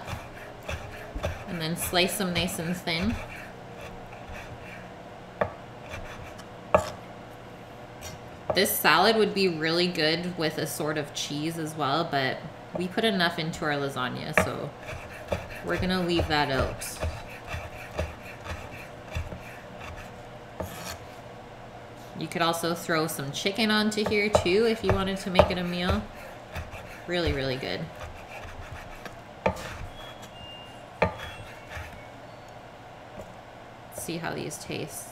and then slice them nice and thin. This salad would be really good with a sort of cheese as well, but we put enough into our lasagna, so we're gonna leave that out. You could also throw some chicken onto here too if you wanted to make it a meal. Really, really good. Let's see how these taste.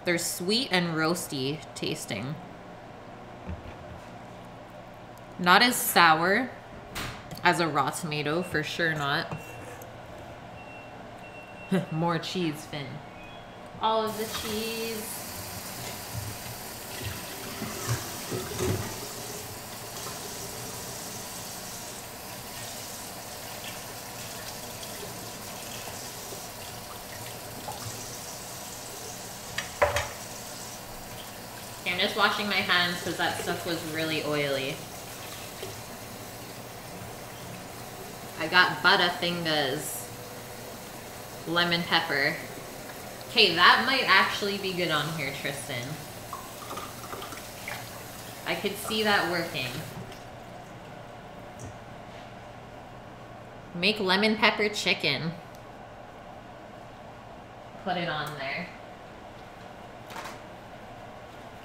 They're sweet and roasty tasting. Not as sour as a raw tomato, for sure not. More cheese, Finn. All of the cheese. just washing my hands because that stuff was really oily. I got butterfingers. Lemon pepper. Okay, that might actually be good on here, Tristan. I could see that working. Make lemon pepper chicken. Put it on there.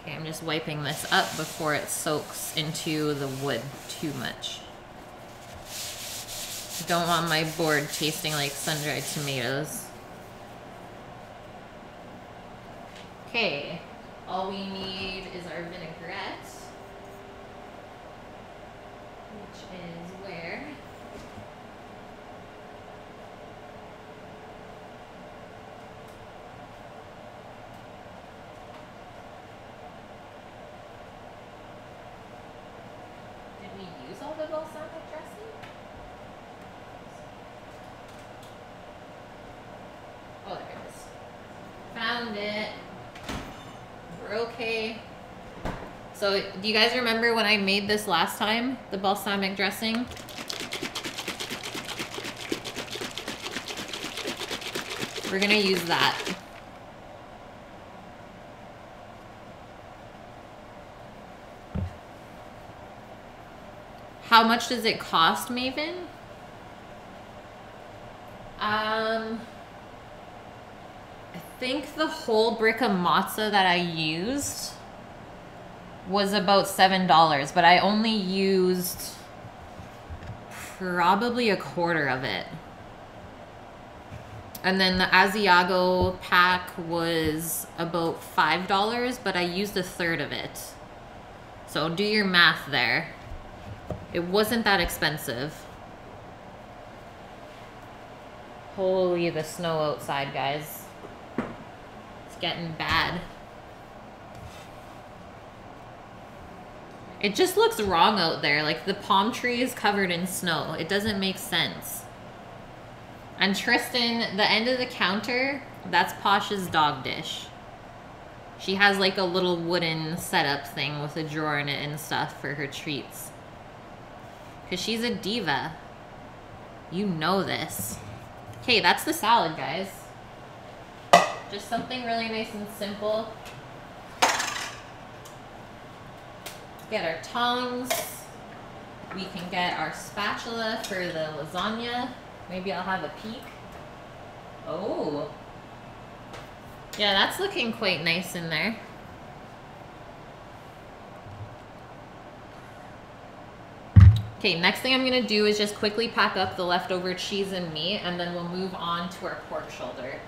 Okay, I'm just wiping this up before it soaks into the wood too much. Don't want my board tasting like sun-dried tomatoes. Okay, all we need is our vinaigrette, which is where? Did we use all the balsamic dressing? Oh, there it is. Found it. We're okay. So, do you guys remember when I made this last time? The balsamic dressing? We're gonna use that. How much does it cost, Maven? I think the whole brick of matzo that I used was about $7, but I only used probably a quarter of it. And then the Asiago pack was about $5, but I used a third of it. So do your math there. It wasn't that expensive. Holy, the snow outside, guys. It's getting bad. It just looks wrong out there. Like the palm tree is covered in snow. It doesn't make sense. And Tristan, the end of the counter, that's Posh's dog dish. She has like a little wooden setup thing with a drawer in it and stuff for her treats. Because she's a diva. You know this. Okay, that's the salad, guys. Just something really nice and simple. Get our tongs. We can get our spatula for the lasagna. Maybe I'll have a peek. Oh. Yeah, that's looking quite nice in there. Okay, next thing I'm gonna do is just quickly pack up the leftover cheese and meat, and then we'll move on to our pork shoulder.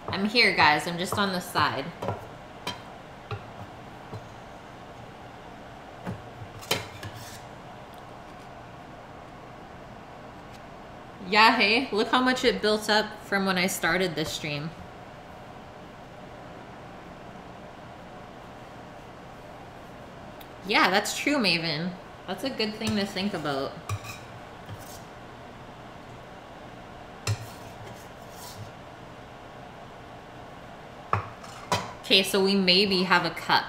I'm here, guys. I'm just on the side. Yeah, hey, look how much it built up from when I started this stream. Yeah, that's true, Maven. That's a good thing to think about. Okay, so we maybe have a cup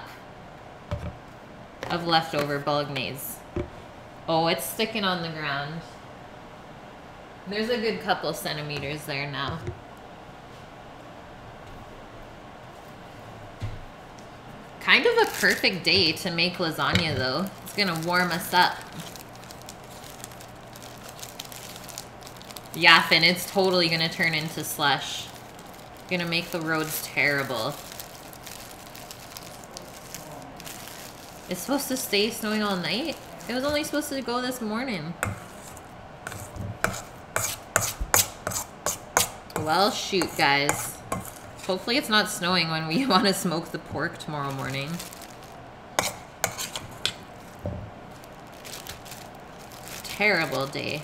of leftover bolognese. Oh, it's sticking on the ground. There's a good couple centimeters there now. Kind of a perfect day to make lasagna, though. It's gonna warm us up. Yeah, Finn, it's totally gonna turn into slush. Gonna make the roads terrible. It's supposed to stay snowing all night? It was only supposed to go this morning. Well, shoot, guys. Hopefully it's not snowing when we want to smoke the pork tomorrow morning. terrible day.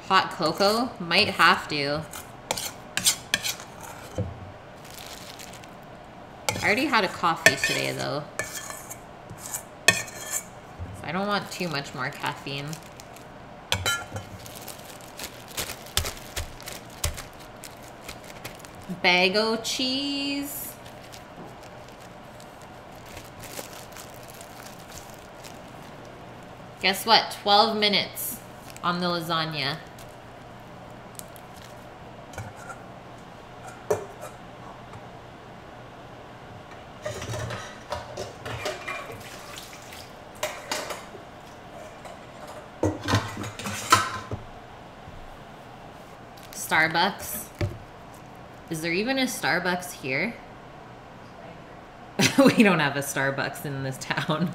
Hot cocoa? Might have to. I already had a coffee today, though. So I don't want too much more caffeine. Bago cheese. Guess what? 12 minutes on the lasagna. Starbucks. Is there even a Starbucks here? We don't have a Starbucks in this town.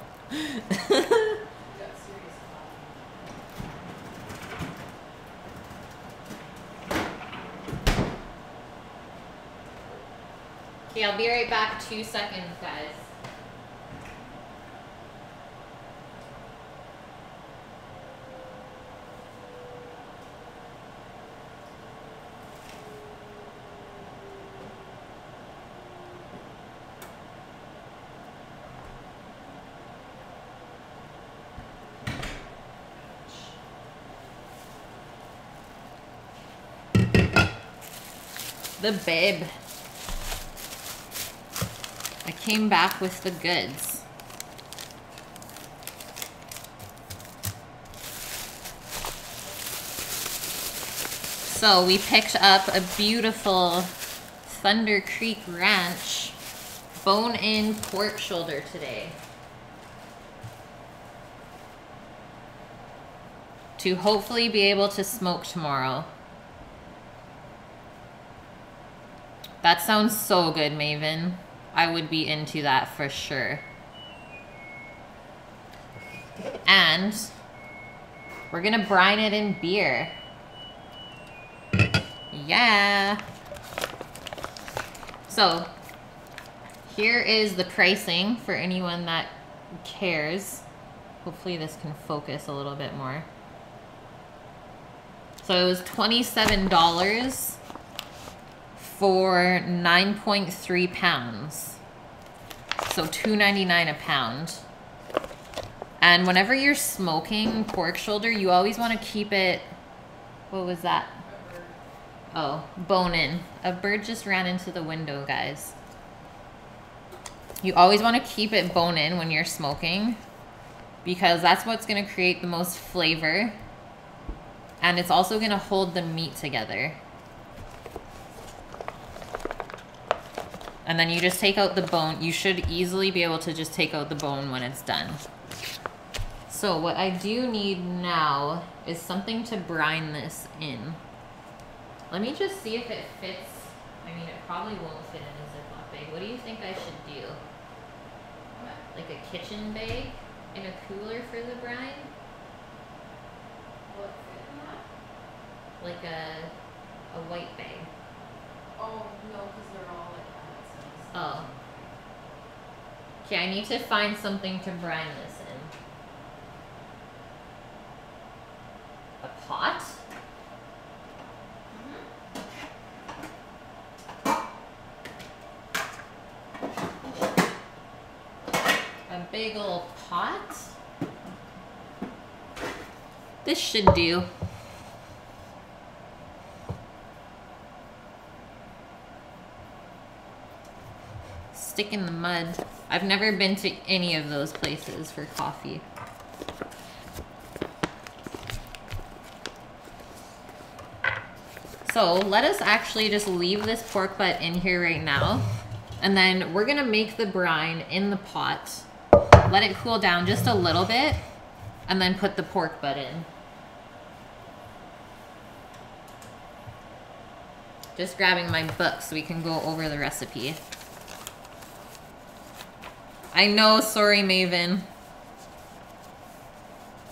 Okay, I'll be right back. 2 seconds, guys. The babe. I came back with the goods. So we picked up a beautiful Thunder Creek Ranch bone-in pork shoulder today. To hopefully be able to smoke tomorrow. That sounds so good, Maven. I would be into that for sure. And we're gonna brine it in beer. Yeah. So here is the pricing for anyone that cares. Hopefully this can focus a little bit more. So it was $27 for 9.3 pounds. So $2.99 a pound. And whenever you're smoking pork shoulder, you always want to keep it, what was that? Oh, bone in. A bird just ran into the window, guys. You always want to keep it bone in when you're smoking, because that's what's going to create the most flavor. And it's also going to hold the meat together. And then you just take out the bone. You should easily be able to just take out the bone when it's done. So what I do need now is something to brine this in. Let me just see if it fits. I mean, it probably won't fit in a Ziploc bag. What do you think I should do? Like a kitchen bag in a cooler for the brine? Will it fit in that? Like a white bag. Oh, no, because they're all like that. Oh. Okay, I need to find something to brine this in. A pot? A big old pot? This should do. Stick in the mud. I've never been to any of those places for coffee. So let us actually just leave this pork butt in here right now. And then we're gonna make the brine in the pot. Let it cool down just a little bit. And then put the pork butt in. Just grabbing my book so we can go over the recipe. I know, sorry, Maven.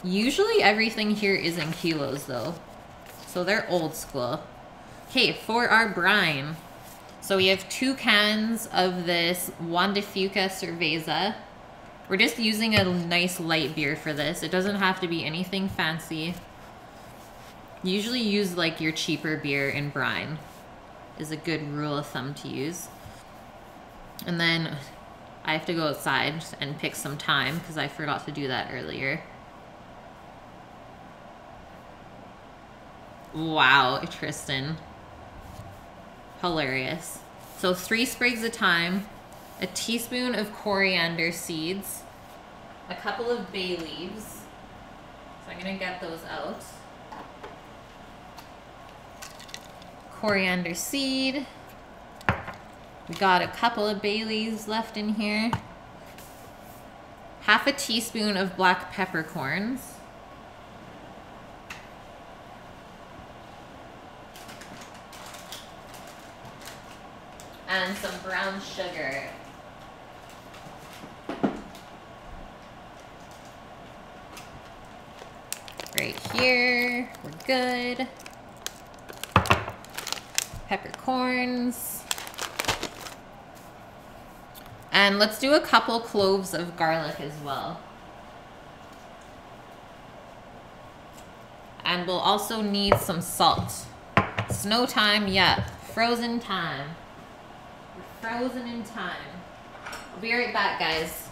Usually everything here is in kilos, though. So they're old school. Okay, for our brine. So we have 2 cans of this Juan de Fuca Cerveza. We're just using a nice light beer for this. It doesn't have to be anything fancy. Usually use like your cheaper beer in brine is a good rule of thumb to use. And then I have to go outside and pick some thyme because I forgot to do that earlier. Wow, Tristan. Hilarious. So 3 sprigs of thyme, a teaspoon of coriander seeds, a couple of bay leaves. So I'm gonna get those out. Coriander seed. We got a couple of bay leaves left in here. Half a teaspoon of black peppercorns. And some brown sugar. Right here, we're good. Peppercorns. And let's do a couple cloves of garlic as well. And we'll also need some salt. Snow time, yeah. Frozen time. We're frozen in time. I'll be right back, guys.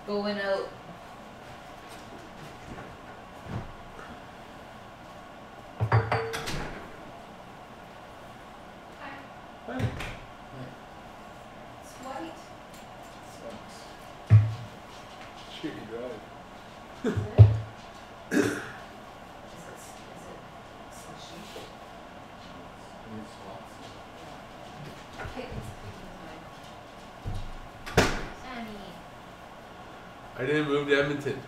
Going out. I didn't move to Edmonton.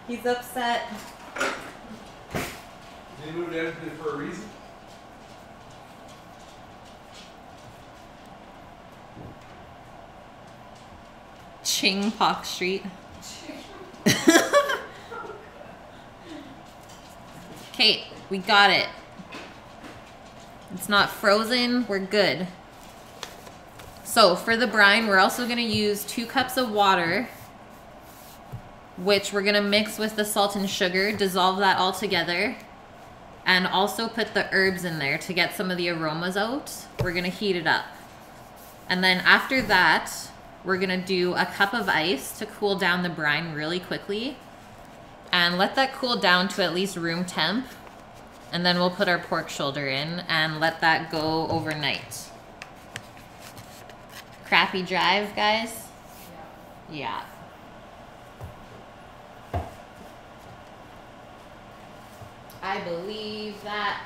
He's upset. Did you move to Edmonton for a reason? Ching Pak Street. Okay, we got it. It's not frozen, we're good. So for the brine, we're also gonna use 2 cups of water, which we're gonna mix with the salt and sugar, dissolve that all together, and also put the herbs in there to get some of the aromas out. We're gonna heat it up. And then after that, we're gonna do a cup of ice to cool down the brine really quickly and let that cool down to at least room temp. And then we'll put our pork shoulder in and let that go overnight. Crappy drive, guys? Yeah. I believe that.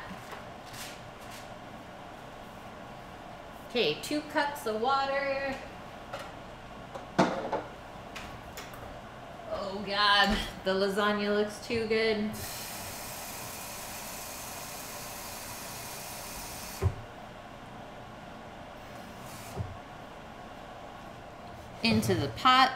Okay, 2 cups of water. Oh God, the lasagna looks too good. Into the pot.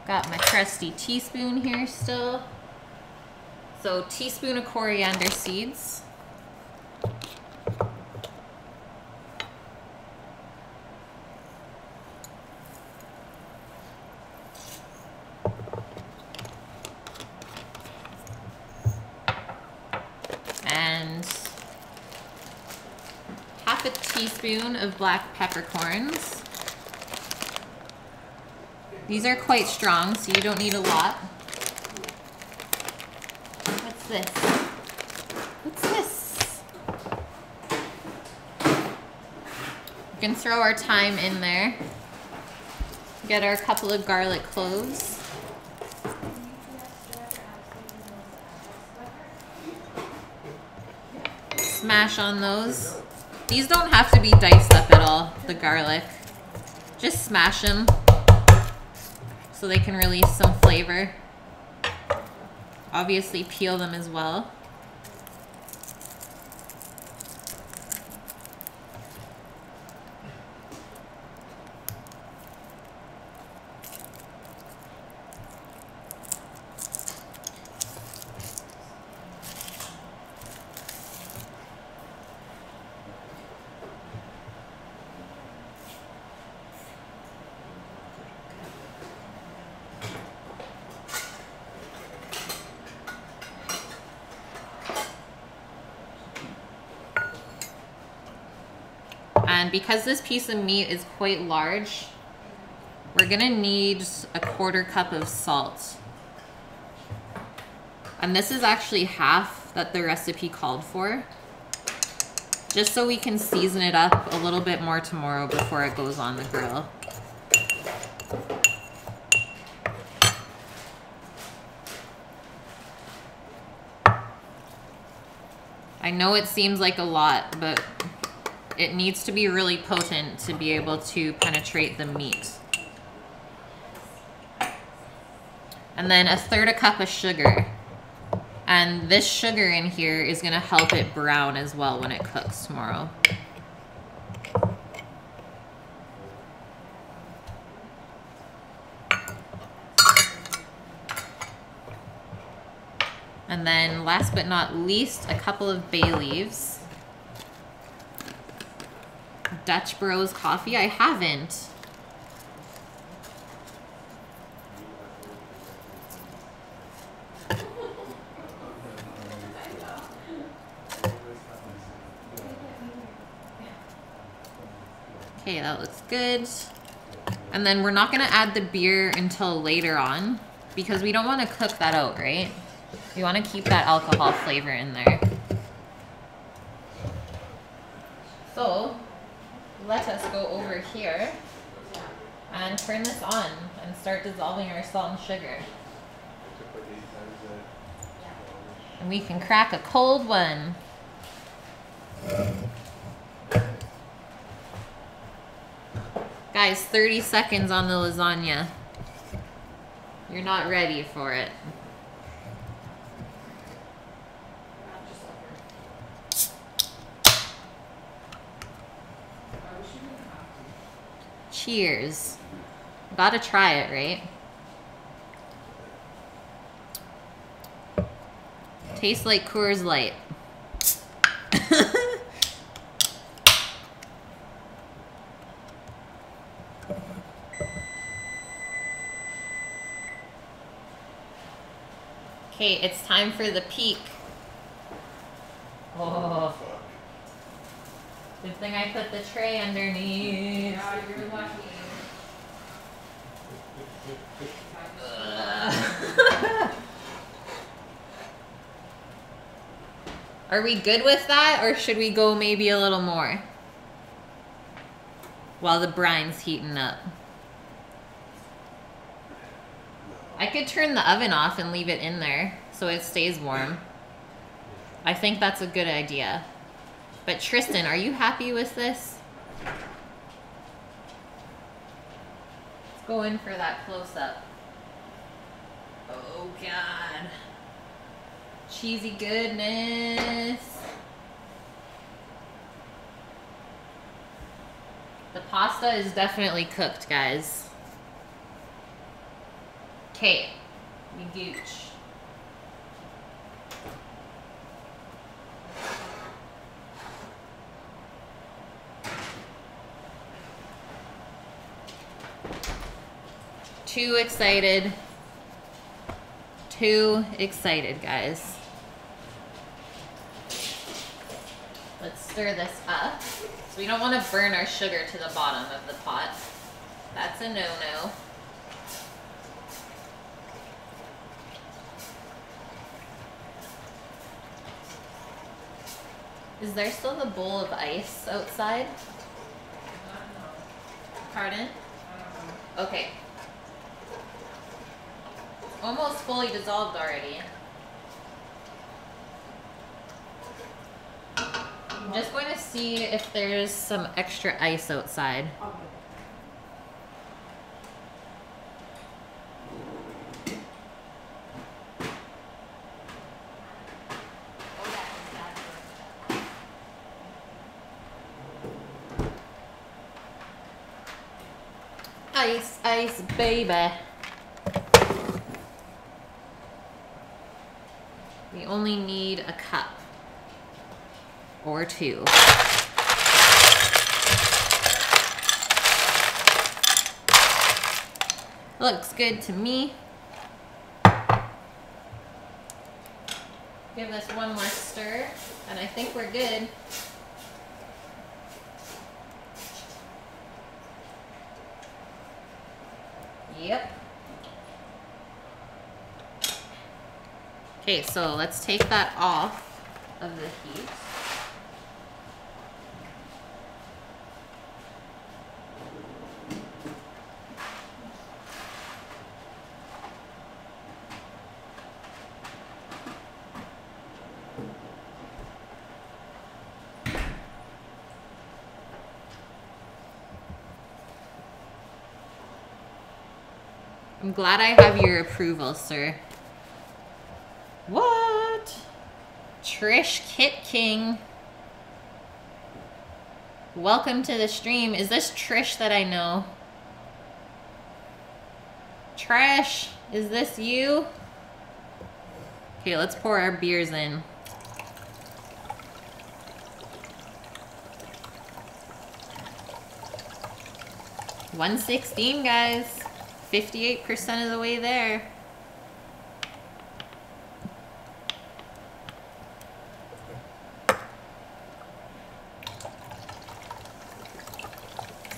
Got my trusty teaspoon here still. So teaspoon of coriander seeds. And half a teaspoon of black peppercorns. These are quite strong, so you don't need a lot. What's this? What's this? We can throw our thyme in there. Get our couple of garlic cloves. Smash on those. These don't have to be diced up at all, the garlic. Just smash them so they can release some flavor. Obviously peel them as well. And because this piece of meat is quite large, we're gonna need a 1/4 cup of salt. And this is actually half that the recipe called for, just so we can season it up a little bit more tomorrow before it goes on the grill. I know it seems like a lot, but it needs to be really potent to be able to penetrate the meat. And then 1/3 cup of sugar. And this sugar in here is gonna help it brown as well when it cooks tomorrow. And then last but not least, a couple of bay leaves. Dutch Bros coffee, I haven't. Okay, that looks good. And then we're not gonna add the beer until later on because we don't wanna cook that out, right? We wanna keep that alcohol flavor in there. So, let us go over here and turn this on and start dissolving our salt and sugar. And we can crack a cold one. Guys, 30 seconds on the lasagna. You're not ready for it. Cheers. Gotta try it, right? Tastes like Coors Light. Okay, it's time for the peak. Oh. Good thing I put the tray underneath. Yeah, you're lucky. Are we good with that, or should we go maybe a little more? While the brine's heating up. I could turn the oven off and leave it in there so it stays warm. I think that's a good idea. But Tristan, are you happy with this? Let's go in for that close-up. Oh God. Cheesy goodness. The pasta is definitely cooked, guys. Okay, we gooch. Too excited. Too excited, guys. Let's stir this up. So we don't want to burn our sugar to the bottom of the pot. That's a no-no. Is there still the bowl of ice outside? Pardon? Okay. Almost fully dissolved already. I'm just going to see if there's some extra ice outside. Ice, ice, baby. We only need a cup or two. Looks good to me. Give this one more stir, and I think we're good. Yep. Okay, so let's take that off of the heat. I'm glad I have your approval, sir. What? Trish Kit King. Welcome to the stream. Is this Trish that I know? Trish, is this you? Okay, let's pour our beers in. $1.16, guys. 58% of the way there.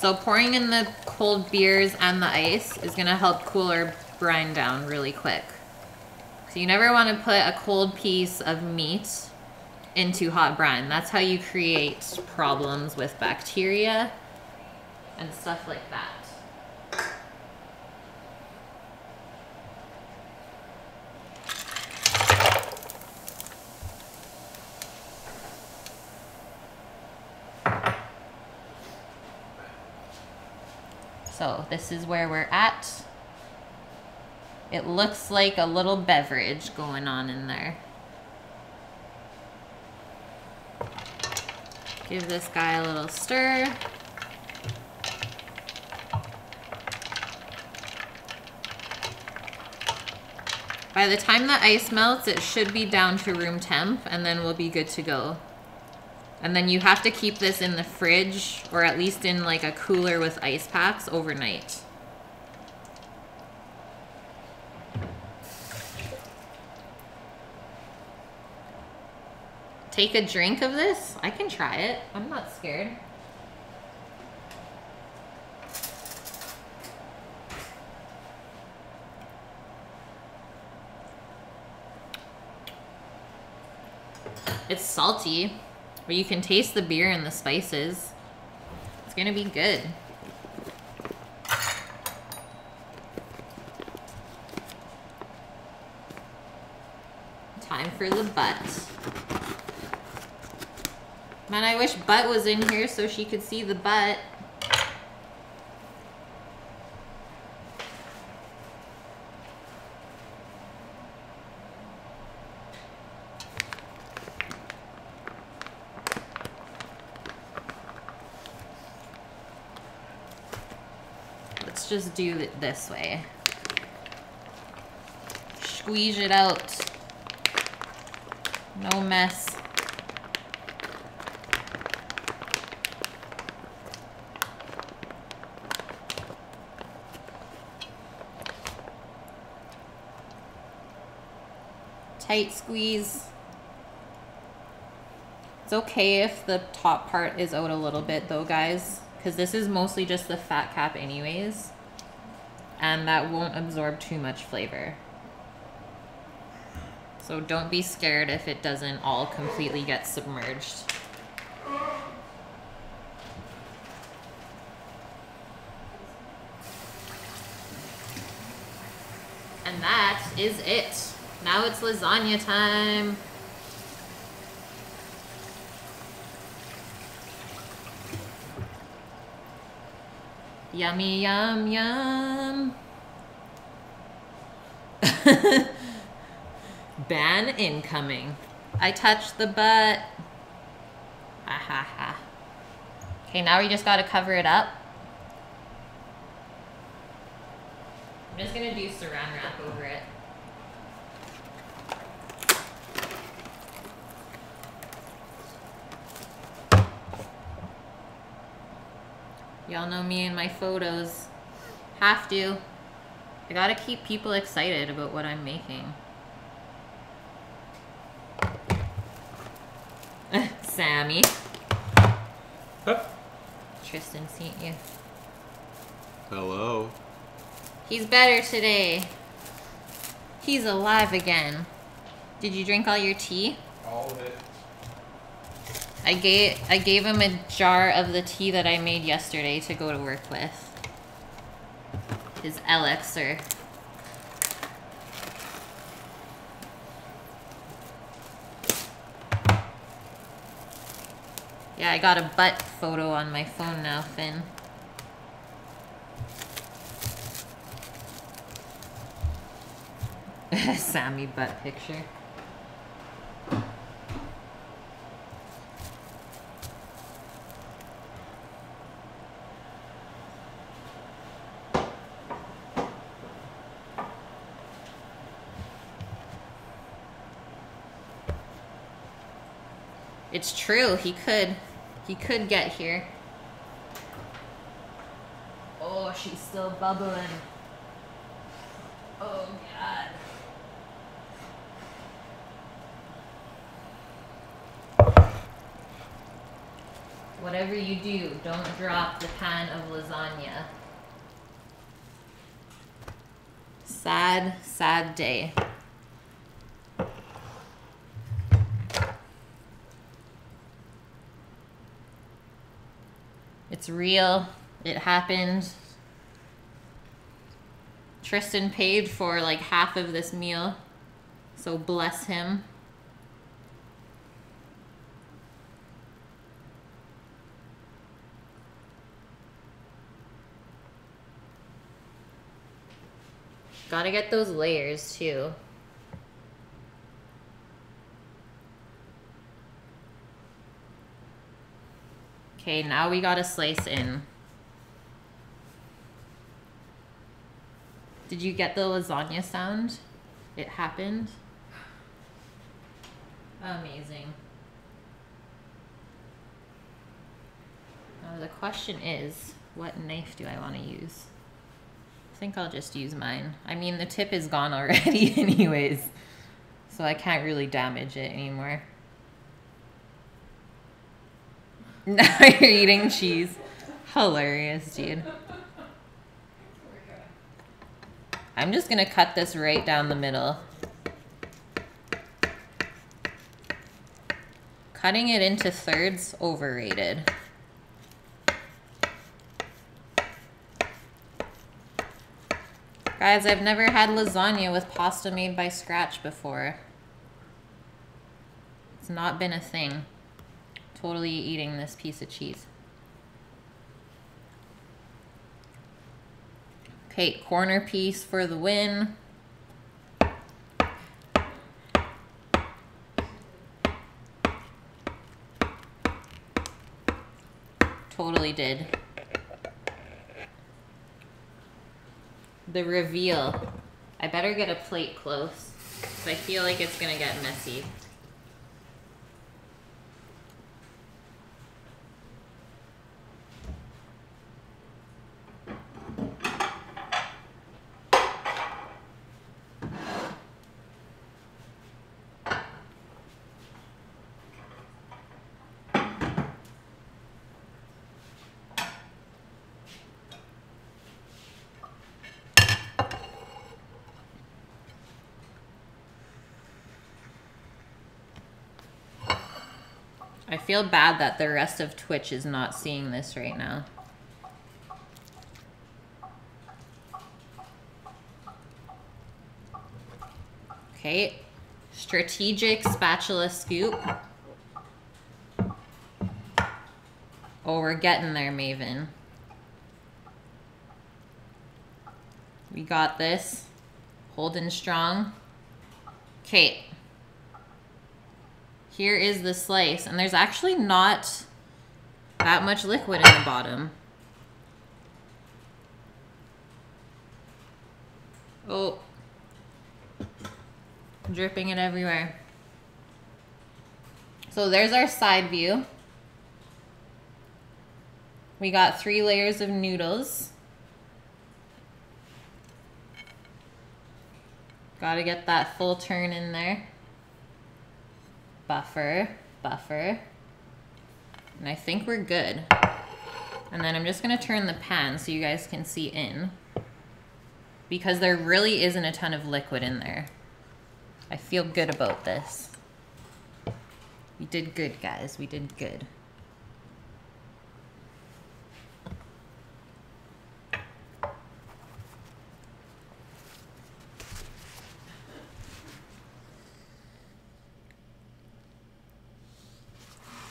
So pouring in the cold beers and the ice is gonna help cool our brine down really quick. So you never want to put a cold piece of meat into hot brine. That's how you create problems with bacteria and stuff like that. So this is where we're at. It looks like a little beverage going on in there. Give this guy a little stir. By the time the ice melts, it should be down to room temp, and then we'll be good to go. And then you have to keep this in the fridge, or at least in like a cooler with ice packs overnight. Take a drink of this? I can try it. I'm not scared. It's salty, but you can taste the beer and the spices. It's gonna be good. Time for the butt. Man, I wish Butt was in here so she could see the butt. Let's just do it this way. Squeeze it out. No mess. Tight squeeze. It's okay if the top part is out a little bit though, guys, because this is mostly just the fat cap anyways, and that won't absorb too much flavor. So don't be scared if it doesn't all completely get submerged. And that is it. Now it's lasagna time. Yummy, yum, yum. Ban incoming. I touched the butt. Ha ha ha. Okay, now we just gotta cover it up. I'm just gonna do saran wrap over it. Y'all know me and my photos. Have to. I gotta keep people excited about what I'm making. Sammy. Huh? Tristan seen you. Hello. He's better today. He's alive again. Did you drink all your tea? All of it. I gave him a jar of the tea that I made yesterday to go to work with. His elixir. Yeah, I got a butt photo on my phone now, Finn. Sammy butt picture. It's true, he could get here. Oh, she's still bubbling. Oh, God. Whatever you do, don't drop the pan of lasagna. Sad, sad day. It's real. It happened. Tristan paid for like half of this meal, so bless him. Gotta get those layers too. Okay, now we gotta slice in. Did you get the lasagna sound? It happened. Amazing. Now the question is, what knife do I want to use? I think I'll just use mine. I mean, the tip is gone already anyways, so I can't really damage it anymore. Now you're eating cheese. Hilarious, dude. I'm just gonna cut this right down the middle. Cutting it into thirds, overrated. Guys, I've never had lasagna with pasta made by scratch before. It's not been a thing. Totally eating this piece of cheese. Okay, corner piece for the win. Totally did. The reveal. I better get a plate close, because I feel like it's gonna get messy. I feel bad that the rest of Twitch is not seeing this right now. Okay, strategic spatula scoop. Oh, we're getting there, Maven. We got this. Holding strong. Okay. Here is the slice, and there's actually not that much liquid in the bottom. Oh. Dripping it everywhere. So there's our side view. We got 3 layers of noodles. Gotta get that full turn in there. Buffer, buffer. And I think we're good. And then I'm just gonna turn the pan so you guys can see in. because there really isn't a ton of liquid in there. I feel good about this. We did good, guys. We did good.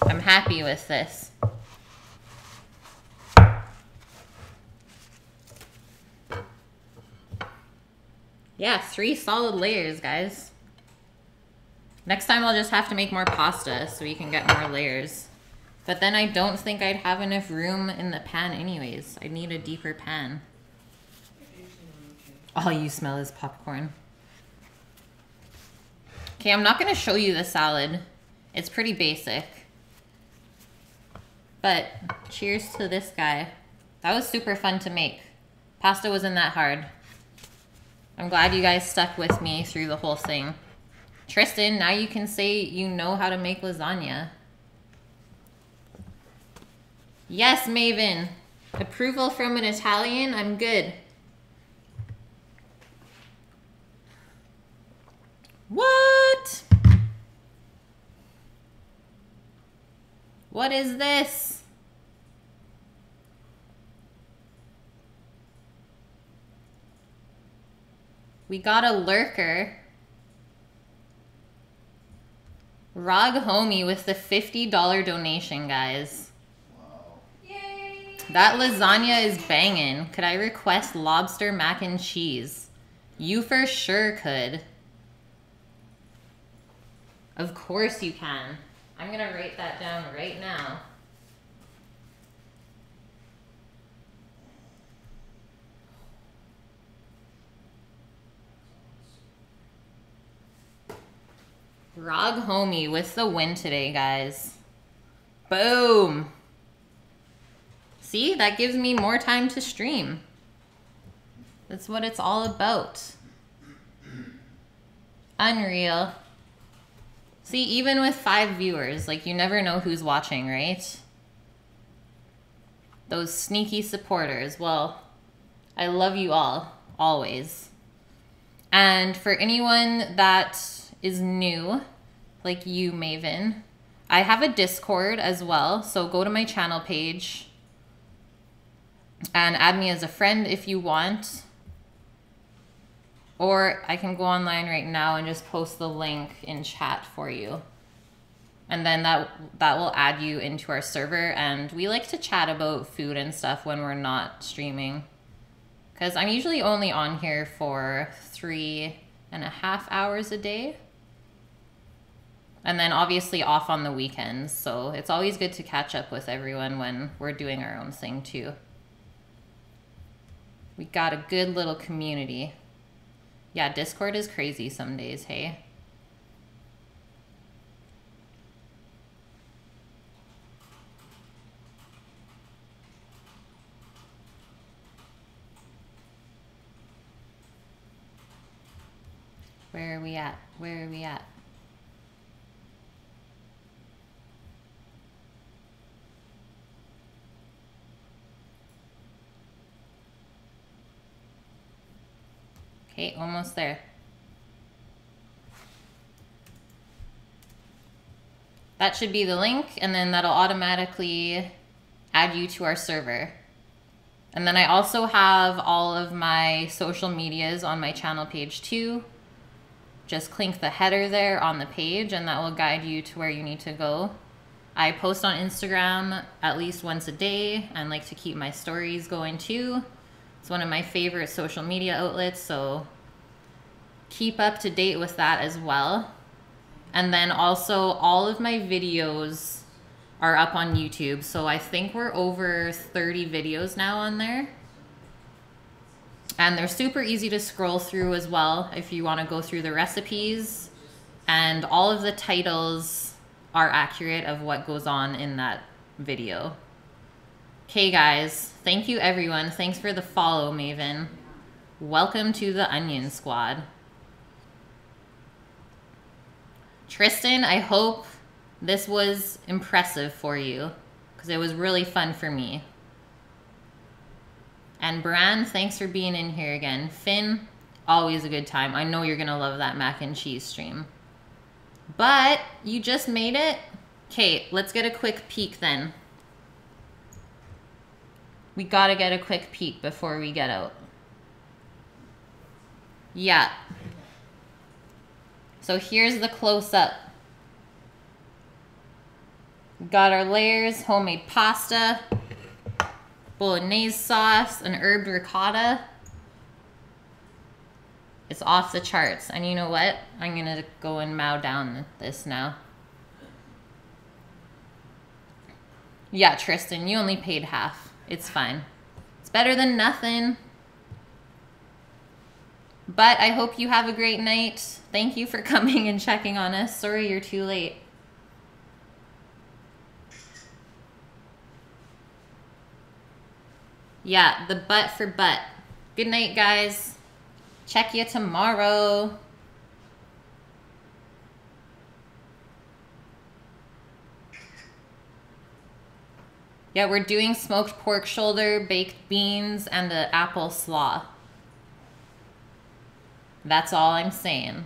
I'm happy with this. Yeah, 3 solid layers, guys. Next time I'll just have to make more pasta so we can get more layers. But then I don't think I'd have enough room in the pan anyways. I need a deeper pan. All you smell is popcorn. Okay, I'm not gonna show you the salad. It's pretty basic. But cheers to this guy. That was super fun to make. Pasta wasn't that hard. I'm glad you guys stuck with me through the whole thing. Tristan, now you can say you know how to make lasagna. Yes, Maven. Approval from an Italian, I'm good. What? What is this? We got a lurker. Rog Homie with the $50 donation, guys. Wow. Yay! That lasagna is banging. Could I request lobster mac and cheese? You for sure could. Of course you can. I'm gonna write that down right now. Rog Homie with the win today, guys. Boom. See, that gives me more time to stream. That's what it's all about. Unreal. See, even with 5 viewers, like, you never know who's watching, right? Those sneaky supporters. Well, I love you all, always. And for anyone that is new, like you, Maven, I have a Discord as well, so go to my channel page and add me as a friend if you want. Or I can go online right now and just post the link in chat for you. And then that will add you into our server, and we like to chat about food and stuff when we're not streaming. Because I'm usually only on here for 3.5 hours a day. And then obviously off on the weekends, so it's always good to catch up with everyone when we're doing our own thing too. We got a good little community. Yeah, Discord is crazy some days, hey? Where are we at? Where are we at? Okay, almost there. That should be the link, and then that'll automatically add you to our server. And then I also have all of my social medias on my channel page too. Just click the header there on the page, and that will guide you to where you need to go. I post on Instagram at least once a day and like to keep my stories going too. It's one of my favorite social media outlets, so keep up to date with that as well. And then also all of my videos are up on YouTube, so I think we're over 30 videos now on there. And they're super easy to scroll through as well if you want to go through the recipes. And all of the titles are accurate of what goes on in that video. Okay, guys. Thank you, everyone. Thanks for the follow, Maven. Welcome to the Onion Squad. Tristan, I hope this was impressive for you, because it was really fun for me. And Brned, thanks for being in here again. Finn, always a good time. I know you're going to love that mac and cheese stream. But you just made it? Okay, let's get a quick peek then. We got to get a quick peek before we get out. Yeah. So here's the close-up. Got our layers, homemade pasta, bolognese sauce, an herb ricotta. It's off the charts. And you know what? I'm going to go and mow down this now. Yeah, Tristan, you only paid half. It's fine. It's better than nothing. But I hope you have a great night. Thank you for coming and checking on us. Sorry you're too late. Yeah, the butt for butt. Good night, guys. Check you tomorrow. Yeah, we're doing smoked pork shoulder, baked beans, and the apple slaw. That's all I'm saying.